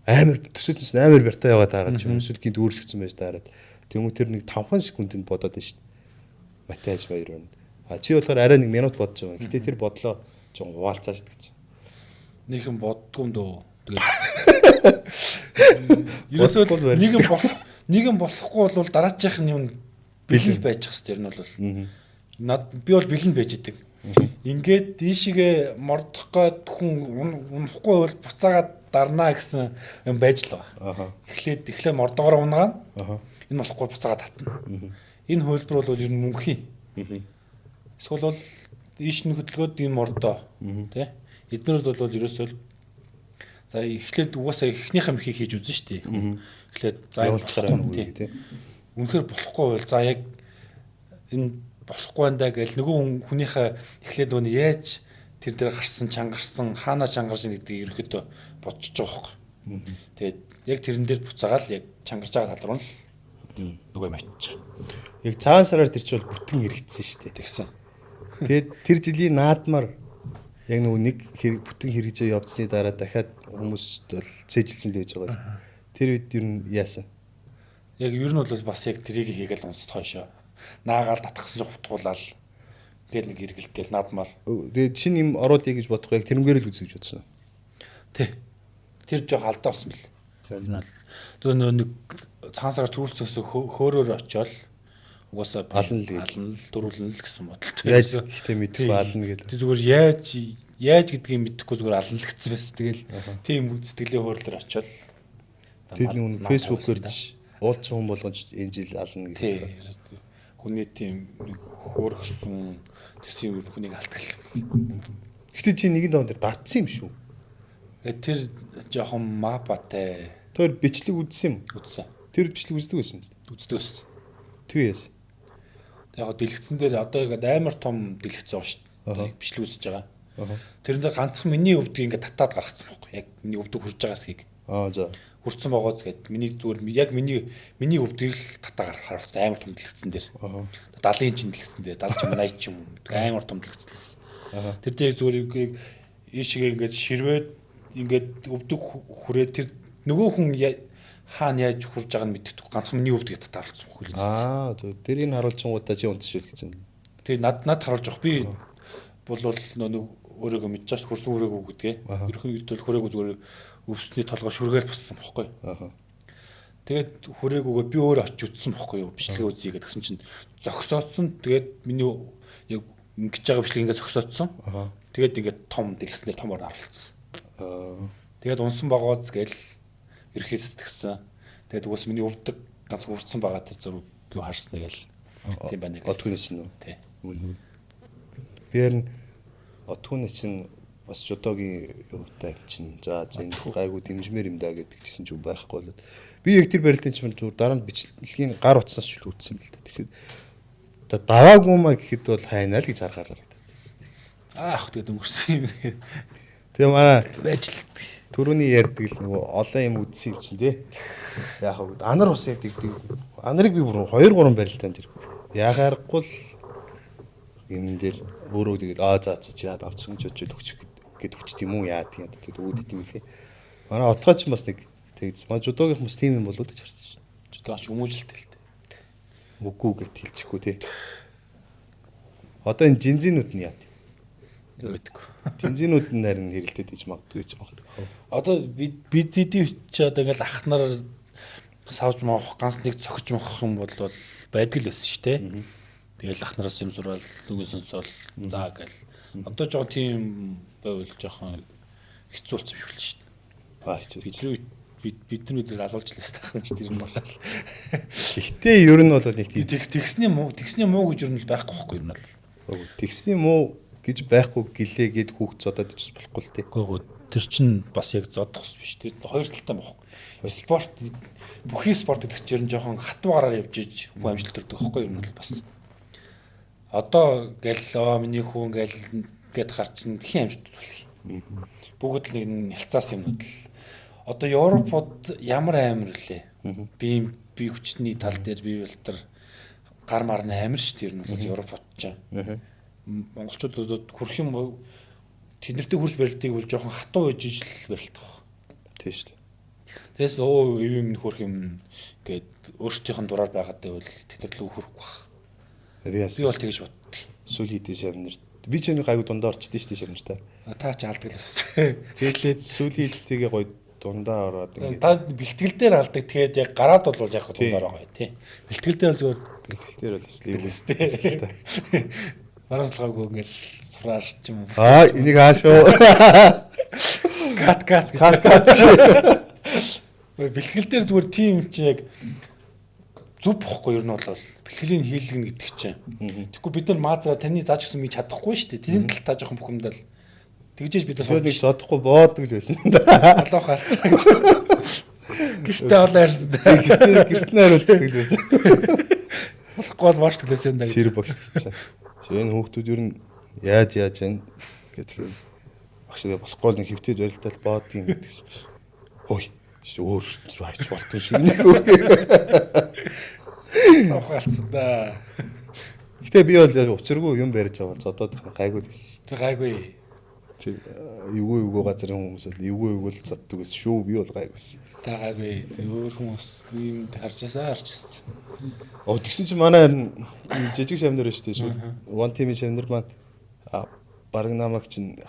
амар төсөөлсөн амар бяртаа яваад таараад ч юм эсвэл гинт өөрчлөгдсөн байж таараад. Тэнгүү тэр нэг 5 секундэд бодоод байна шүү дээ. Матай Хажими хоёр байна. А чи болохоор арай 1 минут бодож байгаа. Гэтэ тэр бодлоо жоо хуваалцааш гэж. Нийхэм боддгүй юм дөө. Тэгээд ерөөсөө нийгэм болохгүй бол дараачих нь юм бэлэн байж хэвээр ер нь бол. Би бол бэлэн байж идэг. Ингээд дийшгээ мордох гээд хүн унахгүй бол буцаагаад дарнаа гэсэн юм байж л байгаа. Эхлээд мордогоор унгаана. Энэ болохгүй буцаагаад татна. Энэ хөлбөр бол ер нь мөнхийн. Эсвэл бол ийш нь хөдөлгөөд энэ мордоо тий. Эднэр бол ерөөсөө за эхлээд угаасаа эхнийхээ мхийг хийж үзэн штий. Эхлээд за явуулчихараа тий. Үнэхээр болохгүй бол за яг энэ болохгүй байна гэж нөгөө хүнийхээ эхлээд нөгөө яаж тэр дээр гарсан чангарсан хаана чангарч гэдгийг ерөөхдөө бодчих жоох. Тэгээд яг тэрэн дээр буцаагаал яг чангарч байгаа талруу л нөгөө юм ачиж. Яг цагаан сараар тэр чинь бол бүтэн хэрэгцсэн шүү дээ. Тэгсэн. Тэгээд тэр жилийн наадмаар яг нөгөө нэг бүтэн хэрэгжээ явцсны дараа дахиад хүмүүст бол цээжилсэн л байж байгаа. Тэр үед юу яасан? Яг ер нь бол бас яг трийг хийгээл унсд хойшоо. Наагаал татгсан ч хутгуулаад тэгэл нэг эргэлдээл наадмаар. Тэгээд шинэ юм оруулъя гэж бодох яг тэрнгээр л үзэж бодсон. Тий. Тэр жоох алдаа болсон бэл. Тэр нэг цагаан сараар төрүүлсэнээс хөөрөөр очиод угаасаа ална дөрүүлнэ л гэсэн бодолтой. Яаж гэхдээ мэдхгүй ална гэдэг. Тэг зүгээр яаж гэдгийг мэдэхгүй зүгээр ална л гэсэн байсан. Тэгэл тийм сэтгэлийн хөөрлөөр очиод тэр нэг фэйсбүүкээр уулзсан хүн болгоч энэ жил ална гэдэг. Хүний тийм нэг хөөргсөн төсвийн хүнийг алдгал. Гэхдээ чи нэгэн даван дээр давтсан юм шүү. Тэр жоохон мапатай. Тэр бичлэг үзсэн юм. Үзсэн. Тэр бичлэг үздэг байсан юм. Үздэг байсан. Тэгээс. Яг дэлгэцэн дээр одоо ингээд амар том дэлгэц байгаа шүү дээ. Бичлэг үзэж байгаа. Тэрэн дээр ганцхан миний өвдөг ингээд татаад гаргацсан байхгүй. Яг миний өвдөг хурж байгаасгийг. За. Хүрсэн байгааз гээд миний зүгээр яг миний өвдөгийг л татаа харуулсан амар том дэлгэцэн дээр. 70 инчин дэлгэцэн дээр 70 80 ч юм амар том дэлгэцлээс. Тэр дээр зүгээр ийшээ ингээд ширвээд ингээд өвдөг хүрээ тэр нөгөө хүн хаана яаж хурж байгааг нь мэддэг. Ганцхан миний өвдөгийг татаа харуулсан байхгүй. Тэрийг харуулчингуудаа чи унтчихвол гэсэн. Тэгээ над харуулж явах би бол нөгөө өөрийгөө мэдчихэж хөрсөн хүрээгүй гэдгээ. Ерөнхийдөө хүрээгүй зүгээр өвсний толгой шүргээл боссон байхгүй. Тэгээд хүрээгүйгээ би өөрөө очиж үзсэн байхгүй юу? Бичлэг үзье гэдгсэн чинь зогсоодсон. Тэгээд миний яг ингэж байгаа бичлэг ингээд зогсоодсон. Тэгээд ингээд том дэлгэснээр томор харуулсан. Тэгээд унсан байгаац гээл ерхий сэтгэсэн. Тэгээд угаас миний өвдөг ганц хүрсэн байгаа тэр зураг юу харснаа гээл тийм байна гэх. Отгоноос нь. Тий. Бээр отгоноос чинь бас жодогийн юутай чинь за энэ гайгүй дэмжмээр юм да гэдэг чийсэн ч юм байхгүй болоод би яг тэр барилтын чинь зүгээр дараа нь бичлэгийн гар утсаас ч үлдсэн бэл дээ. Тэгэхээр за даваагүй маа гэхэд бол хайнаа л гэж харахаар харагдаад. Аах тэгээд өнгөрсөн юм. Тэгээ манай байж л түрүүний ярьдаг л нөгөө олон юм үдсэн юм чинь тий. Яг хөө анар ус ярьдаг. Анарыг би бүр 2 3 барилтаанд тэр. Яхаарахгүй л юм дээр өөрөө тэгээд за чи яад авцсан гэж бодож өгчих гэдэг хүчт юм уу яа тийм тэгээд үүдээд юм лээ. Манай отгоо ч бас нэг тэгс маа жудогийн хүмүүс тийм юм болоод гэж харсан шин. Жудооч хүмүүжлэлтэй л дээ. Үгүй гэт хэлчихгүй тий. Одоо энэ жинзинүүд нь яа тийм. Юу гэдэггүй. Жинзинүүд нь харин хэрэлдээд иж магадгүй ч магадгүй. Одоо бид чи одоо ингээл ах нар савж моох ганц нэг цохиж моох юм бол байдаг л байсан шүү дээ. Тэгэл ах нараас юм сурвал үгээ сонсоол заа гэл. Одоо жоохон тийм байвал жоохон хэцүү болсон шүү дээ. Хэцүү. Бид нар алуулж лээс таах нь тэр юм болоо. Гэхдээ ер нь бол нэг тийм тэгсний муу гэж ер нь байхгүй байхгүй ер нь бол. Тэгсний муу гэж байхгүй гэлээ гэд хүүхд зодоод ч болохгүй л тээ. Үгүй тэр чинь бас яг зодох биш. Тэр хоёр талтай байхгүй. Спорт бүхий спорт гэдэг чинь жоохон хатуу гараар явж иж хүн амжилт төрдөг байхгүй ер нь бол бас. Одоо гэл миний хүн гэл гэд харчин тхийн амжилт төрөх. Бүгд л нэг нялцаас юмнууд л. Одоо Европод ямар амар лээ. Би хүчний тал дээр би бол тэр гар марны амар ш тэр нь бол Европод ч. Монголчуудад хүрх юм тэднэртэй хурж барилтыг бол жоохон хатуу байж ижил барилтах. Тийм шүү дээ. Тэгээс юм хүрх юм гээд өөрсдийнх нь дураар байгаад байвал тэднэр лүү хүрхгүй баг. Би бол тэгж боддог. сүүлийн хэдийн шавнар. Би ч нэг гайгүй дундаа орчдээ шүү дээ шавнартаа. Та ч алдаг л өстэй. Тэгээд сүүлийн хэлтийгээ гоё дундаа ороод ингээд. Та бэлтгэл дээр алдаг. Тэгээд яг гараад бол яг дундаар байгаа тий. Бэлтгэл дээр зүгээр бэлтгэл дээр бол сливлэстэй. Баруунлагаагүй ингээд сураар ч юм уу. Энийг аашоо. Кат. Бэлтгэл дээр зүгээр тийм чи яг зүв бохгүй ер нь бол бэлтгэлийн хийлгэн гэдэг чинь. Тэгэхгүй бид нар маазраа таны зааж гисэн минь чадахгүй шүү дээ. Тэр тал та жоохон бухимдал. Тэгжээж бид нар нэг зодохгүй боодог л байсан. Алуух хаалцсан гэж. Гэртээ олоо ярьсан. Гэртээ хариулцдаг л байсан. Болохгүй бол маш төлөөсөн даа. Шир багш гэсэн чинь. Энэ хүүхдүүд ер нь яаж байна гэдэг юм. Багшаа болохгүй нэг хөвтөд барилтал боодгийн гэдгийгсэн. Хөөе. Өөр рүү хайч болтон шүү нэг. Авахалцсан да. Гэтэ би бол учиргүй юм барьж аваад зодоод гайгүй гэсэн шүү. Тэр гайгүй. Тэр эвгүй газрын хүмүүс бол эвгүй зоддог гэсэн шүү. Би бол гайгүйсэн. Та гайгүй. Өөр хүмүүс юм харжсан. Тэгсэн чинь манай жижиг шавнар шүү дээ. One team шавнар маань баг намайг чинь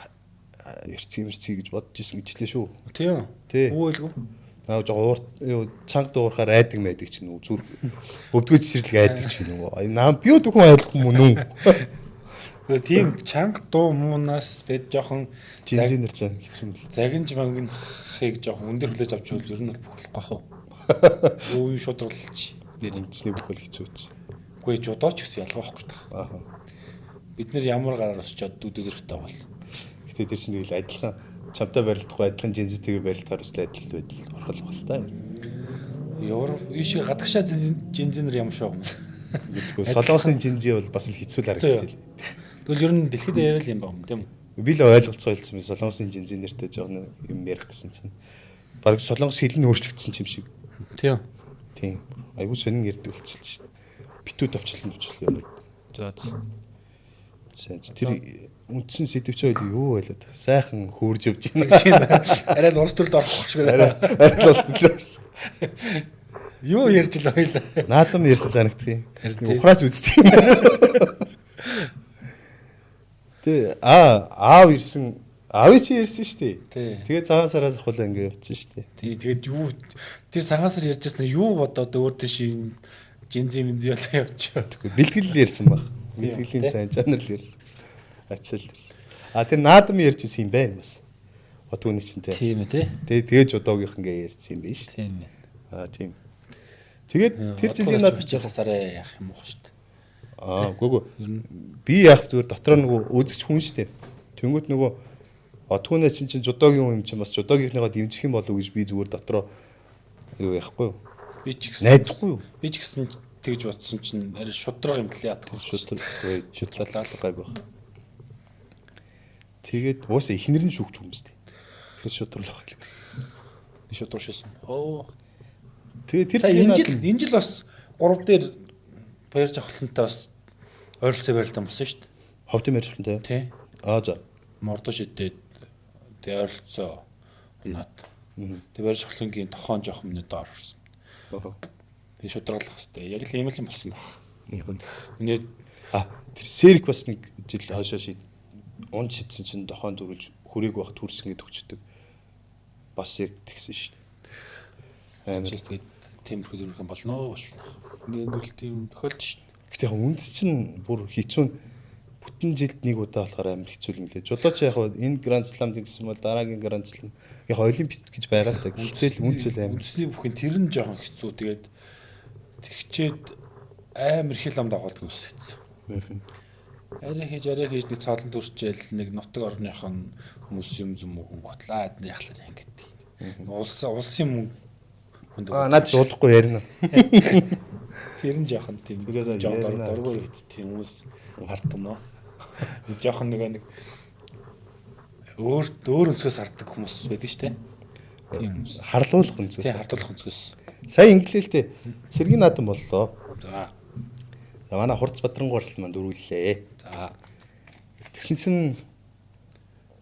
эрцгий гэж бодож исэн гэжлээ шүү. Тийм. Үгүй л. Жоо цанг дуурахаар айдаг мэйдэг чинь зүр өвдгөө жишрэлэг айдаг чинь нам би өдөхөн айлахгүй мөн үү. Тийм чанга дуу муунаас тэгээд жоохон жинзинэр чинь хэцүү мэл. Загинж мангийнхыг жоохон өндөр хүлээж авч бол ер нь бүхэлхгүй хав. Өө шудралч. Нэр эмчсний бүхэл хэцүү чи. Үгүй жудооч гэсэн ялгаа байхгүй та. Бид нэр ямар гараар өсчод дүүдөө зэрэгтэй бол. Гэтэ тэр чинь тэгэл адилхан чамтай барилдахгүй адилхан жинзэтэйгээ барилдахаар үстэй адил байдал орхол бол та. Европ иши гадагшаа жинзэнэр ямар шоог юм. Мэдгүй солонгосын жинзи бол бас л хэцүү л харагдаж байна. Тэгвэл ер нь дэлхийд яриад юм байна тийм үү? Би л ойлголцоо хэлсэн юм солонгосын жинзи нэртэй жоохон юм ярих гэсэн чинь. Бараг солонгос хэл нь өөрчлөгдсөн юм шиг. Тийм. Айгуу сонин ярьдаг болчихлоо шүү дээ. Битүү товчлон яваад. За. Тэр үндсэн сэдвч ойл юу байлаа. Сайхан хөөрж явж байна. Арай л урс төрөл орох шиг байна. Арай л урс төрөл. Юу ярьж л ойлаа. Наадам ярьсан санагдах юм. Ухраас үздэг юм. Тэ аав ирсэн. Аав чи ирсэн шүү дээ. Тэгээ цагаан сараас ахвал ингэ явчихсан шүү дээ. Тэгээд юу тэр цагаан сар ярьжсэн юу бодоод өөр тийш жинзи минзи явчихаа. Бэлтгэл ярьсан баг. Бэлтгэлийн цаан чанар л ярьсан. Ачаал ирсэн. Тэр наадам ярьжсэн юм байна бас. Отгоны чинь те. Тийм ээ те. Тэгээд жодоогийнх ингээ ярьсан юм байна шүү. Тийм. Тийм. Тэгээд тэр жилийн над бичихсараа яах юм уу шүү дээ. Гүгү. Би яах зүгээр дотроо нөгөө үзэгч хүн шүү дээ. Тэнгүүт нөгөө отгоны чинь жодоогийн юм чинь бас жодоогийнхныгаа дэмжих юм болов уу гэж би зүгээр дотроо юу яахгүй юу? Би ч гэсэн найдахгүй юу? Би ч гэсэн тэгж бодсон чинь арай шудраг юм лээ ятгах. Шудралаа гайг баг. Тэгээд уусаа ихнэр нь шүүгч хүмүүстэй. Тэгэхээр шудрал баг л. Шудрал шээсэн. Тэгээд тэр энэ жил бас 3 дээр баяр жавхлантай бас ойролцоо барилдан болсон шүү дээ. Ховдын барилдантай. Тий. За. Мордо шидэд тэгээ ойролцоо унаад. Тэгээ баяр жавхлангийн тохон жоох өмнөд орсон. Тэгээ шудралах хэвээр яг л ийм л юм болсон баг. Үнэ тэр Серик бас нэг жил хойшоо шид он шидсэн чинь тохон дөрүүлж хөрийг байх төрсөн гэд өгчдөг. Бас яг тэгсэн шүү дээ. Амар тэгээд темирхүү дөрвөн болно бол. Нэг тийм тохиолдож шүү дээ. Гэтэ яг үндэс чинь бүр хэцүү бүтэн жилд нэг удаа болохоор амар хэцүү юм лээ. Жолооч яг энэ Гранд Слам гэсэн бол дараагийн Гранд Слам яг олимпик гэж байгаа л та. Гэтэл үнцэл амар. Үндэсний бүхэн тэр нь жоохон хэцүү. Тэгээд тэгчээд амар хэл ам дагуулдаг юмс хэцүү. Арай хийж нэг цаалан төрчээл нэг нутаг орныхон хүмүүс юм зүм мөнгө готлаад яхлаар ингэдэг. Улсын мөнгө хүнд. Наад суулахгүй ярина. Тэр нь жоохон тийм жоохон дургуур гэдэг тийм хүмүүс хардсан нөө. Жоохон нэг өөр өнцгөөс харддаг хүмүүс байдаг шүү дээ. Тийм хүмүүс. Харлуулах өнцгөөс. Тийм харлуулах өнцгөөс. Сая инглэлтэй цэргийн наадам боллоо. За. Манай Хурц Бадрангуурсал маань дөрвөллээ. За. Тэгсэн чинь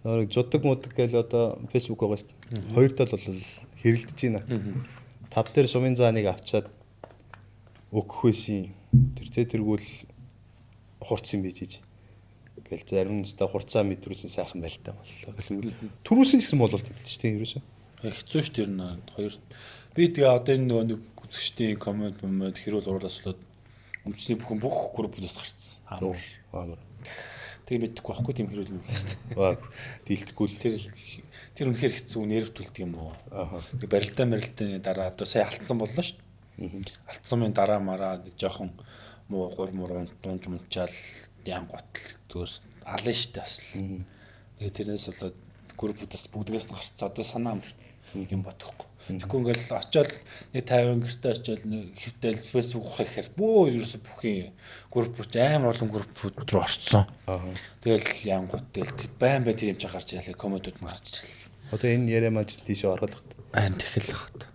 нэг жудаг мудаг гэл одоо фэйсбүүк байгаа шүү дээ. Хоёр тал бол хэрэлдэж байна. Тав дээр сумын зааныг авчаад өгөх байсан. Тэр тэргүүл хурц юм байж. Тэгэл зарим нь та хурцаа мэдрүүлсэн сайхан байлтай боллоо. Түрүүсэн ч гэсэн бололт юм л шүү дээ ерөөсөө. Хэцүү шүү дээ наа. Хоёр би тэгээ одоо энэ нөгөө нэг үзэгчдийн комент хэрүүл уруулааслаад өмчний бүх группээс гарцсан. Амар. Тэгээ мэдхгүй байхгүй тийм хэрүүл юм гэсэн. Ваа. Дийлдэхгүй л тэр үнэхээр хэцүү нерв түлдэг юм уу? Тэгээ барилдаа дараа одоо сая алтсан боллоо шүү дээ. Алтсан минь дараа мараа жоохон муу гурмур дунж мунчаал янготл зүгээр алан шүү дээ бас. Тэгээ тэрнээс болоод группудаас бүгдээс нь гарцсан одоо санаа юм бодохгүй. Тэгэхгүй ингээл очиод нэг 50 гэртээ очиод нэг хэвтэл фэйсбүүк ухахаар бөө ерөөсө бүхий группууд амар олон группууд руу орцсон. Тэгэл янгот тэгэл байн тэр юм чи гарч ирлээ комментууд нь гарч ирлээ. Одоо энэ яриа маань тийш оруулахад. Айн тэхэл хот.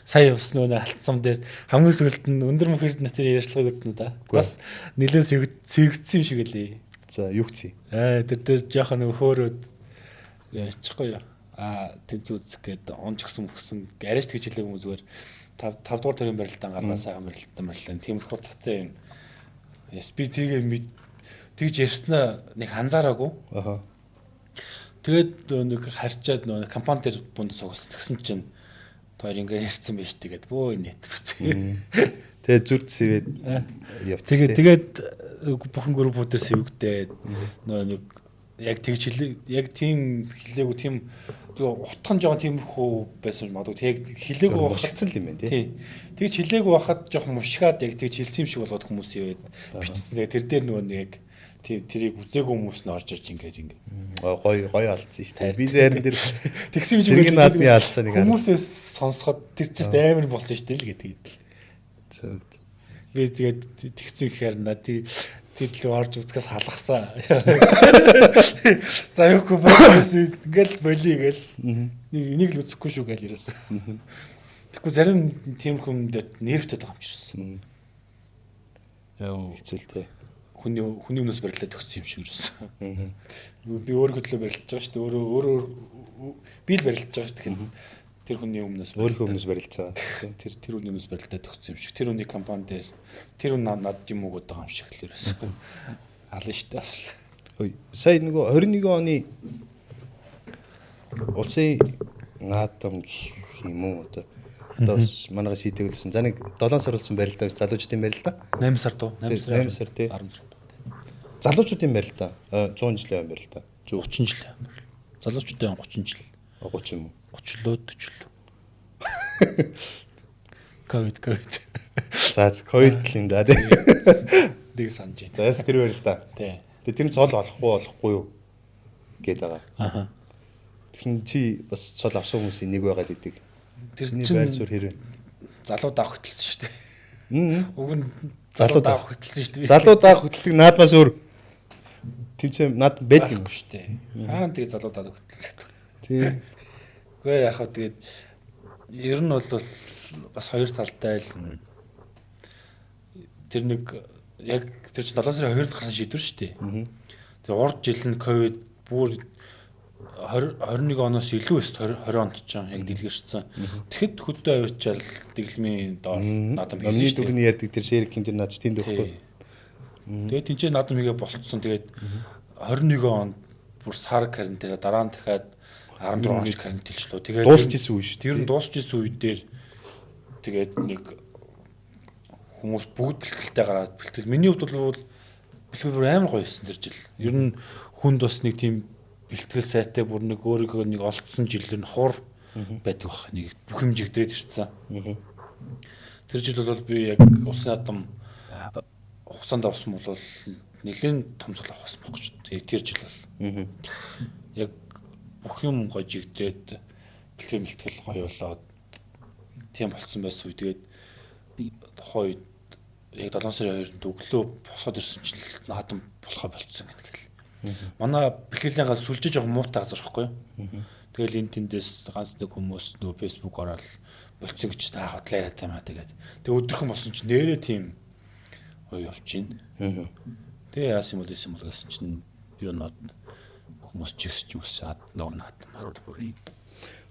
Сая бас нөө алтцам дээр хамгийн сүүлд нь өндөр мөхөрд натэр ярьцлагыг үзнэ да. Бас нэлээд сэгдсэн юм шиг лээ. За юу гцээ. Тэр дээр жоохон нэг хөөрөөд яачихгүй юу. Тэнцүү үзэх гээд онч гсэн арайч тэгж хэлээг юм зүгээр 5 дугаар төрийн барилдаан гаргаа сайхан барилдаан тийм их хурдтай юм. Би тэгээ тэгж ярьснаа нэг анзаараагүй. Тэгээд нэг харьчаад нэг компани дээр бүнд цугс тэгсэн чинь тоор ингээ ярьсан байж тэгээд бөө нэт. Тэгээд зүрд сэвэд явчихсан. Тэгээд бүхэн группүүдээр сэвгдээд нэг яг тэгж яг тийм хэлээгүй тийм утхан жоохон тиймэрхүү байсан магадгүй тэг хэлээгүй мушигдсан юм байна тий. Тэгж хэлээгүй байхад жоохон мушгаад яг тэгж хэлсэн юм шиг болоод хүмүүс яваад бичсэн. Тэр дээр нөгөө нэг тийм тэрийг үзээгүй хүмүүс нь орж ирж ингээд гоё алдсан шүү дээ. Би зарим дээр тэгсэн юм шиг би алдсан нэг хүмүүсээс сонсоход тэр чинь амар болсон шүү дээ л гэдэг. Би тэгээд тэгсэн гэхээр тэр л орж үзгээс халахсан. За юугүй боос ингээл болий гээл нэг л үзэхгүй шүү гээл ирээсэн. Тэгэхгүй зарим тийм хүмүүдэд нервтэй байгаа юм чирсэн. Яа хэцүүлтэй. Хүний өмнөөс барилдаад өгсөн юм шиг ирээсэн. Би өөрөө төлөө барилдаж байгаа шүү дээ. Өөрөө би л барилдаж байгаа шүү дээ. Тэр хүний өмнөөс өөрөө барилдаж байгаа. Тэр хүний өмнөөс барилдаад өгсөн юм шиг. Тэр хүний компани дээр тэр хүн над юм уу гэдэг юм шиг л ирээсэн. Алан шүү дээ бас. Сая нөгөө 21 оны улсын наадам гэх юм уу одоо бас манайга шийдэгүүлсэн. За нэг 7 сар болсон барилдаа залуучдын барилдаа. 8 сар дөө. 8 сар тий. Залуучдын барилдаа 100 жилийн барилдаа. 30 жил. Залуучдын 30 жил. 30 юм уу? 30 лөө 40 лөө. Ковид. За ковид л юм да тий. Дэг санаж байна. За яс тэр барилдаа. Тий. Тэгээ тэр нь цол болохгүй юу гээд байгаа. Тэгсэн чи бас цол авсан хүмүүсийн нэг байгаад идэг. Тэр чинь байр суурь хэрэг. Залуу даах хөтөлсөн шүү дээ. Уг нь залуу даах хөтөлсөн шүү дээ. Залуу даах хөтөлдөг наадмаас өөр тэмцээн наад байдаг юм шүү дээ. Хаана тэгээ залуу даах хөтөлсөн. Тий. Гэхдээ яг хаа тэгээд ер нь бол бас хоёр талтай л тэр нэг яг тэр чинь 7 сарын 2-нд гарсан шийдвэр шүү дээ. Тэр урд жил нь ковид бүр 21 оноос илүү өст 20 онд ч яг дэлгэрсэн. Тэгэхэд хөдөө авчаал дэглэмийн доор наадам хийсэн. Миний дөрөвний ярьдаг тэр шэркийн тэр наач тэнд өгөхгүй. Тэгээд тэнцээ наадам хийгээ болцсон. Тэгээд 21 онд бүр сар карантин дараа нь дахиад 14 онд карантинлчлоо. Тэгээд дуусчихсан үе шүү. Тэр нь дуусчихсан үе дээр тэгээд нэг хүмүүс бүгд бэлтгэлтэй гараад бэлтгэл. Миний хувьд бол бэлтгэл амар гоё байсан тэр жил. Ер нь хүнд бас нэг тийм бэлтгэл сайтай бүр нэг өөрийнхөө нэг олдсон жилээр нь хур байдаг баг. Нэг бүх юм жигдрээд ирсэн. Тэр жил бол би яг улсын наадам хугацаанд авсан бол нэлийн том цол авсан баг ч. Тэр жил бол. Яг бүх юм гоё жигдрээд бэлтгэл гоё болоод тийм болцсон байсан үе. Тэгээд тухайн үед яг 7 сарын 2-нд өглөө босоод ирсэн чинь наадам болохоо болцсон гэнэ. Манай бэлтгэлийн гал сүлжиж байгаа муутай газар байхгүй юу? Тэгэл энэ тэндээс ганц нэг хүмүүс нөө фэйсбүүк ороод болцсон гэж хотлоо яриад таймаа тэгээд. Тэг өдрөхөн болсон чинь нэрээ тийм гоё явж байна. Тэгээ яасан юм бол гэсэн чинь юу нод хүмүүс чигсч юмсаад нөө наадам бүрий.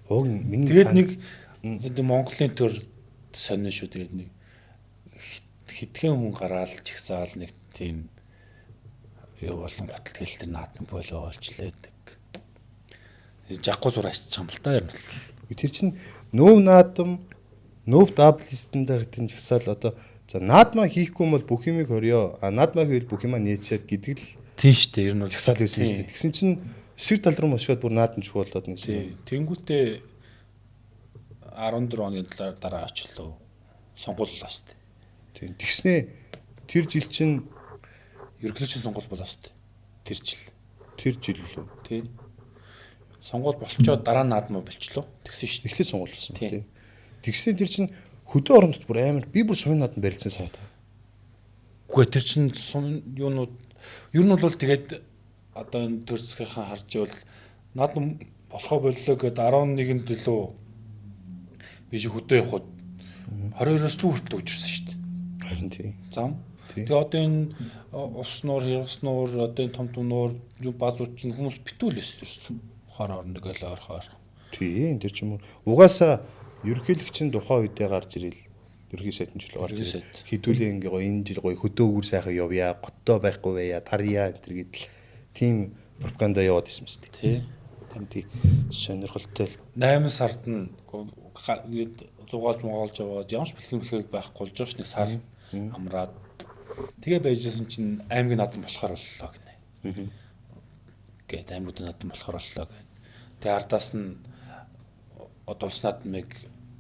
Уг миний тэгээд нэг Монголын төр сонин шүү тэгээд нэг хитгэн хүн гараал чигсаал нэг тийм юу болон готл тэл тэр наадам болоо олжлээдэг. Жаггүй зур ачиж байгаа юм л да ер нь. Тэр чинь нөв наадам нөв дабл стандартын жагсаал одоо за наадмаа хийхгүй юм бол бүх юмыг хорё. Наадмаа хийвэл бүх юмаа нээчээд гэдэг л Тийм шүү дээ. Ер нь бол жагсаал байсан юм шүү дээ. Тэгсэн чинь эсрэг тал руу мошгоод бүр наадамч болоод нэг юм. Тэнгүүтээ 14 оны дараа очлоо. Сонгууллаа шүү дээ. Тийм. Тэгснээ тэр жил чинь Ерөнхийлөгчийн сонгуул болоо шүү дээ. Тэр жил. тэр жил лөө. Тий. Сонгуул болчоод дараа нь наадмаа болчлоо. Тэгсэн шүү дээ. Эхлээд сонгуул болсон. Тийм. Тийм. Тэгснээ тэр чинь хөдөө орондод бүр амар би бүр сумын наадам барилсан санагдав. Үгүй тэр чинь юунууд ер нь бол тэгээд одоо энэ төр засгийнхаа харж бол наадам болохоо боллоо гэд 11-нд төлөө би чи хөдөө явхад 22-оос л хүртэл өгчирсэн шүү дээ. Харин тийм. Зам. Тэгээ одоо энэ ус нуур, хэрэгс нуур, одоо энэ том нуур, базууч нь хүмүүс битүүлээс төрсөн. Хор орно гээл орхоор. Тийм тэр чинь угаасаа ерөнхийлөгчийн тухайн үедээ гарч ирэл ерөнхий сайдын ч л гарч ирэл хідүүлээ ингээ гоё энэ жил гоё хөдөөгөр сайхан явъя, готтой байхгүй байя, тарья энэ төр гэдэл тийм пропаганда яваад ирсэн мэт. Тий. Тань тий сонирхолтой 8 сард нь зугаалж моголж яваад ямарч бэлтгэл байхгүй болж байгаа ш нэг сар амраад тэгээ байжсэн чинь аймгийн наадам болохоор боллоо гинэ. Гэт аймгийн наадам болохоор боллоо гэд. Тэгээ ардаас нь одоо улс наадмыг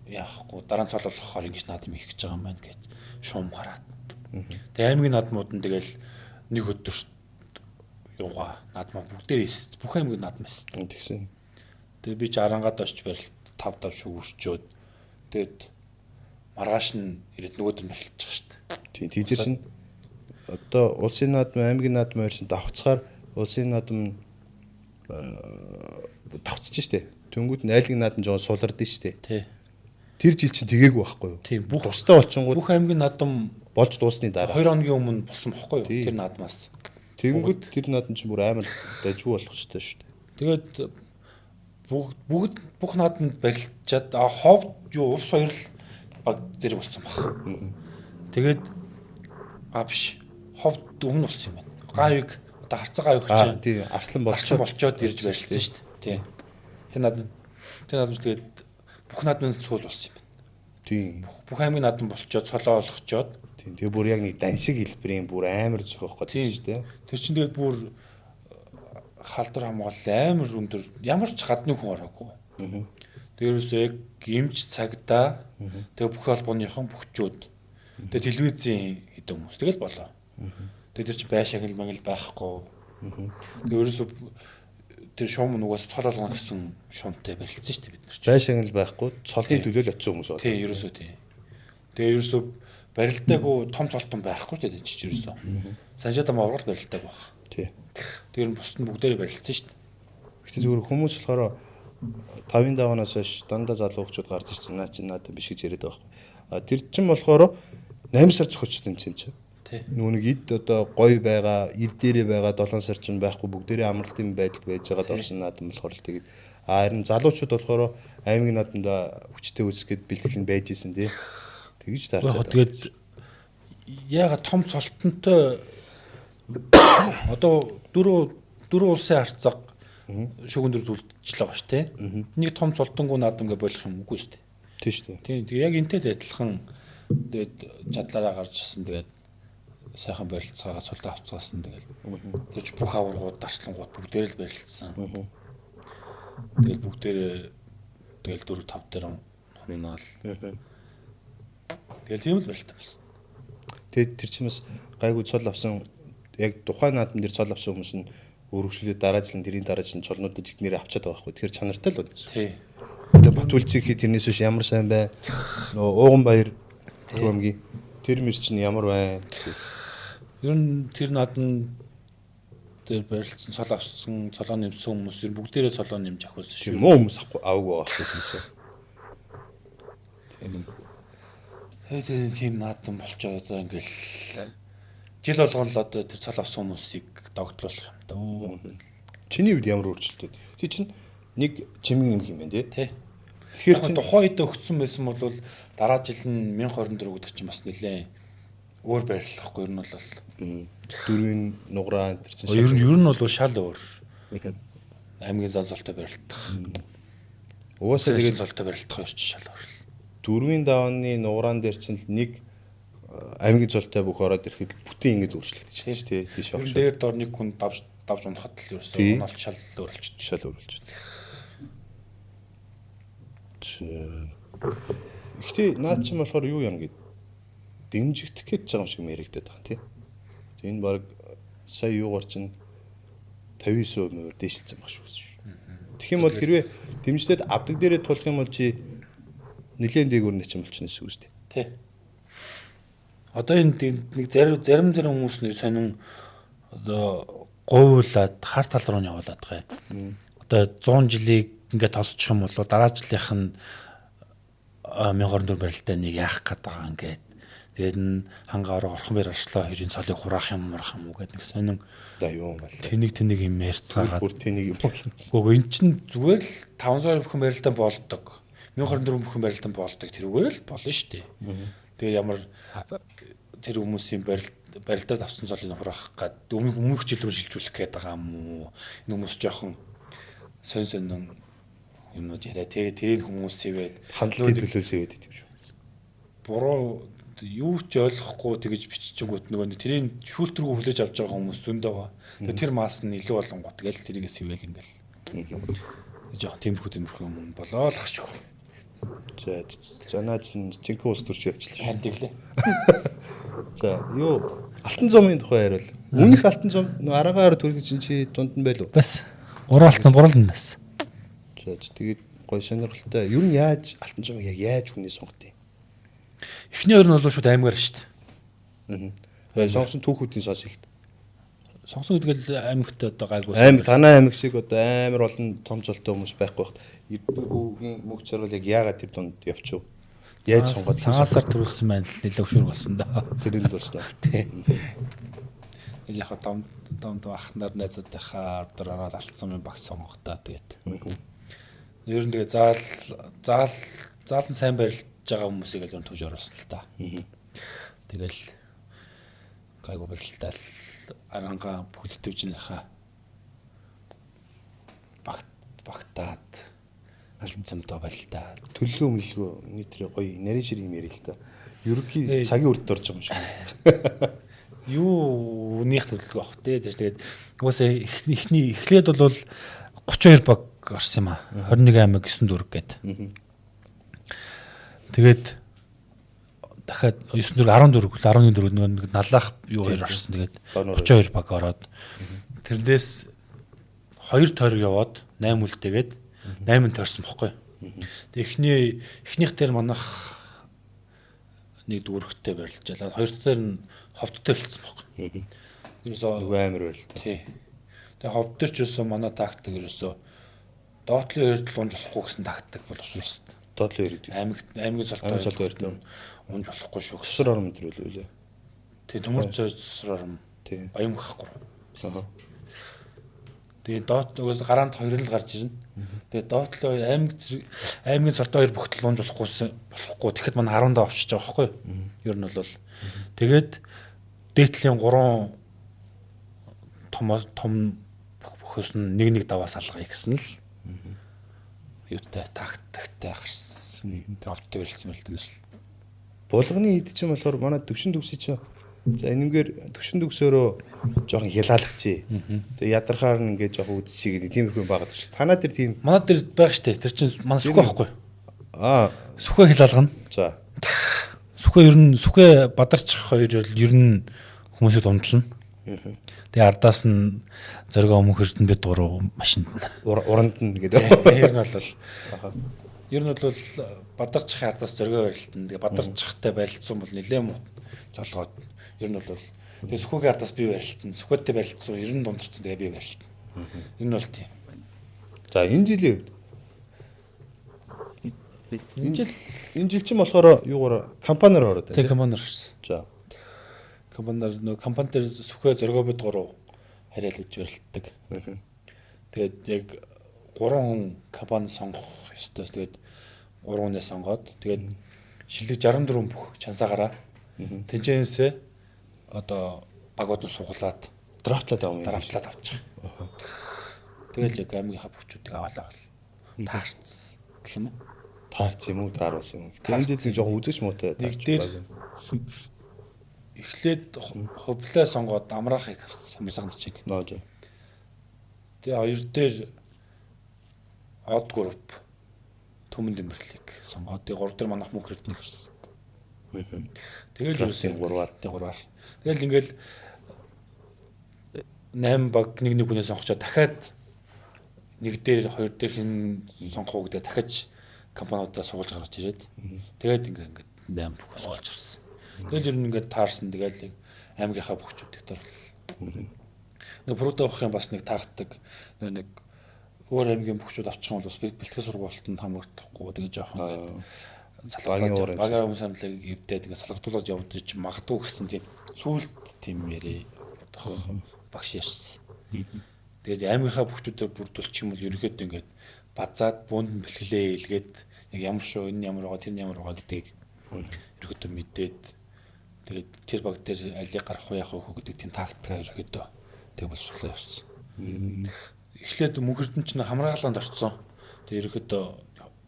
яахгүй дараа нь цол болохоор ингэж наадам хийх гэж байгаа юм байна гэд шуум гараад. Тэгээ аймгийн наадмууд нь тэгэл нэг өдөрт юугаа наадмаа бүгдээ бүх аймгийн наадам хийсэн. тэгсэн. Тэгээ би ч арангаад очиж барилт 5 шүүгүрчөөд тэгээд маргааш нь ирээд нөгөөдөр нь болчихж байгаа шүү дээ. Тийм тэр чинь одоо улсын наадам аймгийн наадам хоёр чинь давхцахаар улсын наадам давхцаж штэ. Тэнгүүд нь айлгийн наадам жоохон сулардсан штэ. Тий. Тэр жил чинь тгээгүү байхгүй юу? Тийм бүх тустай болчингууд бүх аймгийн наадам болж дуусны дараа 2 хоногийн өмнө болсон бохгүй юу? Тэр наадмаас. Тэнгүүд тэр наадам чинь бүр амар дажгүй болох штэ шүү дээ. Тэгээд бүгд бүх наадамд барилчаад ховд юу увс хоёр л баг зэрэг болсон баг. Тэгээд биш ховд өмнө болсон юм байна. Гавыг одоо харцаа гавыг чинь тий арслан болчоод ирж барилсан шүү дээ. Тий. Тэр наадам тэгээд бүх наадмын сүүл болсон юм байна. Тийм. Бүх аймгийн наадам болчоод цолоо олгочоод тийм. Тэгээ бүр яг нэг дансиг хэлбэрийн бүр амар зохиох гэдэг шүү дээ. Тэр чинь тэгээд бүр халдвар хамгаалал амар өндөр ямар ч гадны хүн ороогүй. Тэрөөсөө яг гимж цагдаа тэгээ бүх холбооныхон бүхчүүд тэгээ телевизийн хэдэн хүмүүс тэгэл болоо. Тэгээ тэр чинь байшааг л мангал байхгүй. Тэгээ ерөөсөө тэр шуум нугаас цол олгоно гэсэн шуумтай барилцсан шүү дээ бид нар чинь. Байшааг л байхгүй цолын төлөөл очсон хүмүүс байна. Тий ерөөсөө тий. Тэгээ ерөөсөө барилдаагүй том цолтон байхгүй шүү дээ чи ерөөсөө. Санжаатам аврал барилдааг баг. Тий. Тэр нь бусд нь бүгдээрээ барилцсан шүү дээ. Гэхдээ зүгээр хүмүүс болохоор 5-ын даваанаас хойш дандаа залуу хөгчүүд гарч ирсэн. Наа чи надад биш гэж яриад байгаа байхгүй. Тэр чин болохоор 8 сар зохицож тэмцэн чинь. Тий. Нүг эд одоо гоё байгаа, эд дээрээ байгаа 7 сар чинь байхгүй бүгдээрээ амралтын байдал байж байгаад орсон наадам болохоор л тэгээд харин залуучууд болохоор аймгийн наадамда хүчтэй үүсгээд бэлтгэл нь байж исэн тий. Тэгж таарчаад. Тэгээд яга том цолтонтой одоо дөрөв улсын харьцаг шүүгэн дээр зүлдчихлээ байгаа шүү дээ. Нэг том цолтонгуу наадам гэж болох юм үгүй шүү дээ. Тийм шүү дээ. Тийм. Тэгээ яг энтэй л адилхан тэгээд чадлаараа гарч ирсэн тэгээд сайхан барилцаагаа цолтой авцгаасан тэгээд тэр ч бүх аваргууд дарслангууд бүгдээр л барилцсан. Тэгээд бүгдээр тэгэл 4-5 дээр хунаал. Тэгэл тийм л барилтаа болсон. Тэгээд тэр чимээс гайгүй цол авсан яг тухайн наадам дээр цол авсан хүмүүс нь өргөжлөлөө дараа жил тэрийн дараа жил цолнуудад жигнэрээ авчаад байгаа байхгүй. Тэгэхээр чанартай л байна. Тий. Одоо Батүлцэг хий тэрнээс биш ямар сайн бай. Нөгөө Ууганбаяр Төмгийн тэр мэр чинь ямар бай. Ер нь тэр наадам дээр барилцсан цол авсан, цолоо нэмсэн хүмүүс ер нь бүгдээрээ цолоо нэмж авахсан шүү. Тийм муу хүмүүс аваагүй байхгүй хүмүүсээ. Тэгээд тийм наадам болчоод одоо ингээл жил болгоно л одоо тэр цол авсан хүмүүсийг догтлуулах юм даа. Чиний үед ямар өөрчлөлт вэ? Тий чинь нэг чимэн юм байна тий. Тий. Тэгэхээр чинь тухайн үед өгсөн байсан бол дараа жил нь 1024 гэдэг чинь бас нэлээ өөр байрлахгүй ер нь бол Дөрвийн нуграа энэ чинь ер нь бол шал өөр. Аймгийн зан золтой барилдах. угаасаа тэгээд золтой барилдах хоёр ч шал өөр. дөрвийн давааны нуграан дээр чинь л нэг аймгийн золтой бүх ороод ирэхэд бүтэн ингэж өөрчлөгдөж чинь тий. Тийш Ер огш. нь дээр дор нэг хүн давж унахад л ерөөсөө унаалт шал өөрлөж. Шал өөрлөж. Ихтэй наад чинь болохоор юу юм гээд дэмжигдэх гэж байгаа юм шиг мэрэгдэт байгаа тий. Энэ баг сая юугаар чинь 59% мөр дээшилсэн баг шүү. Тэгэх юм бол хэрвээ дэмжлээд авдаг дээрээ тулах юм бол чи нэлээд дээгүүр нэчим болчихно шүү дээ. Тий. Одоо энэ нэг зарим хүмүүс нэр сонин одоо говьлаад хар тал руу нь явуулаад байгаа юм. Одоо 100 жилийг ингээд тосчих юм бол дараа жилийнх нь 1024 барилтаа нэг яах гээд байгаа ингээд. Тэгээд н хангаар орхон бэр арчлаа хоёрын цолыг хураах юм уу гэдэг нэг сонин За юу юм бол. тэнийг юм ярьцгаагаад. Бүр тэнийг юм болно. Гөө эн чинь зүгээр л 500 бүхэн барилтаа болдог. 1024 бүхэн барилтаа болдог. Тэрүүгээр л болно шүү дээ. Тэгээ ямар тэр хүмүүсийн барилдаад авсан цолыг хураах гад өмнөх жил рүү шилжүүлэх гээд байгаа юм уу? Энэ хүмүүс жоохон сонин юмнууд яриа. Тэгээ тэрийн хүмүүсийгээд Хандлагын төлөөсөө өгдөг юм шүү. буруу юу ч ойлгохгүй тэгэж биччихэнгүүт нөгөө тэрийн шүүлтргүү хүлээж авч байгаа хүмүүс зөндөө байгаа. Тэгээ тэр маас нь илүү болонгууд тэгэл тэрийгээс ивэл ингээл. Жохон тиймэрхүү юм болоо л ах шүү. За наач жинхэнэ ус төрч явчихлаа. Харин тэглээ. За юу алтан зомын тухай яриул. Өмнөх алтан зом араагаар төрөх чинь чи дунд нь байлуу. Бас гурвалтан буруулнаас. За тэгээд гой сонирхолтой. Юу нь яаж алтан зомыг яг яаж хүний сонгодог юм? Эхний хоёр нь бол шууд аймгаар шүү дээ. Аа. Сонгосон түүхүүдийн сонсогт. Сонгосон гэдэг л аймагт одоо гайгүй. Аим танай аймаг шиг одоо амар олон том золтой хүмүүс байхгүй бахт. Эрдэнэгийн мөг чаргал яг яагаад тэр дунд явчих вэ? Яаж сонгоод цагаасаар төрүүлсэн байна л нэлээд хөшүүр болсон да. тэр нь дуусна. Тийм. Яг том ахнаар найзуудынхаа ордор ороод алтсан юм багц сонгохдоо тэгээд. Ер нь тэгээ заал нь сайн барилж байгаа хүмүүсийг л юм түүж оруулсан л та. Тэгэл гайгүй барилтаа л аранга бүхэлдэвжнийхаа багтаад алтцамдаа барилтаа Төлгөө мэлгөө нийтрээ гоё нарийн ширэг юм ярил л та. Ерөнхий цагийн үрд орж байгаа юм шиг. юу үнийх төлөвлөгөө авах те тэгээд угаасаа эхлээд бол 32 баг орсон юм а 21 аймаг 9 дүрэг гээд тэгээд дахиад 9 дүрэг 14 11 дүрэг нэг наллах юу хоёр орсон тэгээд 32 баг ороод тэрнээс 2 тойрог яваад 8 үлдээгээд 8 тойрсон бохгүй. Тэгээд эхнийх дээр манах нэг дүүрэгтэй барилж ялаа. Хоёр дээр нь ховдтой хэлсэн байхгүй. Ерөөсөө амар байл та. Тий. Тэгээ ховд дээр ч ерөөсөө манай тактик ерөөсөө доотлын хоёрт л унж болохгүй гэсэн тактик бол усрсан. Доотлын хоёр гэдэг. Аймгийн цолтой хоёрт унж болохгүй шүү. Цусар орон мэтэр үлээ. Тий, төмөр цой цусар орон. Тий. Баян гахгүй. Тэгээ доот угаас гараанд хоёр нь л гарч ирнэ. Тэгээ доотлын аймгийн цолтой хоёр бүгтэл унж болохгүй. Тэгэхэд манай 10 даа авчиж байгаа байхгүй. Ер нь бол тэгээд дээдлийн 3 том бүхөөс нь нэг даваас алгая гэсэн л юутай тактиктай гарсан. Тэр автотой барилсан байл тэгэл. Булганы ид чинь болохоор манай төвшин төгсөй чинь за энэгээр төвшин төгсөөрөө жоохон хялаалагчээ. Тэгээ ядархаар нь ингээд жоохон үдчихий гэдэг тийм их юм байгаад шүү. Танаа тэр тийм Манай дээр байгаа штэ. Тэр чинь манай сүхэ байхгүй. аа Сүхэ хилалгана. за Сүхэ бадарч хоёр ер нь хүмүүсийг ундлана. Тэгээ ардаас нь зоргоо өмнөх эрдэн бид дуруу машинд уранд нь гэдэг. Ер нь бол бадарчхын ардаас зоргоо барилтана. Тэгээ бадарчхтай барилцсан бол нэлээд муу золгоод ер нь бол тэгээ сүхэгийн ардаас би барилтана. Сүхэтэй барилцсан ер нь дундарсан тэгээ би барилтана. Энэ бол тийм. За энэ жилийн энэ жил чинь болохоор юугаар компаниар ороод байна. Тэгээ компаниар ирсэн. За компани дээр сүхэ зоргоо бид гурав хариал гэж барилддаг. Тэгээд яг 3 хүн компани сонгох ёстой. Тэгээд 3 хүнээ сонгоод тэгээд шилдэг 64 бүх чансаагаараа тэнцэнээсээ одоо багууд нь суглаад драфтлаад авах юм. драфтлаад авчих. Тэгэл яг аймгийнхаа бүгчүүдийг аваалаа. Таарц гэх юм уу? Таарц юм уу, тааруулсан юм. Тэгээд энэ жоохон үзэж муутай нэг дээр эхлээд хувлаа сонгоод амраахыг харсан самсагт чиг. Нөөж. Тэгээ хоёр дээр од групп төмөн дэмбэрлийг сонгоод тэгээ гурав дээр манайх мөнх эрдэнэ хэрсэн. Тэгэл юусын 3-аар. Тэгэл ингээл 8 баг нэг хүнээ сонгочоо дахиад нэг дээр хоёр дээр хин сонгох уу гэдэг дахиж компаниудаа суулж гаргаж ирээд тэгээд ингээд 8 бүх суулж ирсэн. Тэгэл ер нь ингээд таарсан тэгэл аймгийнхаа бүхчүүдийг дөрвөл. Нэг продукт авах юм бас нэг таагддаг нэг өөр аймгийн бүхчүүд авчих юм бол бас бэлтгэл сургуультанд хамрагдахгүй тэгээ жоохон ингээд багийн самлыг эвдээд ингээд салгатуулаад явдаж магадгүй гэсэн тийм сүүлд тийм ярээ багш ярьсан. Тэгээд аймгийнхаа бүхчүүдээр бүрдүүлчих юм бол ерөөхдөө ингээд базаад буунд бэлтгэлээ илгээд яг ямар шүү энэ ямар байгаа тэр ямар байгаа гэдгийг ерөөхдөө мэдээд тэгээд тэр баг дээр алийг гарах уу яах вэ гэдэг тийм тактикаа ерөөхдөө тэг боловсруулаа явсан. Эхлээд мөнхөрдөн чинь хамраагалаанд орцсон. Тэгээд ерөөхдөө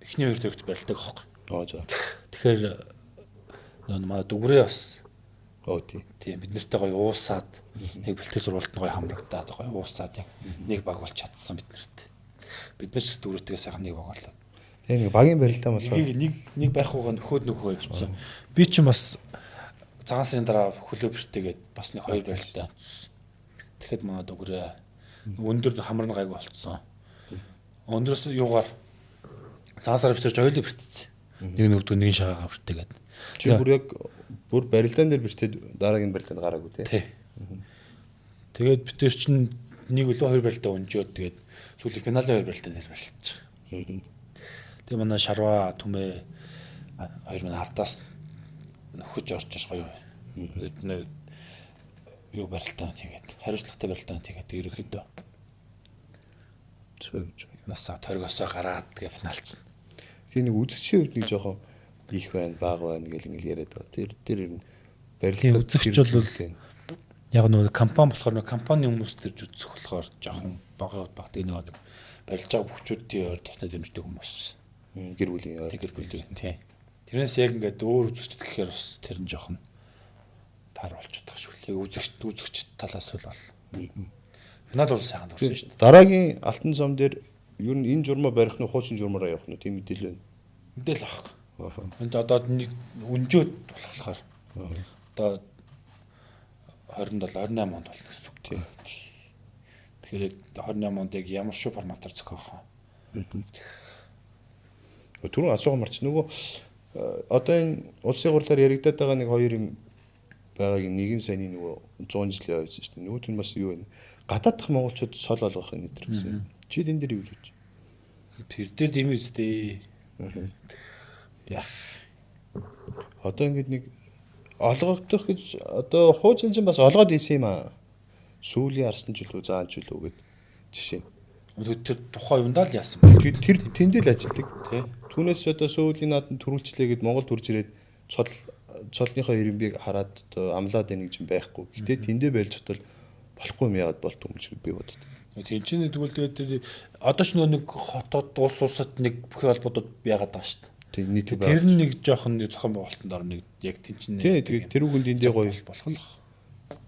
эхний хоёр төрөгт барилдаг аахгүй. Тэгэхээр нөө манай дүгрээ бас тийм бид нартай гоё уусаад яг бэлтгэл сургуультанд гоё хамрагдаад гоё уусаад яг нэг баг болж чадсан бид нарт. Бид нар ч дүгрээтэйгээ сайхан нэг баг болоо. Тэгээ нэг багийн барилдаа болохоор нэг байх угаа нөхөө явчихсан. Би ч бас цагаан сарын дараа хөлөө бэртээгээд бас нэг хоёр барилдаа амжсан. Тэгэхэд манай дүгрээ өндөр хамрын гайг болцсон. Өндөрөөс юугаар цагаан сар битэрч хоёулаа бэртээсэн. Нэг нөгдөө нэг шагаа бэртээгээд. Чи бүр яг бүр барилдаан дээр бэртээд дараагийн барилдаанд гараагүй тий. Тэгээд бид тэр чинь нэг өлөө хоёр барилдаа өнжөөд тэгээд сүүлийн финалийн хоёр барилдаан дээр барилчих. Тэгээ манай шарва түмээ хоёр минь хардаас нөхөж орчиж гоё. Нэг юу барилдаан тэгээд хариуцлагатай барилдаан тэгээд ерөөхдөө насаа торгосоо гараад тэгээ финалцсан. Тэгээ нэг үзэгчийн хувьд нэг жоохон их байна, бага байна гэл ингээл яриад байгаа. Тэр ер нь барилдаа үзэгч бол яг нөгөө компани болохоор нөгөө компани хүмүүс төрж үзэх болохоор жоохон бага нэг барилж байгаа бүхчүүдийн ойр дотны дэмждэг хүмүүс. Гэр бүлийн ойр. Гэр бүлийн тий. Тэрнээс яг ингээд өөр үзэгчд гэхээр бас тэр нь жоохон таар болчиход байгаа шүү. Яг үзэгч талаас л бол. Надад бол сайхан дурсан шүү дээ. Дараагийн алтан цом дээр ер нь энэ журмаа барих нь хуучин журмаараа явах нь тийм мэдээлэл байна. Мэдээл авах. Энд одоо нэг өнжөөд болохоор одоо 27 28 онд болно гэсэн үг тийм. Тэгэхээр 28 онд яг ямар шүү форматаар зохиох вэ? Түрүүн асуух марч нөгөө одоо энэ улсын хурлаар яригадаад байгаа нэг хоёр юм байгааг нэгэн саяны нөгөө 100 жилийн ойсон шүү дээ. Нөгөөт нь бас юу вэ? Гадаад дахь монголчууд сол олгох энэ төр гэсэн. Чи энэ дээр юу гэж бодож байна? Тэр дээр дим үстэй. Яах. Одоо ингэж нэг олгогдох гэж одоо хуучин чинь бас олгоод ийсэн юм аа. Сүүлийн арсан ч үлээ заан ч үлээ гээд жишээ. Тэр тухайн юундаа л яасан. Тэр тэндэл ажилладаг. Тий. Түүнээс одоо сүүлийн нааданд төрүүлчлээ гэд Монгол төрж ирээд цолныхоо ирэмбийг хараад одоо амлаад байна гэж юм байхгүй. Гэтэ тэндээ барилж бодвол болохгүй юм яагаад болтгүй юм чи би бодод. Тэнцэнэ тэгвэл тэгээд одоо ч нэг хотод улсад нэг бүхий холбоодод яагаад байгаа шүү дээ. Тий нийт Тэр нэг жоохон нэг зохион байгуулалтанд орно нэг яг тэнцэнэ. Тий тэгээд тэр үгэнд эндээ гоё болох.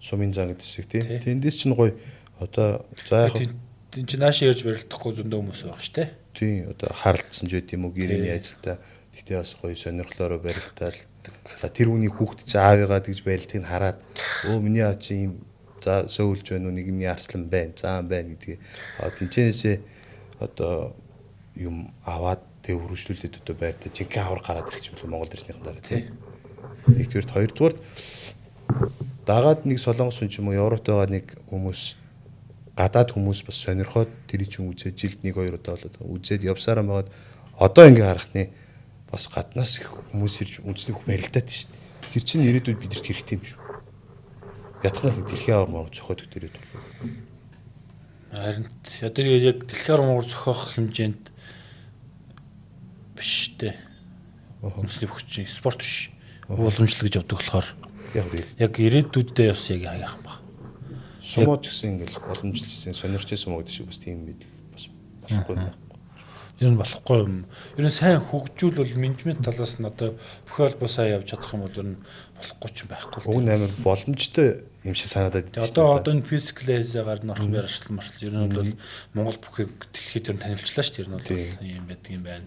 Сумын зан гэдэг шиг тий. Тэндээс ч гоё одоо за яг тэн чи нааш ярьж барилдахгүй зөндөө хүмүүс байгаа шүү дээ. Тий одоо харалцсан ч байт юм уу гэрээний ажилдаа тэгтээ бас гоё сонирхлоороо барилтаал. За тэр үний хүүхд чи аавыгаа тэгж барилтыг хараад өө миний аав чи ийм за сөүлж байна уу нэгний арслан байна заан байна гэдгийг тэнцэнээсээ одоо юм аваад тэг өргөжлүүлээд одоо байртаа жинхэнэ авар гараад ирэх юм бол Монгол ирснийхэн дараа тий. Нэгдүгээр хоёрдугаар дагаад нэг солонгос хүн ч юм уу Европт байгаа нэг хүмүүс гадаад хүмүүс бас сонирхоод тэр чинь үзээд жилд нэг хоёр удаа болоод үзээд явсараа байгаад одоо ингээ харахны бас гаднаас их хүмүүс ирж үндэсний бүх барилдаад шүү дээ. Тэр чинь ирээдүйд бидэрт хэрэгтэй юм шүү. Ятгахнаа дэлхийн авар морог зохиод өгдөг ирээд бол. Харин одоо яг дэлхийн авар морог зохиох хэмжээнд биш дээ. Үндэсний бүх чинь спорт биш. Уламжлал гэж явдаг болохоор Яг үгүй. Яг ирээдүйдээ бас яг яах юм ба. Сумод ч гэсэн ингээл боломжтой сонирхч сумод шиг бас тийм бид бас болохгүй байна. Ер нь болохгүй юм. Ер нь сайн хөгжүүл бол менежмент талаас нь одоо бүх албаа сайн явж чадах юм бол ер нь болохгүй ч юм байхгүй. Уг нь амар боломжтой юм шиг санагдаад байна. Одоо энэ физиклэзээр нь орхон байршлал маршил ер нь бол Монгол бүхийг дэлхийд ер нь танилцлаа шүү дээ. Ер нь бол юм байдаг юм байна.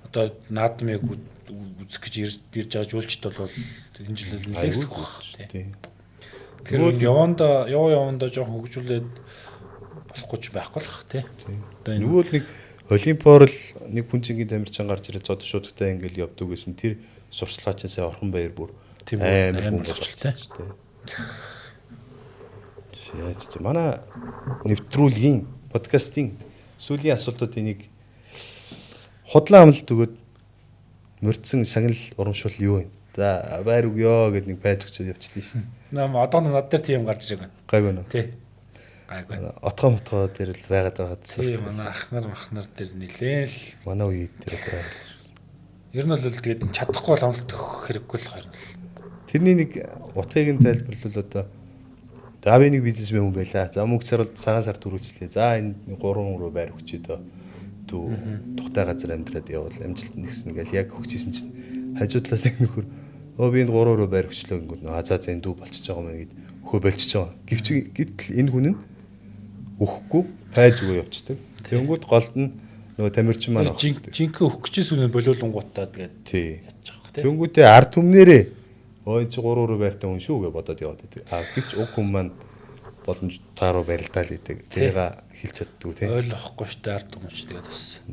Одоо наадмыг үзэх гэж ирж байгаа жуулчд бол энэ жил нэгсэх баг. Тэгэхээр яванда жоохон хөгжүүлээд болохгүй ч байхгүй л ах тий. Одоо нөгөө л нэг Олимпиор л нэг пүнцингийн тамирчин гарч ирээд зод шуудтай ингээл явдаг гэсэн тэр сурчлагаа чинь сая орхон баяр бүр амар хүн болчихлоо тий. Тэгээд манай нэвтрүүлгийн подкастын сүүлийн асуудлуудын нэг худлаа амлалт өгөөд мөрдсөн шагнал урамшуул юу вэ? За байр өгөө гэд нэг байж өгчөөд явчихдээ шин. Одоо над дээр тийм гарч ирэх байна. Гайгүй нөө. Тий. Гайгүй. Отгоо дээр л байгаад байгаа. Тий, манай махнар дээр нилээл. Манай үед дээр байгаа шүү. Ер нь бол тэгээд чадахгүй л амлалт өгөх хэрэггүй л харин. Тэрний нэг утгыг нь тайлбарлал одоо за би нэг бизнесмен хүн байлаа. За мөнгө царвал цагаан сар төрүүлжлээ. За энэ 3 руу байр өгчөө дөө тухтай газар амьдраад явбал амжилт нэгсэн гэл яг өгчээсэн чинь хажуудлаас нэг нөхөр би энэ 3 руу байр өгчлөө гингүүд нөө за энэ дүү болчихж байгаа юм гээд өхөө болчихж байгаа. Гэвч энэ хүн нь өхгүй пайз өгөө явцдаг. Тэнгүүд голд нь нөгөө тамирчин маань авах. Жинхэнэ өгөх гэжсэн үнэ болиулангуудаа тэгээд ядчих واخ тий. Тэнгүүдээ ард түмнэрээ энэ чи 3 руу байртай хүн шүү гэж бодоод яваад байдаг. Гэвч уг хүн маань боломж тааруу барилдаа л идэг. Тэрийг хэлж чаддгүй тий. Ойлгохгүй шүү дээ ард түмч тэгээд бас.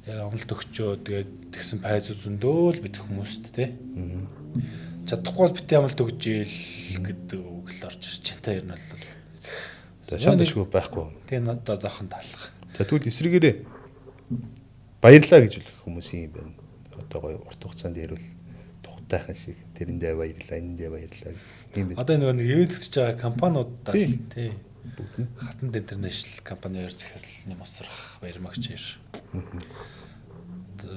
Яг амлалт өгчөө тэгээд тэгсэн пайз зөндөө л бид хүмүүст тий. Чадахгүй бити амлалт өгж ийл гэдэг үг л орж ирж байна та ер нь бол. За шандашгүй байхгүй. Тэгээ надад одоохон талах. За тэгвэл эсрэгээрээ баярлаа гэж хэлэх хүмүүс юм байна. Одоо гоё урт хугацаанд ярил тухтайхан шиг тэрэндээ баярлаа, энэндээ баярлаа юм байна. Одоо нэг ивент хийж байгаа компаниудаа тий. Хатанд интернэшнл компани хоёр захирал нэм усрах баярмагч ир.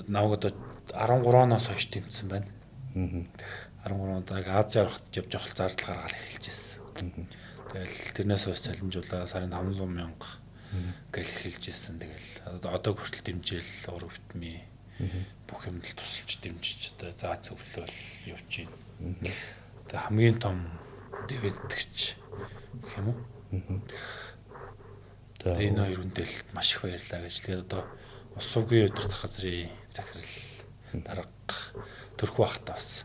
Наваг одоо 13-оноос хойш тэмцсэн байна. 13 онд Азиар хотод явж явах зардал гаргаад эхэлж ирсэн. Тэгэл тэрнээс хойш цалинжуулаа сарын 500 мянга гэл эхэлж ирсэн. Тэгэл одоо хүртэл дэмжээл уур витамин бүх юмд тусалж дэмжиж одоо заа зөвлөл явж байна. Тэг хамгийн том дэвэдгч гэх юм уу? За энэ хоёр үндэл маш их баярлаа гэж тэгээд одоо ус сувгийн удирдах газрын захирал дарга төрөх багтаа бас.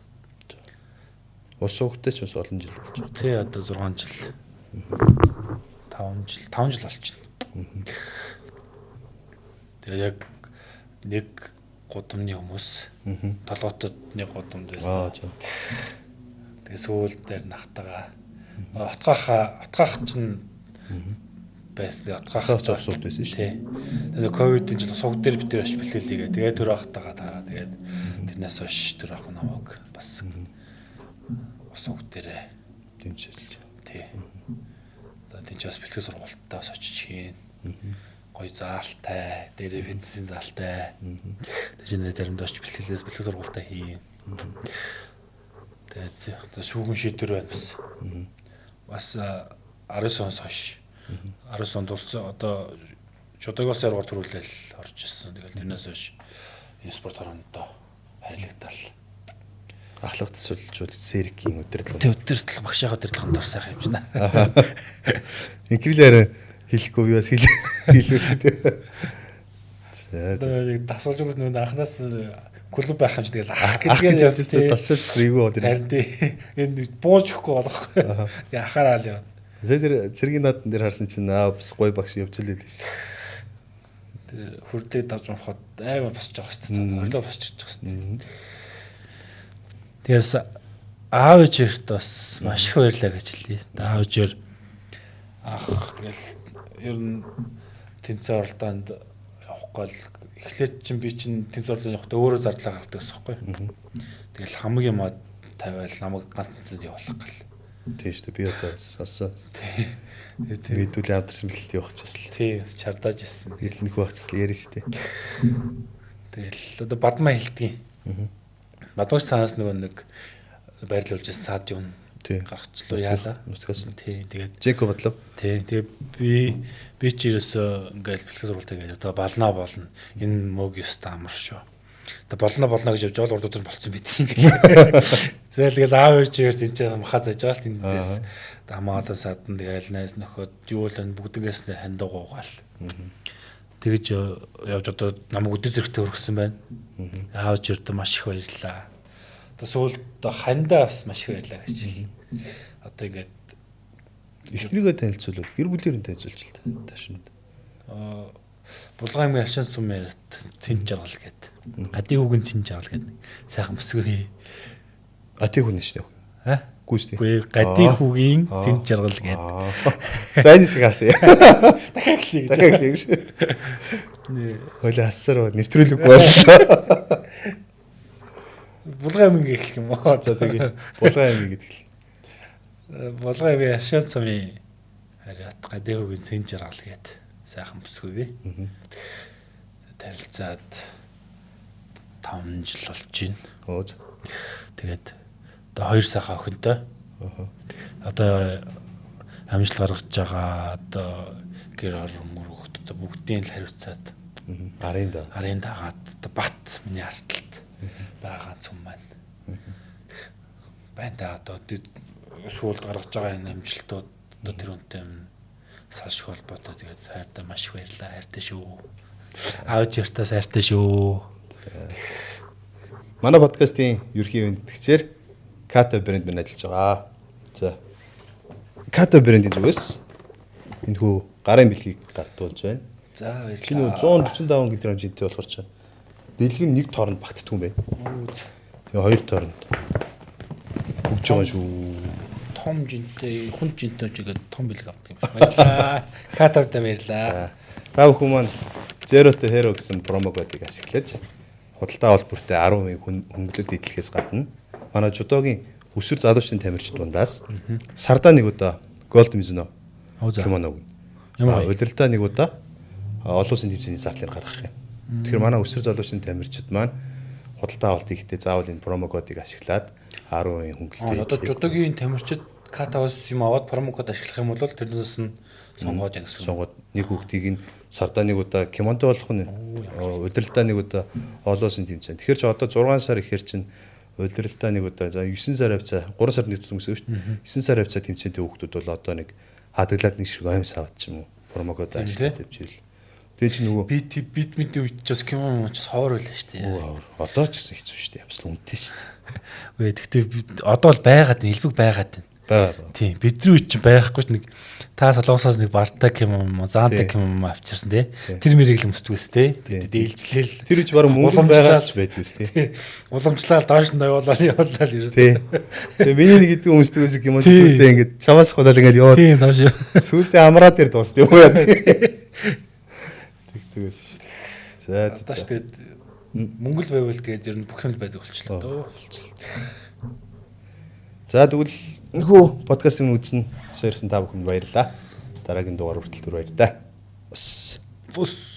Ус сувгтай ч бас олон жил болж байгаа. Тий одоо 6 жил. 5 жил болчихно. Тэгээд яг нэг гудамны хүмүүс толгоотод нэг гудамд байсан. Тэгээд сүүл дээр нахтагаа отгаах чинь байсан. Отгаах ч усууд байсан шүү. Тий. Тэгээд ковидын жил суг дээр бид тэр бэлтгэлийгээ тэгээд төр ахтагаа таараа тэгээд тэрнээс хойш төр ах намайг бас суг дээр дэмжиж. Тий. Одоо тийч бас бэлтгэл сургалтаа бас очиж хийн. Гой заалтай, дээрээ фитнесийн заалтай. Тэжинээ заримдаа ч бэлтгэл сургалтаа хийн. Тэгээд одоо шүүгэн шийдвэр байна бас. Бас 19 оноос хойш 19 онд улсын одоо чудагийн улсын аргаар төрүүлэл орж ирсэн. Тэгэл тэрнээс хойш спорт хорондоо харилцаал. Ахлах төсөлжүүл Сэркийн удирдлага. Тэ удирдлага багшаа удирдлаганд орсайх юм чинь. Инглиараа хэлэхгүй би бас хэлүүлээ. За дасгалжуулалт нөө анханаас клуб байх юм чи тэгэл ах гэж явжсэн дасгалж эйгүү одоо. Харин энэ бууж өгөхгүй болох. Тэгээ ахаараа л явна. Тэр цэргийн наадан дээр харсан чинь бас гой багш явж л байлээ шүү. Тэр хөрдөө давж унахад аймаа босч байгаа хэвчээ. Хорлоо босч ирж байгаа хэвчээ. Тэгээс аав ээжэрт бас маш их баярлаа гэж хэлье. Аав ээжэр тэгэл ер нь тэмцээн оролдоонд явахгүй л эхлээд чинь би чинь тэмцээн оролдоонд явахдаа өөрөө зардлаа гаргадаг гэсэн юм байхгүй. Тэгэл хамгийн мод тавиал намайг ганц тэмцээнд явуулах гал. Тийм шүү дээ би одоо сонссон. Тийм. Мэдүүлээ амтарсан бэлтэлт явах ч бас л. Тийм чардааж ирсэн. Ирлэнэх байх ч бас ярина шүү дээ. Тэгэл одоо бадмаа хилдгийг. Бадмаач цаанаас нэг байрлуулж саад юм гаргачлаа яалаа. Нутгаас. Тий, тэгээд Жеко бодлоо. тий, тэгээд би ч ерөөсөө ингээл бэлтгэл сургалтаа гэж одоо болно болно. Энэ мөг ёстой амар шүү. Одоо болно гэж явж байгаа л урд өдөр болцсон байт юм. Зээлгээл аав ээжээр тийж махаа зааж байгаа л тэндээс дамаадаа садан тэгэл найз нөхөд юу л бүгдгээс хандуугаал. Тэгэж явж одоо намайг өдөр зэрэгтэй өргөсөн байна. Аав ээжээр маш их баярлаа. Одоо сүүлд хандаа бас маш их баярлаа гэж хэлээ. Одоо ингээд эхнийгөө танилцуулаад гэр бүлээр нь танилцуулж л та шинэ. Булган аймгийн Аршин сум яриад Цэн жаргал гэдэг. Гадийн хүүгийн Цэн жаргал гэдэг. Сайхан бүсгүй. Гадийн хүн шүү дээ. Гүйс дээ. Үгүй гадийн хүүгийн Цэн жаргал гэдэг. Зайнис гасаа. Дахиад хэлье гэж. Нэ. Хойло асар нэвтрүүлэг боллоо. Булган аймгийн гэх юм уу? За тэгээ Булган аймгийн гэдэг л. Булган аймгийн Аршин сумын хариат гадийн хүүгийн Цэн жаргал гэдэг. Сайхан бүсгүй би. Танилцаад 5 жил болж байна. Өөз. Тэгээд одоо 2 сайхан охинтой. Одоо амжилт гаргаж байгаа одоо гэр ор мөрөгт одоо бүгдийн л хариуцаад арын дагаад одоо бат миний арталт байгаа цум маань. Байна одоо сүүлд гаргаж байгаа энэ амжилтууд одоо тэр үнтэй салшгүй холбоотой тэгээд хайртай маш их баярлаа. Хайртай шүү. Аавч яртаа хайртай шүү. Манай подкастын ерхий вэндэтгчээр Kato брэнд мэн ажиллаж байгаа. За. Kato брэндийн зүгээс энэ хүү гарын бэлгийг гартуулж байна. За баярлалаа. Чиний 145 кг жинтэй болохоор ч бэлэг нь нэг тооронд багтдаг юм байна. Тэгээ хоёр тооронд бүгж байгаа шүү. Том жинтэй, хүн жинтэй жигээд том бэлэг авдаг юм шиг. Баярлалаа. Катавта баярлалаа. Та бүхэн маань Zero to Hero гэсэн промо кодыг ашиглаж худалдаа холбоортой 10% хөнгөлөлт идэлхээс гадна манай Жудогийн өсвөр залуучдын тамирчид дундаас сардаа нэг удаа Gold Mizuno кимоног. Ямар удирдалтаа нэг удаа олон улсын тэмцээний зардлыг гаргах юм. Тэгэхээр манай өсвөр залуучдын тамирчид маань худалдаа авалт хийхдээ заавал энэ промо кодыг ашиглаад 10% хөнгөлөлт. Одоо Жудогийн тамирчид Катавас юм аваад промо код ашиглах юм бол тэрнээс нь сонгоод яах гэсэн. Сонгоод нэг хүүхдийг нь сардаа нэг удаа кимондо болох нь удирдалтаа нэг удаа олон улсын тэмцээн. Тэгэхээр ч одоо 6 сар ихээр чинь удирдалтаа нэг удаа за 9 сар хавцаа 3 сар нэг тусмсан шүү дээ. 9 сар хавцаа тэмцээнтэй хүүхдүүд бол одоо нэг хадаглаад нэг шиг оймс аваад ч юм уу промо код ашиглаад тавьчихвэл. Тэгээ чи нөгөө бид мэдээ үйтчээс кимон ч ховор байлаа шүү дээ. Одоо ч гэсэн хэцүү шүү дээ. Ямс л үнэтэй шүү дээ. Үгүй гэхдээ одоо л байгаад илбэг байгаад байна. Тийм бидний үед чинь байхгүй ч нэг та солонгосоос нэг бартаа кимон заантаа кимон авчирсан тий. Тэр мэрийг л өмсдгөөс тий. Дээлжлээл. Тэр үуч баруун мөнгөн байгаад ч байдгүйс тий. Уламжлал доош нь явуулаад ерөөсөө. Тий. Тэгээ миний нэг идэв өмсдгөөс кимон сүлдээ ингээд чамаас худал ингээд яваад. Тийм доош. Сүлдээ амраа дээр дуусна юм яа. Тэгтгээс шүү дээ. За тэгээд Монгол байвал тэгээд ер нь бүх юм байдаг болчихлоо дөө. За тэгвэл энэхүү подкастын үзсэн сойрсон та бүхэнд баярлалаа. Дараагийн дугаар хүртэл түр баяр та. Бус.